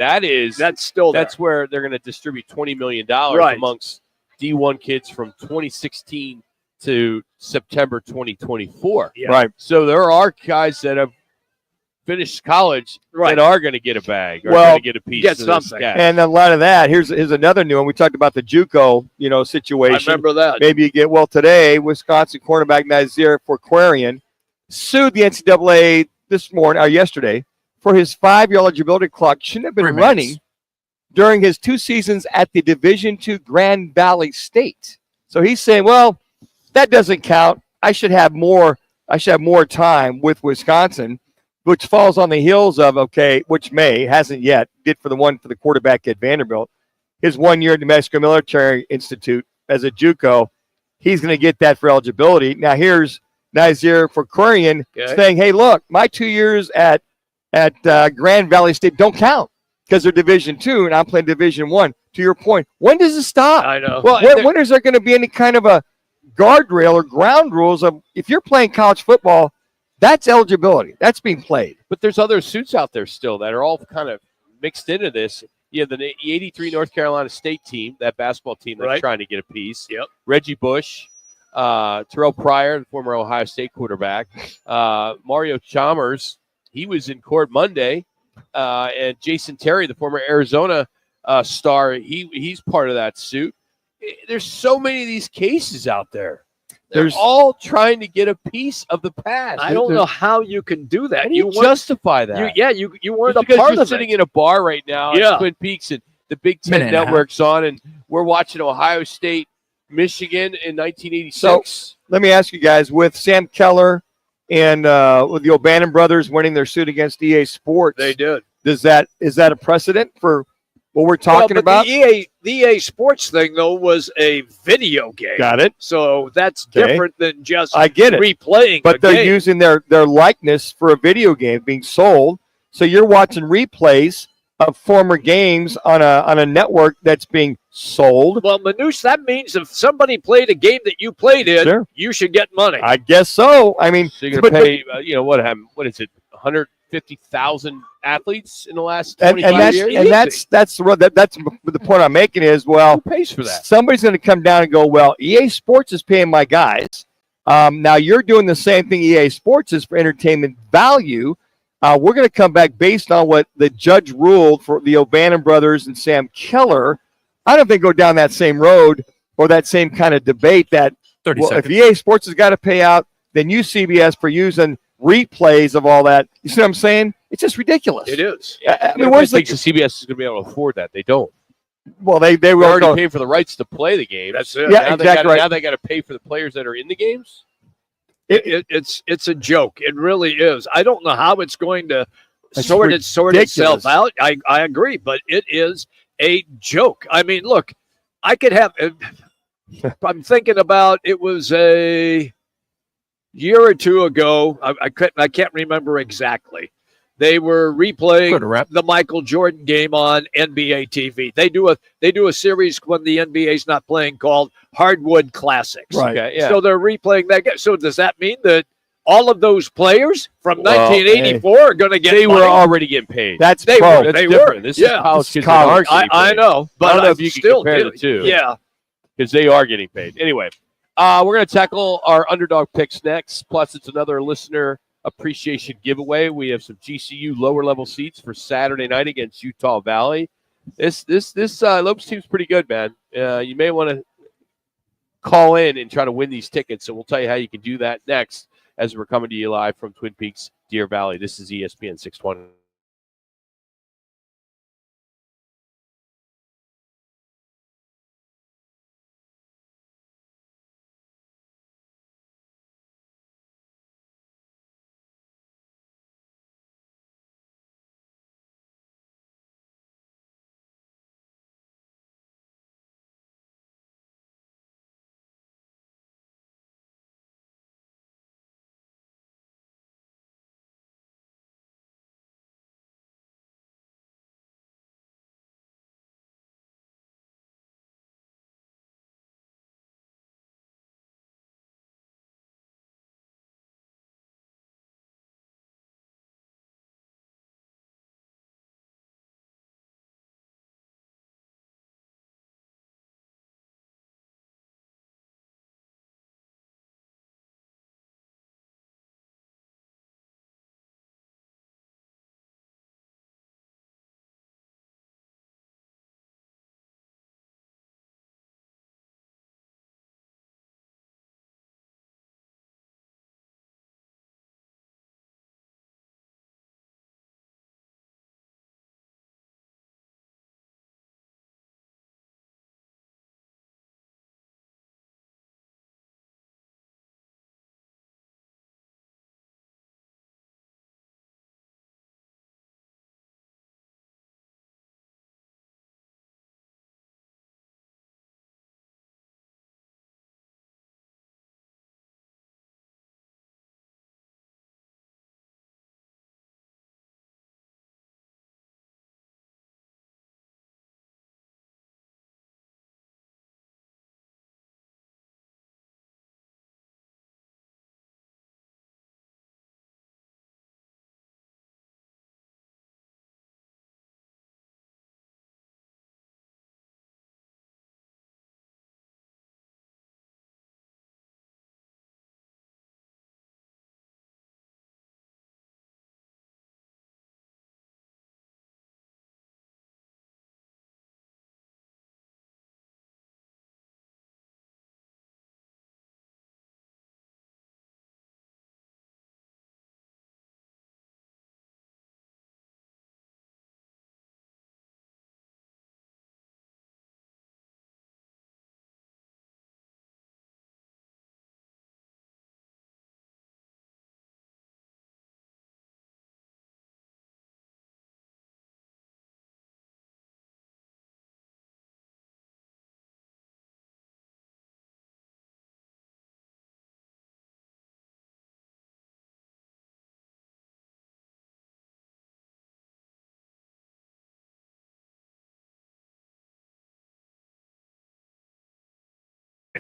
That's still there. That's where they're going to distribute $20 million Right. amongst D1 kids from 2016 to September 2024. Yeah. Right. So there are guys that have finished college that are going to get a bag or going to get a piece of this cash. And a lot of that. Here's another new one. We talked about the JUCO, situation. I remember that. Maybe you get today. Wisconsin cornerback Nazir Forquarian sued the NCAA this morning or yesterday for his 5-year eligibility clock shouldn't have been running during his 2 seasons at the Division II Grand Valley State. So he's saying, well, that doesn't count. I should have more time with Wisconsin, which falls on the heels of, which May hasn't yet, did for the quarterback at Vanderbilt, his 1 year at New Mexico Military Institute as a JUCO. He's going to get that for eligibility. Now here's Nazir Forquarian saying, hey, look, my 2 years at Grand Valley State don't count because they're Division II and I'm playing Division I. To your point, when does it stop? I know. Well, when is there going to be any kind of a guardrail or ground rules of if you're playing college football, that's eligibility. That's being played. But there's other suits out there still that are all kind of mixed into this. Yeah, the 83 North Carolina State team, that basketball team that's trying to get a piece. Yep. Reggie Bush, Terrell Pryor, the former Ohio State quarterback, Mario Chalmers, he was in court Monday, and Jason Terry, the former Arizona star, he's part of that suit. There's so many of these cases out there. They're all trying to get a piece of the past. I don't know how you can do that. How do you justify that? You weren't Just a part you're of sitting it. in a bar right now at Twin Peaks and the Big Ten Minute and a half. Network's on, and we're watching Ohio State, Michigan in 1986. So let me ask you guys, with Sam Keller and with the O'Bannon brothers winning their suit against EA Sports, They did. is that a precedent for what we're talking but about? The EA Sports thing, though, was a video game. Got it. So that's Okay. different than just I get it. replaying But the they're game. using their likeness for a video game being sold. So you're watching replays of former games on a network that's being sold. Well, Manuch, that means if somebody played a game that you played in, Sure. you should get money. I guess so. I mean, So you're going to pay, what happened? What is it? 150,000 athletes in the last 25 years? that's the point I'm making is, well, Who pays for that? somebody's going to come down and go, well, EA Sports is paying my guys. Now you're doing the same thing EA Sports is for entertainment value. We're going to come back based on what the judge ruled for the O'Bannon brothers and Sam Keller. I don't think go down that same road or that same kind of debate that, 30 well, seconds. if EA Sports has got to pay out, then use CBS for using replays of all that. You see what I'm saying? It's just ridiculous. It is. I mean, Everybody where's thinks the CBS is going to be able to afford that. They don't. well, they They're will already go. paying for the rights to play the game. That's it. Yeah, Now exactly right. Now they got to pay for the players that are in the games. It's a joke. It really is. I don't know how it's going to It's sort itself ridiculous. out. I agree, but it is a joke. I mean, look, I could have. I'm thinking about it was a year or two ago. I can't remember exactly. They were replaying the Michael Jordan game on NBA TV. They do a series when the NBA's not playing called Hardwood Classics. Right. Okay, yeah. So they're replaying that game. So does that mean that all of those players from 1984 are going to get They money. were already getting paid. They pro. were. That's They different. were. This is college kids that aren't getting I paid. know, but I don't know if you can still compare do. the two. Yeah. Because they are getting paid. Anyway, we're going to tackle our underdog picks next. Plus, it's another listener appreciation giveaway. We have some GCU lower level seats for Saturday night against Utah Valley. This Lopes team's pretty good, man. You may want to call in and try to win these tickets. So we'll tell you how you can do that next as we're coming to you live from Twin Peaks, Deer Valley. This is ESPN 620.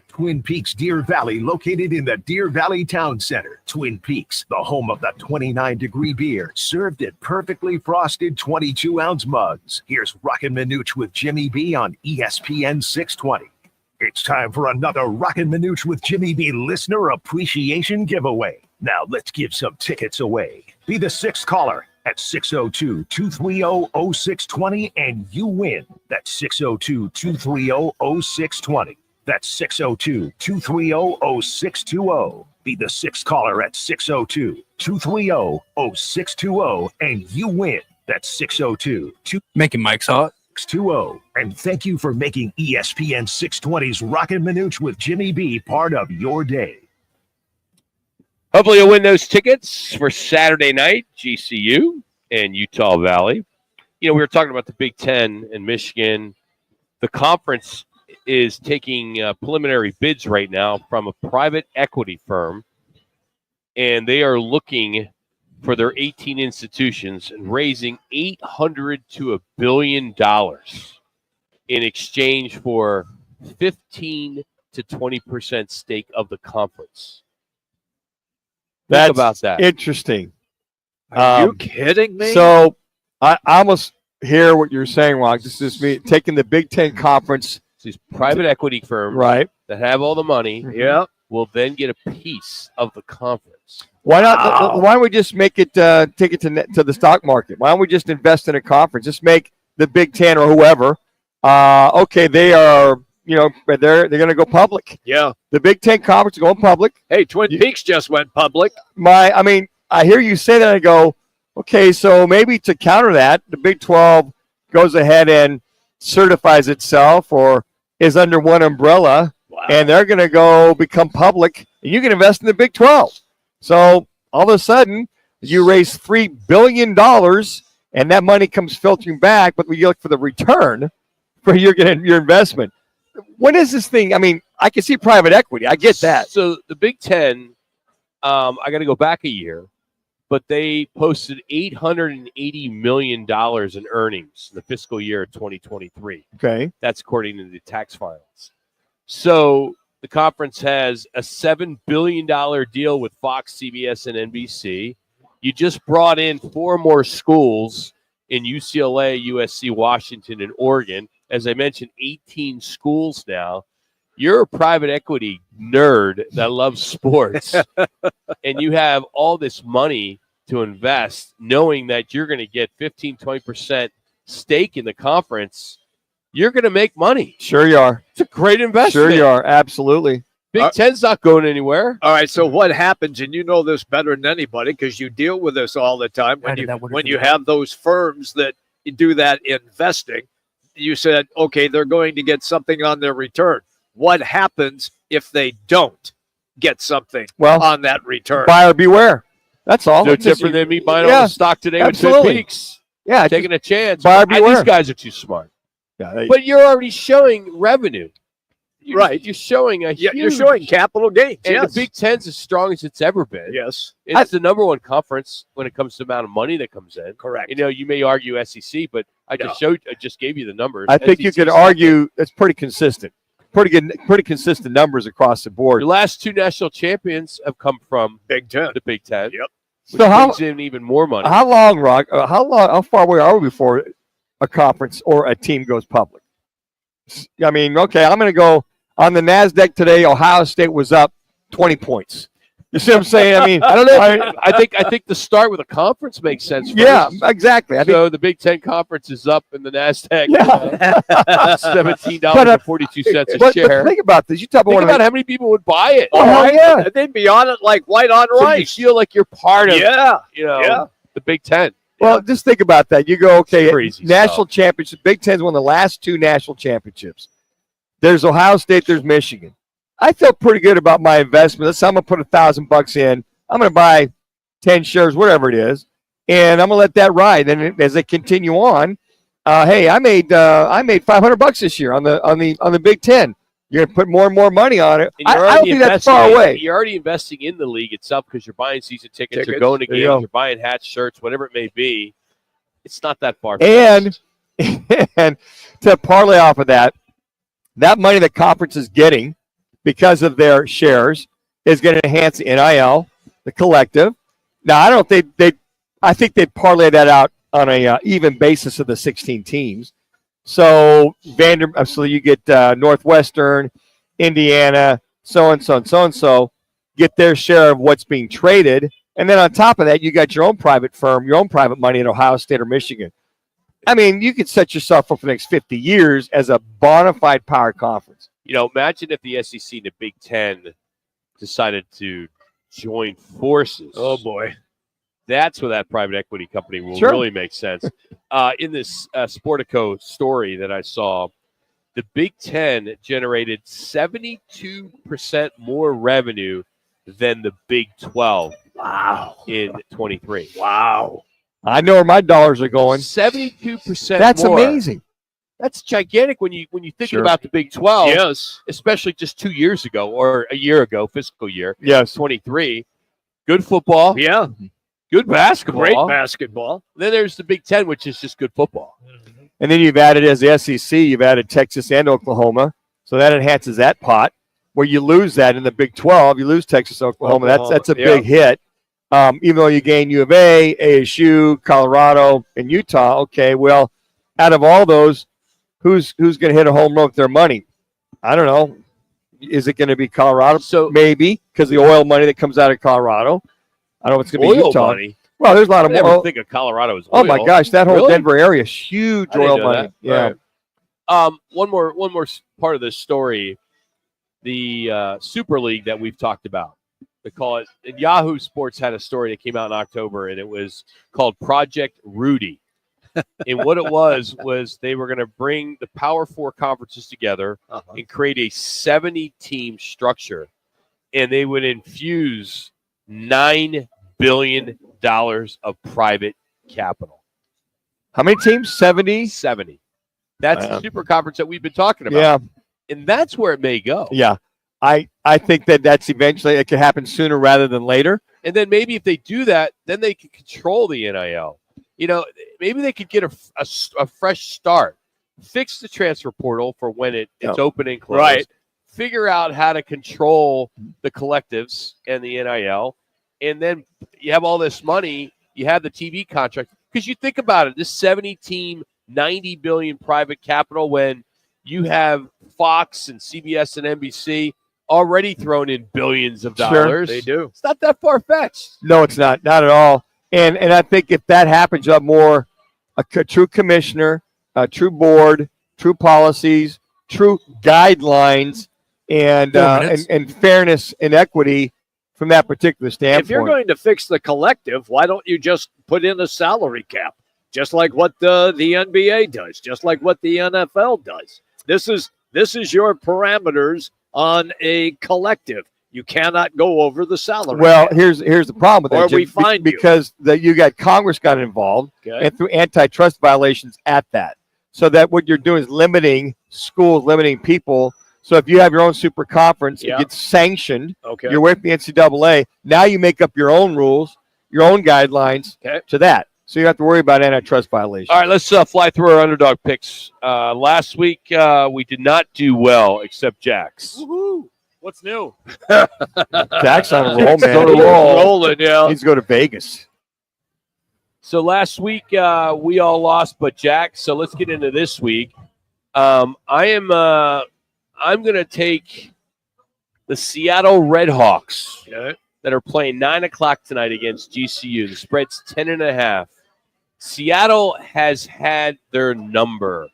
Twin Peaks, Deer Valley, located in the Deer Valley Town Center. Twin Peaks, the home of the 29-degree beer, served in perfectly frosted 22-ounce mugs. Here's Roc and Manuch with Jimmy B on ESPN 620. It's time for another Roc and Manuch with Jimmy B listener appreciation giveaway. Now let's give some tickets away. Be the sixth caller at 602-230-0620 and you win. That's 602-230-0620. That's 602-230-0620. Be the sixth caller at 602-230-0620 and you win. That's 602-230-0620. Making Mike's hot. And thank you for making ESPN 620's Roc and Manuch with Jimmy B part of your day. Hopefully you'll win those tickets for Saturday night, GCU and Utah Valley. You know, we were talking about the Big Ten and Michigan. The conference is taking preliminary bids right now from a private equity firm, and they are looking for their 18 institutions and raising $800 to $1 billion in exchange for 15 to 20% stake of the conference. That's about that. Interesting. Are you kidding me? So I almost hear what you're saying, Rock. This is me taking the Big Ten Conference. These private equity firms Right. that have all the money will then get a piece of the conference. Why not? Why don't we just make it take it to the stock market? Why don't we just invest in a conference? Just make the Big Ten or whoever. Okay, they are. They're going to go public. Yeah. The Big Ten Conference is going public. Hey, Twin Peaks just went public. I hear you say that. And I go, okay, so maybe to counter that, the Big 12 goes ahead and certifies itself or is under one umbrella, and they're going to go become public, and you can invest in the Big 12. So all of a sudden, you raise $3 billion, and that money comes filtering back, but you look for the return for your investment. When is this thing? I mean, I can see private equity. I get that. So the Big Ten, I got to go back a year, but they posted $880 million in earnings in the fiscal year of 2023. Okay. That's according to the tax filings. So the conference has a $7 billion deal with Fox, CBS, and NBC. You just brought in 4 more schools in UCLA, USC, Washington, and Oregon. As I mentioned, 18 schools now. You're a private equity nerd that loves sports, and you have all this money to invest, knowing that you're going to get 15, 20% stake in the conference. You're going to make money. Sure you are. It's a great investment. Sure you are. Absolutely. Big Ten's not going anywhere. All right, so what happens, and you know this better than anybody because you deal with this all the time, when you have those firms that do that investing, you said, okay, they're going to get something on their return. What happens if they don't get something on that return? Buyer beware. That's all. No different than me buying all the stock today with Twin Peaks. Yeah, taking a chance. Buyer beware. These guys are too smart. Yeah, but you're already showing revenue. You're showing a huge, you're showing capital gains. And yes. the Big Ten's as strong as it's ever been. Yes. It's the number one conference when it comes to the amount of money that comes in. Correct. You may argue SEC, but I just gave you the numbers. I think you could argue it's pretty consistent. Pretty consistent numbers across the board. The last 2 national champions have come from Big Ten. The Big Ten. Yep. Which brings in even more money. How long, Rock? How far away are we before a conference or a team goes public? I mean, okay, I'm going to go on the NASDAQ today. Ohio State was up 20 points. You see what I'm saying? I mean, I don't know. I think the start with a conference makes sense. First. Yeah, exactly. So the Big Ten Conference is up in the NASDAQ. $17.42 a share. But think about this. Think about how many people would buy it. Oh, yeah. They'd be on it like white on So rice. you feel like you're part of Yeah. the Big Ten. Well, just think about that. You go, okay, crazy national championship. Big Ten's won the last 2 national championships. There's Ohio State. There's Michigan. I feel pretty good about my investment. Let's say I'm going to put $1,000 in. I'm going to buy 10 shares, whatever it is, and I'm going to let that ride. And as they continue on, hey, I made $500 this year on the Big Ten. You're going to put more and more money on it. I don't think that's far away. You're already investing in the league itself because you're buying season tickets, you're going to There games, you go. you're buying hats, shirts, whatever it may be. It's not that far. And to parlay off of that money the conference is getting because of their shares is going to enhance the NIL, the collective. Now, I don't think I think they'd parlay that out on a even basis of the 16 teams. So you get Northwestern, Indiana, so and so get their share of what's being traded, and then on top of that, you got your own private firm, your own private money at Ohio State or Michigan. I mean, you could set yourself up for the next 50 years as a bona fide power conference. Imagine if the SEC and the Big Ten decided to join forces. Oh, boy. That's where that private equity company will Sure. really make sense. In this Sportico story that I saw, the Big Ten generated 72% more revenue than the Big 12 in 23. Wow. I know where my dollars are going. 72% That's more. amazing. That's gigantic when you think Sure. about the Big 12. Yes. Especially just 2 years ago or a year ago, fiscal year. Yes. 23. Good football. Yeah. Good basketball. Great basketball. Then there's the Big Ten, which is just good football. And then you've added, as the SEC, you've added Texas and Oklahoma. So that enhances that pot. Where you lose that in the Big 12, you lose Texas, Oklahoma. That's a big hit. even though you gain U of A, ASU, Colorado, and Utah. Okay, well, out of all those, who's going to hit a home run with their money? I don't know. Is it going to be Colorado? So maybe because the oil money that comes out of Colorado. I don't know if it's going to be Oil Utah. money? Well, there's a lot I of never more. think of Colorado as oil. Oh my gosh, that whole Really? Denver area is huge I didn't oil know money. that. Yeah. All right. One more part of this story. The Super League that we've talked about. They call it. And Yahoo Sports had a story that came out in October, and it was called Project Rudy. And what it was they were going to bring the Power Four conferences together and create a 70-team structure, and they would infuse $9 billion of private capital. How many teams? 70? 70. That's the super conference that we've been talking about. Yeah. And that's where it may go. Yeah. I think that's eventually it could happen sooner rather than later. And then maybe if they do that, then they can control the NIL. You know, maybe they could get a fresh start, fix the transfer portal for when it's open and closed, Right. figure out how to control the collectives and the NIL, and then you have all this money, you have the TV contract. Because you think about it, this 70-team, $90 billion private capital, when you have Fox and CBS and NBC already thrown in billions of dollars. They do. It's not that far-fetched. No, it's not at all. And I think if that happens, you have more a true commissioner, a true board, true policies, true guidelines, and fairness and equity from that particular standpoint. If you're going to fix the collective, why don't you just put in a salary cap, just like what the NBA does, just like what the NFL does? This is your parameters on a collective. You cannot go over the salary. Well, cap. here's the problem with that, Or Jim, we find you. because you got Congress got involved Okay. and through antitrust violations at that. So that what you're doing is limiting schools, limiting people. So if you have your own super conference, Yeah. it gets sanctioned. Okay. You're away from the NCAA. Now you make up your own rules, your own guidelines to that. So you don't have to worry about antitrust violations. All right, let's fly through our underdog picks. Last week, we did not do well, except Jax. Woohoo! What's new? Jack's on a roll, man. He's rolling, yeah. Needs to go to Vegas. So last week, we all lost but Jax. So let's get into this week. I'm going to take the Seattle Redhawks that are playing 9 o'clock tonight against GCU. The spread's 10.5. Seattle has had their number.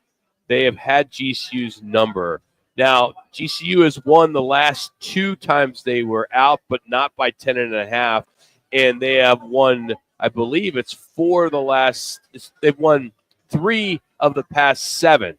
They have had GCU's number. Now, GCU has won the last 2 times they were out, but not by 10.5. And they have won, I believe it's 4 of the last. They've won 3 of the past 7.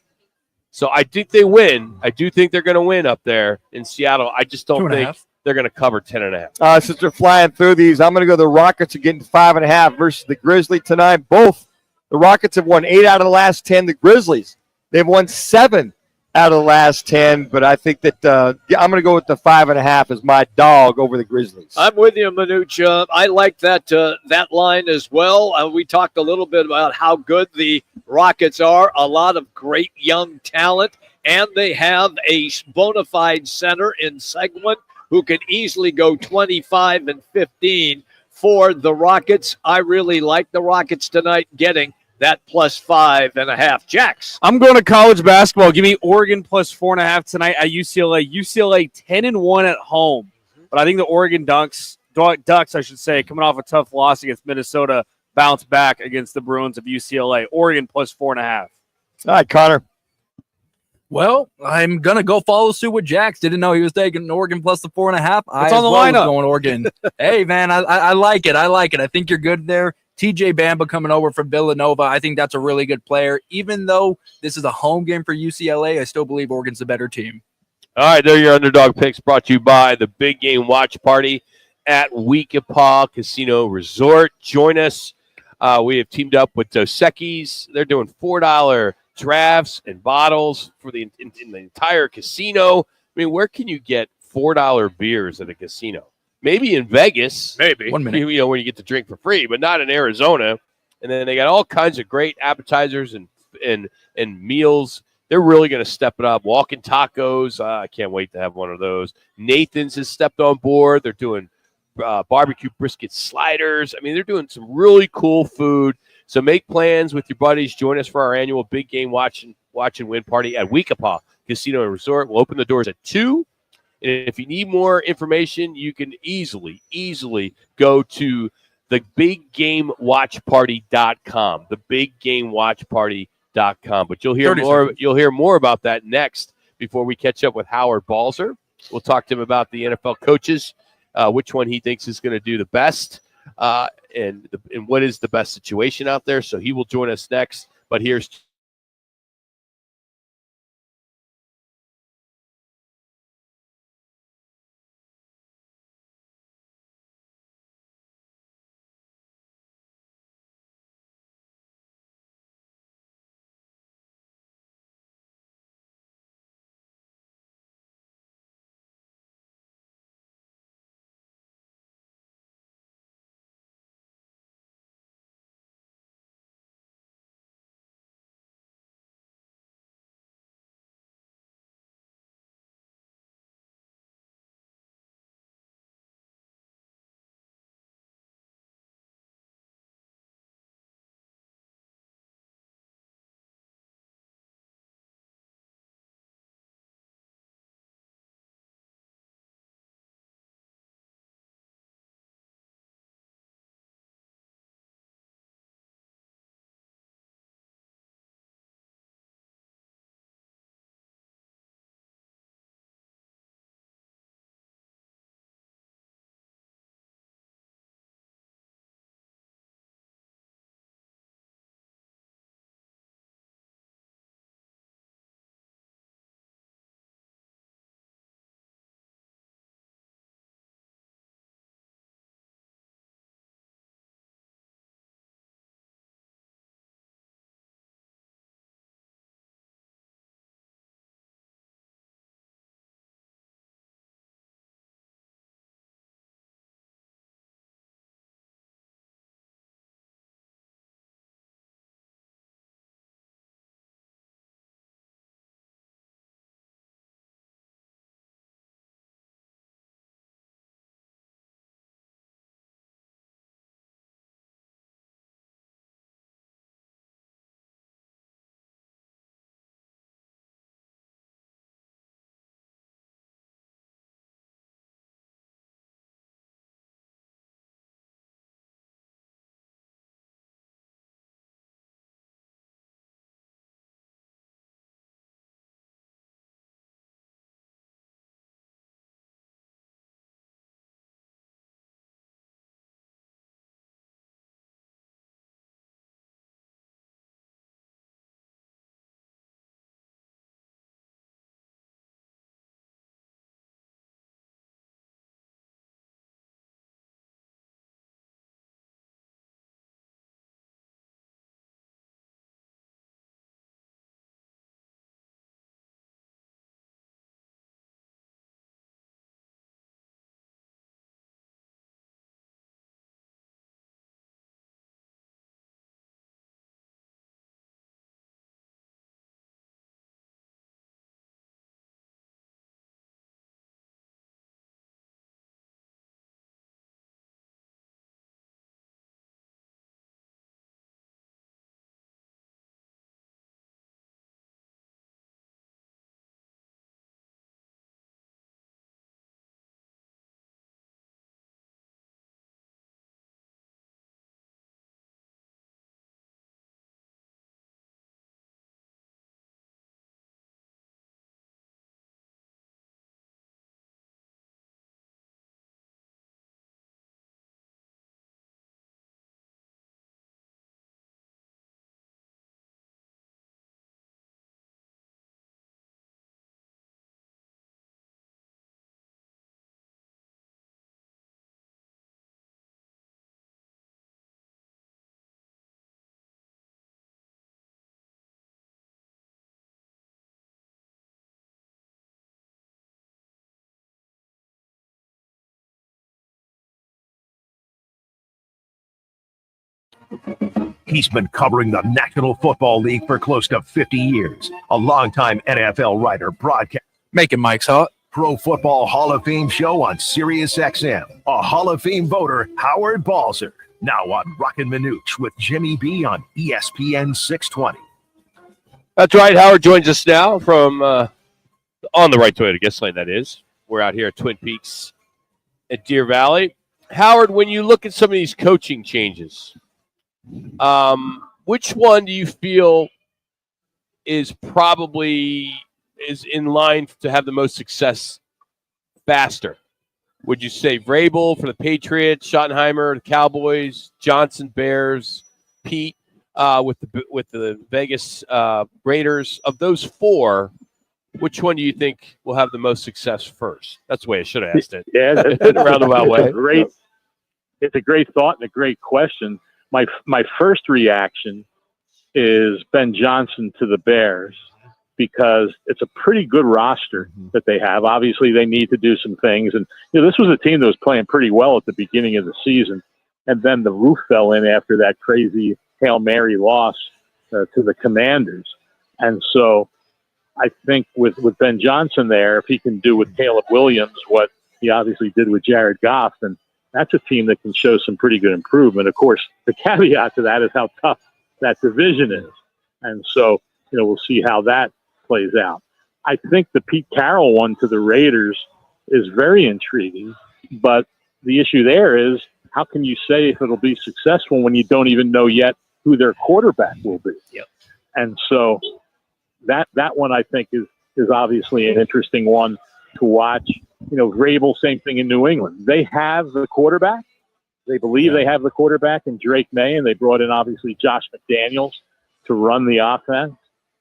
So I think they win. I do think they're going to win up there in Seattle. I just don't think they're going to cover 10.5. Since they're flying through these, I'm going to go the Rockets are getting 5.5 versus the Grizzlies tonight. Both the Rockets have won 8 out of the last 10. The Grizzlies, they've won 7 out of the last 10. But I think that I'm going to go with the 5.5 as my dog over the Grizzlies. I'm with you, Manuch. I like that line as well. We talked a little bit about how good the Rockets are. A lot of great young talent, and they have a bona fide center in Seguin who can easily go 25 and 15 for the Rockets. I really like the Rockets tonight getting that plus 5.5. Jax. I'm going to college basketball. Give me Oregon plus 4.5 tonight at UCLA. UCLA 10-1 at home. But I think the Oregon Ducks, I should say, coming off a tough loss against Minnesota, bounce back against the Bruins of UCLA. Oregon plus 4.5. All right, Connor. Well, I'm going to go follow suit with Jax. Didn't know he was taking Oregon plus the 4.5. It's on the lineup. Going Oregon. Hey, man, I like it. I like it. I think you're good there. TJ Bamba coming over from Villanova. I think that's a really good player. Even though this is a home game for UCLA, I still believe Oregon's the better team. All right, there are your underdog picks brought to you by the Big Game Watch Party at Weekapaw Casino Resort. Join us. We have teamed up with Dos Equis. They're doing $4 drafts and bottles for in the entire casino. I mean, where can you get $4 beers at a casino? Maybe in Vegas. Maybe. 1 minute. You know, when you get to drink for free, but not in Arizona. And then they got all kinds of great appetizers and meals. They're really going to step it up. Walking tacos. I can't wait to have one of those. Nathan's has stepped on board. They're doing barbecue brisket sliders. I mean, they're doing some really cool food. So make plans with your buddies. Join us for our annual big game watch and win party at Weekapaw Casino and Resort. We'll open the doors at 2. And if you need more information, you can easily go to thebiggamewatchparty.com. Thebiggamewatchparty.com. But you'll hear more. Seconds. You'll hear more about that next. Before we catch up with Howard Balzer, we'll talk to him about the NFL coaches, which one he thinks is going to do the best, and what is the best situation out there. So he will join us next. But here's He's been covering the National Football League for close to 50 years. A longtime NFL writer, broadcast. Making Mike's hot. Pro Football Hall of Fame show on Sirius XM. A Hall of Fame voter, Howard Balzer. Now on Roc and Manuch with Jimmy B on ESPN 620. That's right. Howard joins us now from on the right Toyota guest lane, that is. We're out here at Twin Peaks at Deer Valley. Howard, when you look at some of these coaching changes, which one do you feel is in line to have the most success faster? Would you say Vrabel for the Patriots, Schottenheimer, the Cowboys, Johnson, Bears, Pete with the Vegas Raiders? Of those four, which one do you think will have the most success first? That's the way I should have asked it. Yeah, in a roundabout way. It's a great thought and a great question. My first reaction is Ben Johnson to the Bears, because it's a pretty good roster that they have. Obviously, they need to do some things. And this was a team that was playing pretty well at the beginning of the season. And then the roof fell in after that crazy Hail Mary loss to the Commanders. And so I think with Ben Johnson there, if he can do with Caleb Williams what he obviously did with Jared Goff, then that's a team that can show some pretty good improvement. Of course, the caveat to that is how tough that division is. And so, we'll see how that plays out. I think the Pete Carroll one to the Raiders is very intriguing, but the issue there is, how can you say if it'll be successful when you don't even know yet who their quarterback will be? Yep. And so that one I think is obviously an interesting one to watch. Vrabel, same thing in New England. They have the quarterback. They believe they have the quarterback in Drake May, and they brought in obviously Josh McDaniels to run the offense.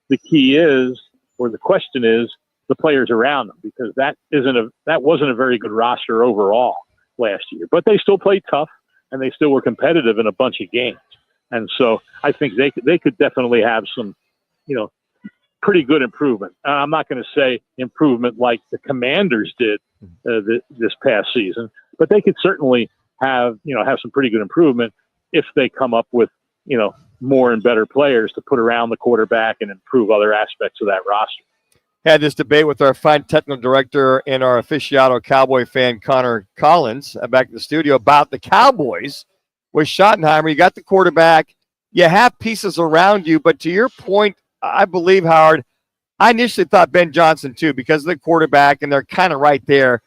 The key is, or the question is, the players around them, because that wasn't a very good roster overall last year. But they still played tough, and they still were competitive in a bunch of games. And so I think they could definitely have some, pretty good improvement. I'm not going to say improvement like the Commanders did this past season, but they could certainly have some pretty good improvement if they come up with, more and better players to put around the quarterback and improve other aspects of that roster. Had this debate with our fine technical director and our aficionado Cowboy fan, Connor Collins, back in the studio about the Cowboys with Schottenheimer. You got the quarterback. You have pieces around you, but to your point, I believe, Howard, I initially thought Ben Johnson too, because of the quarterback, and they're kind of right there.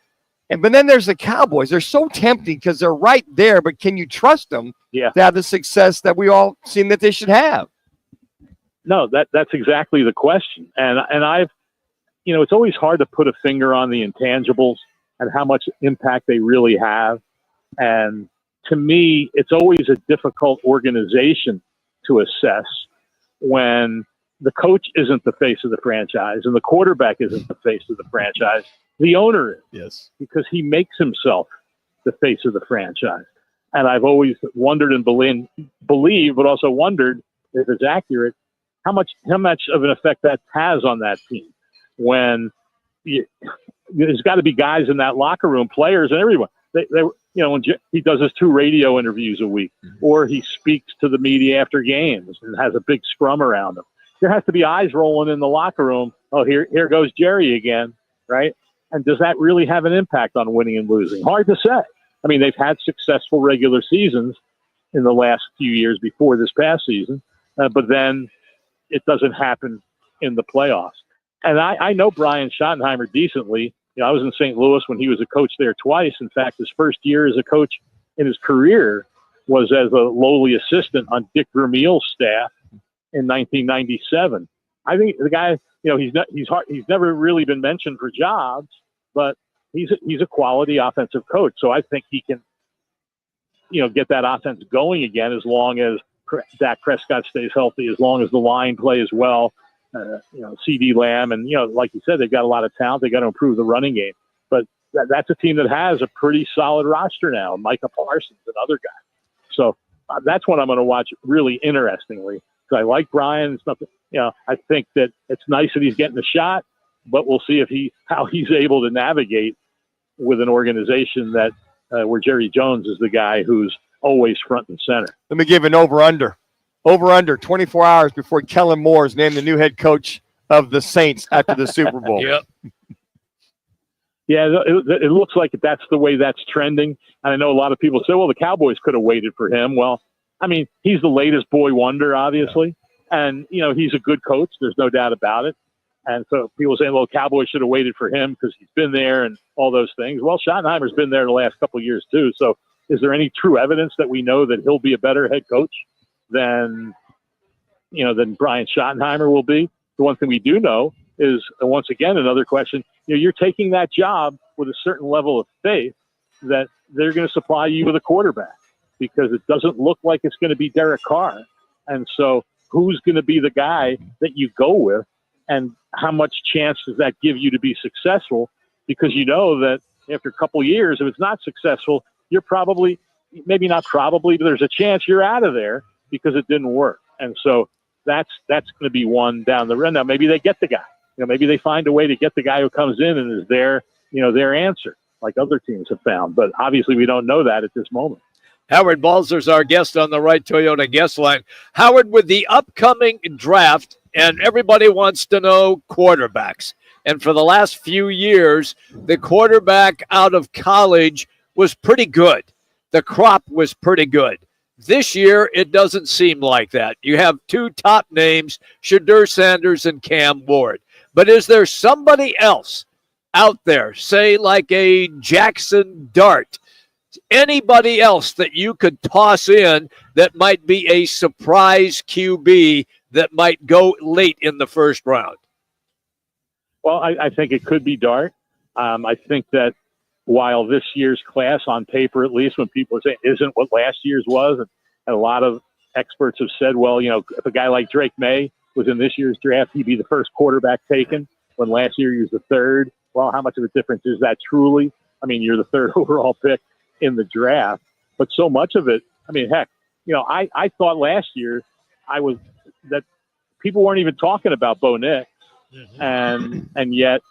But then there's the Cowboys. They're so tempting because they're right there, but can you trust them to have the success that we all seem that they should have? No, that's exactly the question. And I've, it's always hard to put a finger on the intangibles and how much impact they really have. And to me, it's always a difficult organization to assess when the coach isn't the face of the franchise and the quarterback isn't the face of the franchise. The owner is. Yes. Because he makes himself the face of the franchise. And I've always wondered and believe, but also wondered if it's accurate, how much of an effect that has on that team. When there's got to be guys in that locker room, players and everyone. They when he does his 2 radio interviews a week, or he speaks to the media after games and has a big scrum around him. There has to be eyes rolling in the locker room. Oh, here goes Jerry again, right? And does that really have an impact on winning and losing? Hard to say. I mean, they've had successful regular seasons in the last few years before this past season, but then it doesn't happen in the playoffs. And I know Brian Schottenheimer decently. I was in St. Louis when he was a coach there twice. In fact, his first year as a coach in his career was as a lowly assistant on Dick Vermeil's staff in 1997. I think the guy, he's never really been mentioned for jobs, but he's a quality offensive coach. So I think he can, get that offense going again as long as Dak Prescott stays healthy, as long as the line plays well. CD Lamb, and like you said, they've got a lot of talent. They got to improve the running game, but that's a team that has a pretty solid roster now. Micah Parsons, another guy. So that's what I'm going to watch really interestingly. Because I like Brian. It's nothing, I think that it's nice that he's getting a shot, but we'll see how he's able to navigate with an organization that where Jerry Jones is the guy who's always front and center. Let me give an over-under. Over-under 24 hours before Kellen Moore is named the new head coach of the Saints after the Super Bowl. Yep. Yeah, it looks like that's the way that's trending. And I know a lot of people say, well, the Cowboys could have waited for him. Well, I mean, he's the latest boy wonder, obviously. And, he's a good coach. There's no doubt about it. And so people saying, well, Cowboys should have waited for him because he's been there and all those things. Well, Schottenheimer's been there the last couple of years too. So is there any true evidence that we know that he'll be a better head coach than Brian Schottenheimer will be? The one thing we do know is, once again, another question, you're taking that job with a certain level of faith that they're going to supply you with a quarterback, because it doesn't look like it's going to be Derek Carr. And so who's going to be the guy that you go with, and how much chance does that give you to be successful? Because you know that after a couple of years, if it's not successful, you're probably, maybe not probably, but there's a chance you're out of there because it didn't work. And so that's going to be one down the road. Now, maybe they get the guy. Maybe they find a way to get the guy who comes in and is their answer, like other teams have found. But obviously, we don't know that at this moment. Howard Balzer's our guest on the Right Toyota guest line. Howard, with the upcoming draft, and everybody wants to know quarterbacks. And for the last few years, the quarterback out of college was pretty good. The crop was pretty good. This year, it doesn't seem like that. You have two top names, Shadur Sanders and Cam Ward. But is there somebody else out there, say like a Jackson Dart, anybody else that you could toss in that might be a surprise QB that might go late in the first round? Well, I think it could be Dart. I think that while this year's class, on paper at least, when people are saying isn't what last year's was, and a lot of experts have said, well, if a guy like Drake May was in this year's draft, he'd be the first quarterback taken, when last year he was the third. Well, how much of a difference is that truly? I mean, you're the third overall pick in the draft, but so much of it, I mean, heck, I thought last year that people weren't even talking about Bo Nix, and yet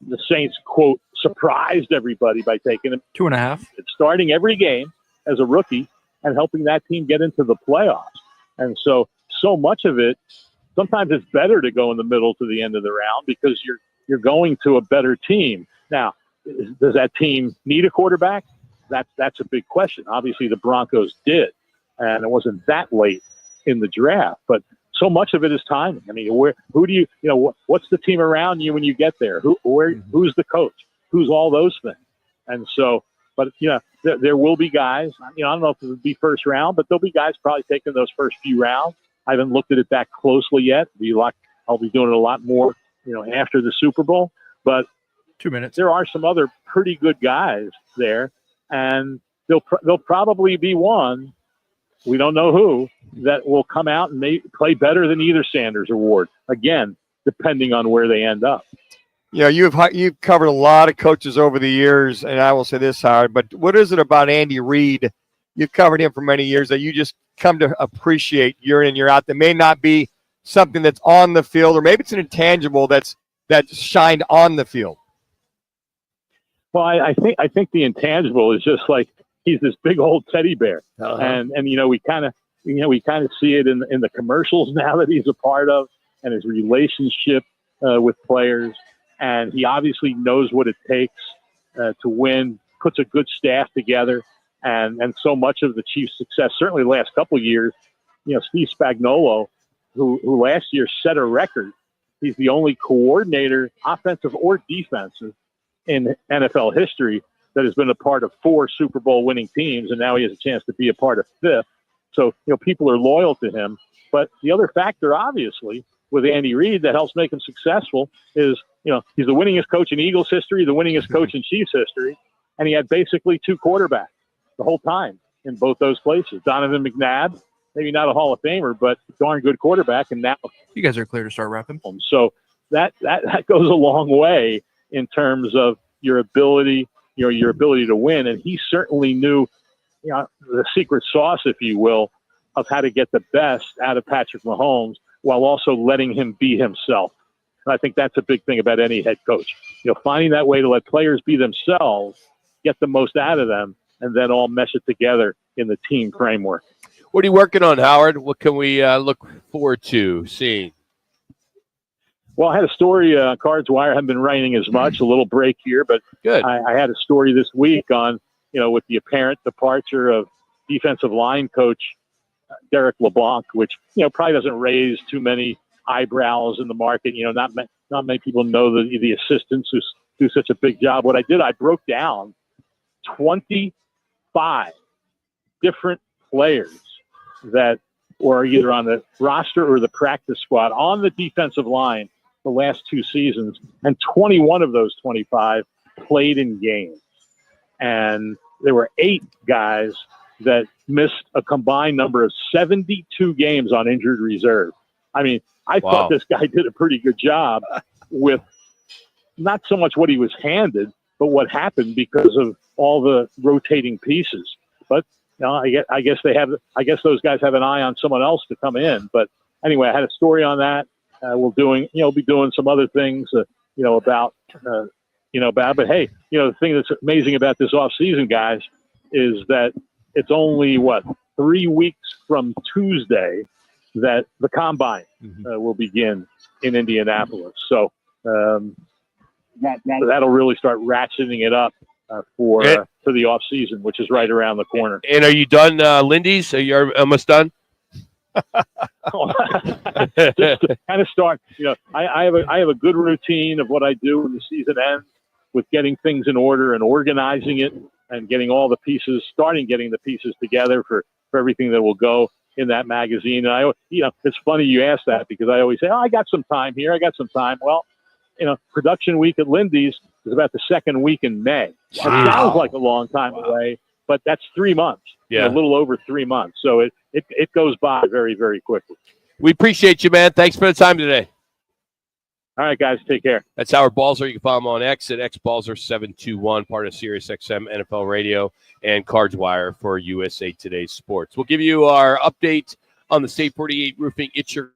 the Saints, quote, surprised everybody by taking him 2.5, starting every game as a rookie and helping that team get into the playoffs. And so much of it, sometimes it's better to go in the middle to the end of the round because you're going to a better team. Now, does that team need a quarterback? That's a big question. Obviously, the Broncos did, and it wasn't that late in the draft. But so much of it is timing. I mean, who do you what's the team around you when you get there? Who's the coach? Who's all those things? And so, but there will be guys. I don't know if it would be first round, but there'll be guys probably taking those first few rounds. I haven't looked at it that closely yet. I'll be doing it a lot more, after the Super Bowl. But 2 minutes. There are some other pretty good guys there, and there'll probably be one, we don't know who, that will come out and may play better than either Sanders or Ward. Again, depending on where they end up. You've covered a lot of coaches over the years, and I will say this, Howard, but what is it about Andy Reid? You've covered him for many years that you just come to appreciate year in and year out. That may not be something that's on the field, or maybe it's an intangible that's shined on the field. Well, I think the intangible is just like he's this big old teddy bear, and we kind of see it in the commercials now that he's a part of, and his relationship with players, and he obviously knows what it takes to win. Puts a good staff together, and so much of the Chiefs' success, certainly the last couple of years, Steve Spagnuolo, who last year set a record. He's the only coordinator, offensive or defensive, in NFL history that has been a part of 4 Super Bowl winning teams, and now he has a chance to be a part of 5th. So, people are loyal to him. But the other factor, obviously, with Andy Reid that helps make him successful is, he's the winningest coach in Eagles history, the winningest coach in Chiefs history, and he had basically 2 quarterbacks the whole time in both those places. Donovan McNabb, maybe not a Hall of Famer, but darn good quarterback, and now you guys are clear to start wrapping. So that goes a long way in terms of your ability, your ability to win. And he certainly knew, the secret sauce, if you will, of how to get the best out of Patrick Mahomes while also letting him be himself. And I think that's a big thing about any head coach. Finding that way to let players be themselves, get the most out of them, and then all mesh it together in the team framework. What are you working on, Howard? What can we look forward to seeing? Well, I had a story. Cards Wire haven't been writing as much. A little break here, but good. I had a story this week on with the apparent departure of defensive line coach Derek LeBlanc, which probably doesn't raise too many eyebrows in the market. Not many people know the assistants who do such a big job. What I did, I broke down 25 different players that were either on the roster or the practice squad on the defensive line the last 2 seasons, and 21 of those 25 played in games. And there were 8 guys that missed a combined number of 72 games on injured reserve. I mean, I thought this guy did a pretty good job with not so much what he was handed, but what happened because of all the rotating pieces. But I guess those guys have an eye on someone else to come in. But anyway, I had a story on that. We'll be doing some other things, about. But hey, the thing that's amazing about this off season, guys, is that it's only 3 weeks from Tuesday that the combine will begin in Indianapolis. So that'll really start ratcheting it up for the off season, which is right around the corner. And are you done, Lindy's? Are you almost done? Just to kind of start, I have a good routine of what I do when the season ends, with getting things in order and organizing it and getting the pieces together for everything that will go in that magazine. And it's funny you ask that, because I always say, I got some time here. I got some time. Well, production week at Lindy's is about the second week in May. Wow. It sounds like a long time away, but that's 3 months. Yeah. A little over 3 months. So it goes by very, very quickly. We appreciate you, man. Thanks for the time today. All right, guys. Take care. That's Howard Balzer. You can follow him on X at xbalzer721, part of SiriusXM NFL Radio and Cards Wire for USA Today Sports. We'll give you our update on the State 48 Roofing It's Your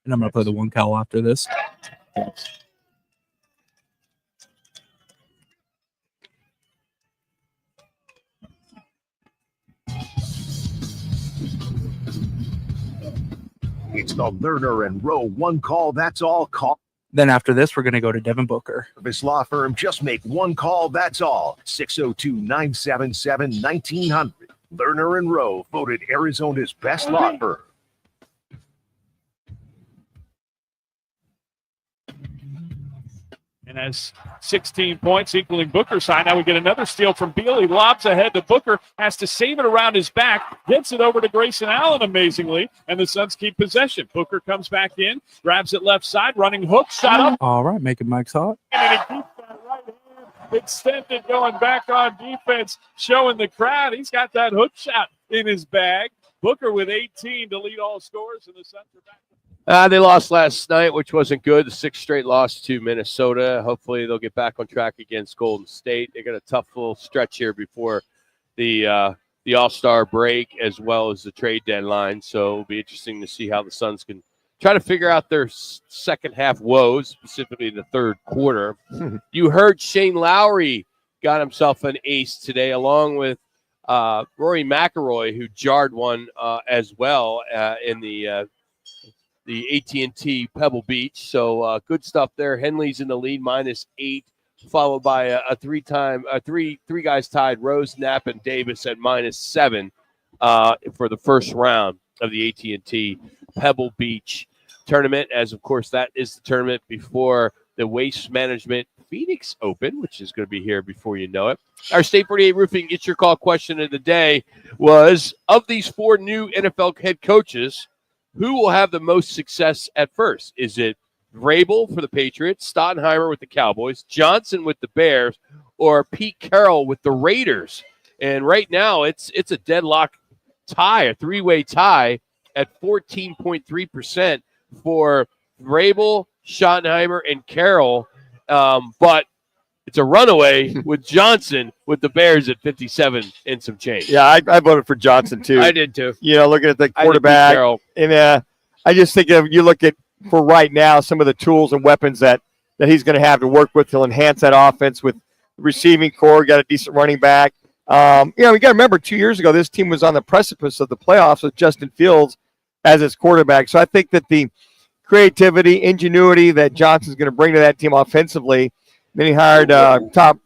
And I'm going to play the one call after this. It's the Lerner and Rowe one call, that's all call. Then after this, we're going to go to Devin Booker. This law firm, just make one call, that's all. 602-977-1900. Lerner and Rowe, voted Arizona's best law firm. And as 16 points equaling Booker's high, now we get another steal from Beal. He lobs ahead to Booker, has to save it around his back, gets it over to Grayson Allen amazingly, and the Suns keep possession. Booker comes back in, grabs it left side, running hook, shot up. All right, making Mike's hot. And he keeps that right hand extended, going back on defense, showing the crowd he's got that hook shot in his bag. Booker with 18 to lead all scorers, and the Suns are back. They lost last night, which wasn't good. The 6th straight loss to Minnesota. Hopefully they'll get back on track against Golden State. They got a tough little stretch here before the All-Star break as well as the trade deadline. So it'll be interesting to see how the Suns can try to figure out their second half woes, specifically the third quarter. You heard Shane Lowry got himself an ace today, along with Rory McIlroy, who jarred one as well in the AT&T Pebble Beach. So good stuff there. Henley's in the lead, -8, followed by three guys tied, Rose, Knapp, and Davis at -7 for the first round of the AT&T Pebble Beach tournament, as of course that is the tournament before the Waste Management Phoenix Open, which is going to be here before you know it. Our State 48 Roofing It's Your Call question of the day was, of these 4 new NFL head coaches, who will have the most success at first? Is it Vrabel for the Patriots, Stottenheimer with the Cowboys, Johnson with the Bears, or Pete Carroll with the Raiders? And right now, it's a deadlock tie, a 3-way tie at 14.3% for Vrabel, Schottenheimer, and Carroll. But it's a runaway with Johnson with the Bears at 57 and some change. Yeah, I voted for Johnson too. I did too. You know, looking at the quarterback, and I just think you look at, for right now, some of the tools and weapons that he's going to have to work with. He'll enhance that offense with receiving core. Got a decent running back. We got to remember 2 years ago this team was on the precipice of the playoffs with Justin Fields as its quarterback. So I think that the creativity, ingenuity that Johnson's going to bring to that team offensively. Then he hired top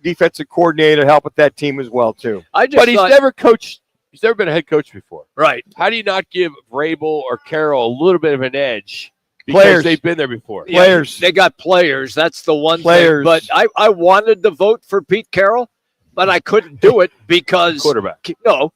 defensive coordinator to help with that team as well too. But he's never coached. He's never been a head coach before. Right. How do you not give Vrabel or Carroll a little bit of an edge? Because they've been there before. Players. They got players. That's the one thing. But I wanted to vote for Pete Carroll, but I couldn't do it because quarterback. No,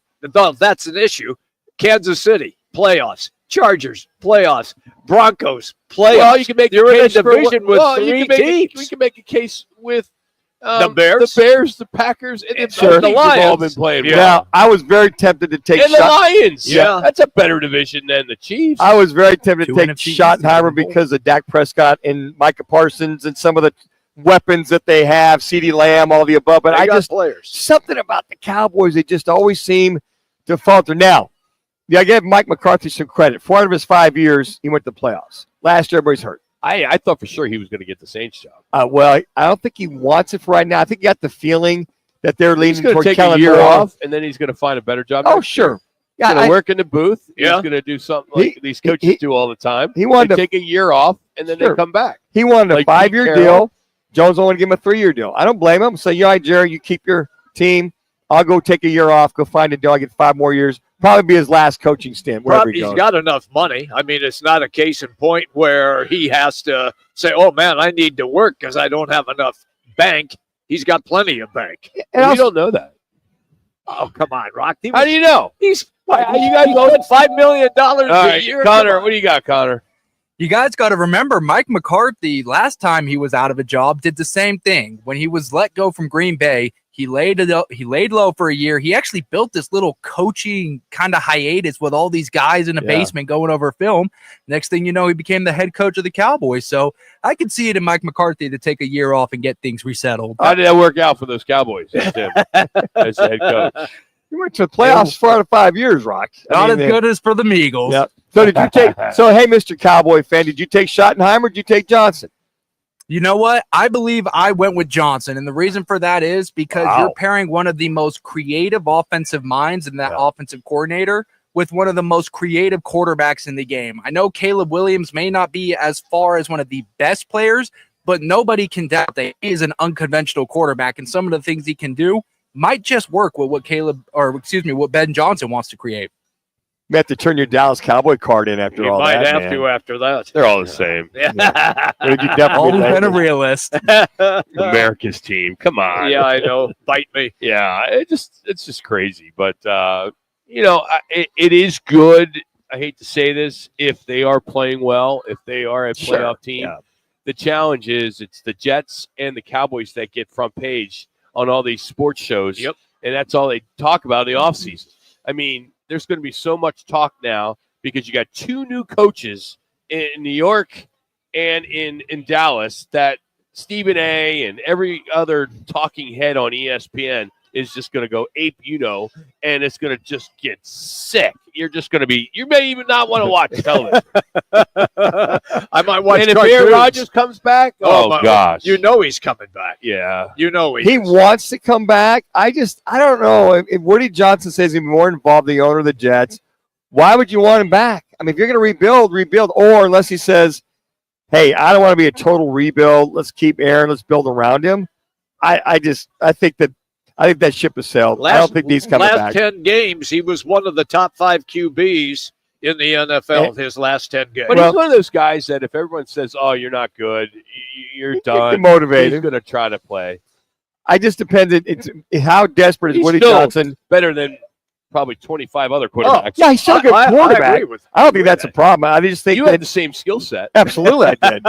that's an issue. Kansas City, playoffs. Chargers, playoffs. Broncos, playoffs. Well, you can make You're in a case division with 3 teams. We can make a case with the Bears, the Packers, and the Lions. Have all been playing well. Yeah, I was very tempted to take the Lions. Yeah, that's a better division than the Chiefs. I was very tempted to take Schottenheimer because of Dak Prescott and Micah Parsons and some of the weapons that they have, CeeDee Lamb, all the above. But players. Something about the Cowboys, they just always seem to falter. Now, I give Mike McCarthy some credit. 4 out of his 5 years, he went to the playoffs. Last year, everybody's hurt. I thought for sure he was going to get the Saints job. Well, I don't think he wants it for right now. I think you got the feeling that they're leaning toward take Kellen a year Moore. off, and then he's going to find a better job. Oh, sure. He's going to work in the booth. Yeah. He's going to do something like these coaches do all the time. He wanted they to take a year off, and then they come back. He wanted a Like 5-year Pete Carroll. deal. Jones only gave him a 3-year deal. I don't blame him. Say, all right, Jerry, you keep your team. I'll go take a year off, go find a deal. I get 5 more years. Probably be his last coaching stint. Wherever he goes. He's got enough money. I mean, it's not a case in point where he has to say, oh, man, I need to work because I don't have enough bank. He's got plenty of bank. And we don't know that. Oh, come on, Rock. How do you know? He's you guys owe $5 million a year. Connor, what do you got, Connor? You guys got to remember, Mike McCarthy, last time he was out of a job, did the same thing. When he was let go from Green Bay, he laid low for a year. He actually built this little coaching kind of hiatus with all these guys in a basement going over film. Next thing you know, he became the head coach of the Cowboys. So I could see it in Mike McCarthy to take a year off and get things resettled. How did that work out for those Cowboys as the head coach? You went to the playoffs 4 out of 5 years, Rock. Not as good as for the Eagles. Yeah. So did you take? So hey, Mr. Cowboy fan, did you take Schottenheimer or did you take Johnson? You know what? I believe I went with Johnson, and the reason for that is because you're pairing one of the most creative offensive minds and that offensive coordinator with one of the most creative quarterbacks in the game. I know Caleb Williams may not be as far as one of the best players, but nobody can doubt that he is an unconventional quarterback, and some of the things he can do might just work with what Ben Johnson wants to create. You have to turn your Dallas Cowboy card in after all that. You might have man. to after that. They're all the same. Yeah. Always been a realist. America's team. Come on. Yeah, I know. Bite me. Yeah, it's just crazy. But it is good. I hate to say this, if they are playing well, if they are a playoff team. Yeah. The challenge is it's the Jets and the Cowboys that get front page on all these sports shows. Yep. And that's all they talk about in the offseason. I mean, there's going to be so much talk now because you got 2 new coaches in New York and in Dallas that Stephen A. and every other talking head on ESPN is just going to go ape, and it's going to just get sick. You may even not want to watch television. I might watch. And if Aaron Rodgers comes back, oh gosh, he's coming back. Yeah, he wants to come back. I don't know. If Woody Johnson says he's more involved, the owner of the Jets, why would you want him back? I mean, if you're going to rebuild, or unless he says, hey, I don't want to be a total rebuild. Let's keep Aaron. Let's build around him. I think that ship has sailed. I don't think he's coming back. Last 10 games, he was one of the top 5 QBs in the NFL his last 10 games. But he's one of those guys that if everyone says, oh, you're not good, you're done, motivated. He's going to try to play. I just depended. It's how desperate is He's Woody still Johnson? Better than probably 25 other quarterbacks. Yeah, he's still a good quarterback. I don't think that's a problem. I just think you have the same skill set. Absolutely, I did.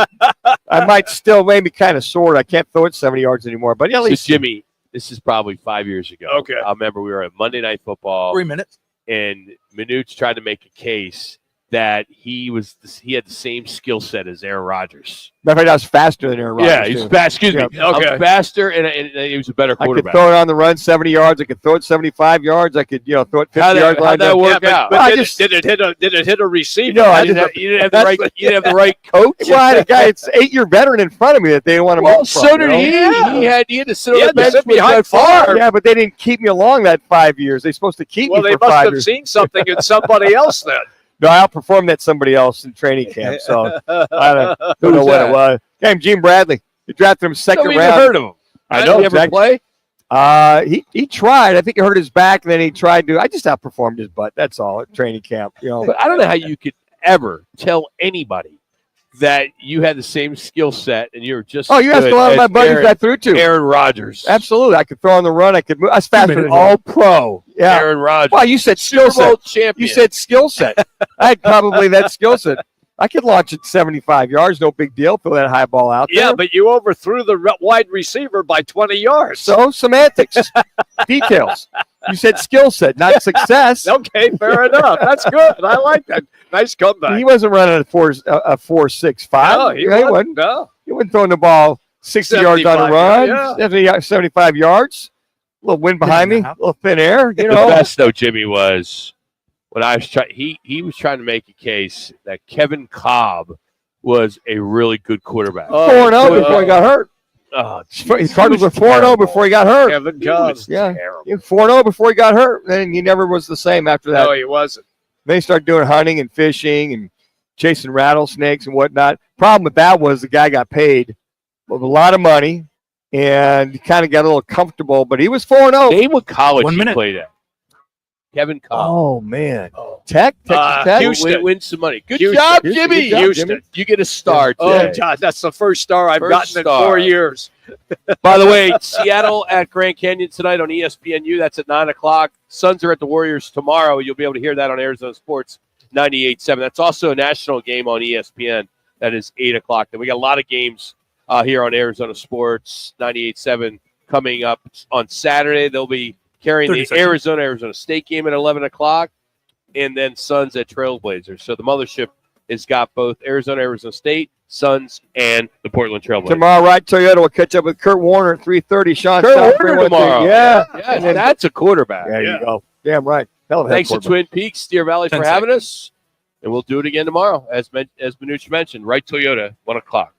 I might still maybe kind of sort. I can't throw it 70 yards anymore, but at least Jimmy. This is probably 5 years ago. Okay. I remember we were at Monday Night Football. 3 minutes. And Manuch tried to make a case that he had the same skill set as Aaron Rodgers. Matter of fact, I was faster than Aaron Rodgers. Yeah, he's fast. Excuse me. Okay. I was faster, and he was a better quarterback. I could throw it on the run 70 yards. I could throw it 75 yards. I could, throw it 50 yards. How'd that work out? But did it hit a receiver? You didn't have the right coach. Well, I had a guy, it's 8-year veteran in front of me that they didn't want to move from. So did he. Yeah. He had to sit on the bench behind Favre. Yeah, but they didn't keep me along that 5 years. They're supposed to keep me for 5 years. Well, they must have seen something in somebody else then. No, I outperformed that somebody else in training camp, so I don't know what it was. Game Gene Bradley. You drafted him second round. Heard of him. I know. Did he ever play? He tried. I think he hurt his back, and then he tried to. I just outperformed his butt. That's all at training camp. But I don't know how you could ever tell anybody that you had the same skill set and you're just. Oh, you asked a lot of my buddies I threw to. Aaron Rodgers. Absolutely, I could throw on the run. I could move. I was faster than All pro. Yeah. Aaron Rodgers. Well, you said skill Super Bowl set. champion. You said skill set. I had probably that skill set. I could launch it 75 yards, no big deal. Throw that high ball out there. Yeah, but you overthrew the wide receiver by 20 yards. So semantics, details. You said skill set, not success. Okay, fair enough. That's good. I like that. Nice comeback. He wasn't running a 4.65. No, he wasn't. No. He wasn't throwing the ball 60 yards on a run. Yeah. 75 yards. A little wind behind me, a little thin air. The best though, Jimmy, was when I was trying. He was trying to make a case that Kevin Cobb was a really good quarterback. 4-0 before he got hurt. Cardinals were 4-0 before he got hurt. Kevin Cobb. 4-0 before he got hurt. Then he never was the same after that. No, he wasn't. Then he started doing hunting and fishing and chasing rattlesnakes and whatnot. Problem with that was the guy got paid a lot of money and kind of got a little comfortable, but he was 4-0. Name what college he played at. Kevin Cobb. Oh, man. Tech? Texas Tech? Houston. Win some money. Good job, Jimmy. Houston. You get a star Oh, today. God, that's the first star I've gotten in 4 years. By the way, Seattle at Grand Canyon tonight on ESPNU. That's at 9 o'clock. Suns are at the Warriors tomorrow. You'll be able to hear that on Arizona Sports 98.7. That's also a national game on ESPN. That is 8 o'clock. Then we got a lot of games here on Arizona Sports 98.7 coming up on Saturday. They'll be carrying the Arizona State game at 11 o'clock, and then Suns at Trailblazers. So the mothership has got both Arizona State, Suns, and the Portland Trailblazers. Tomorrow, right? Toyota will catch up with Kurt Warner at 3:30. Sean Kurt Warner tomorrow. Yeah. And then that's a quarterback. There you go. Damn right. Thanks to Twin Peaks, Deer Valley for having us. And we'll do it again tomorrow. As Manuch mentioned, right Toyota, 1 o'clock.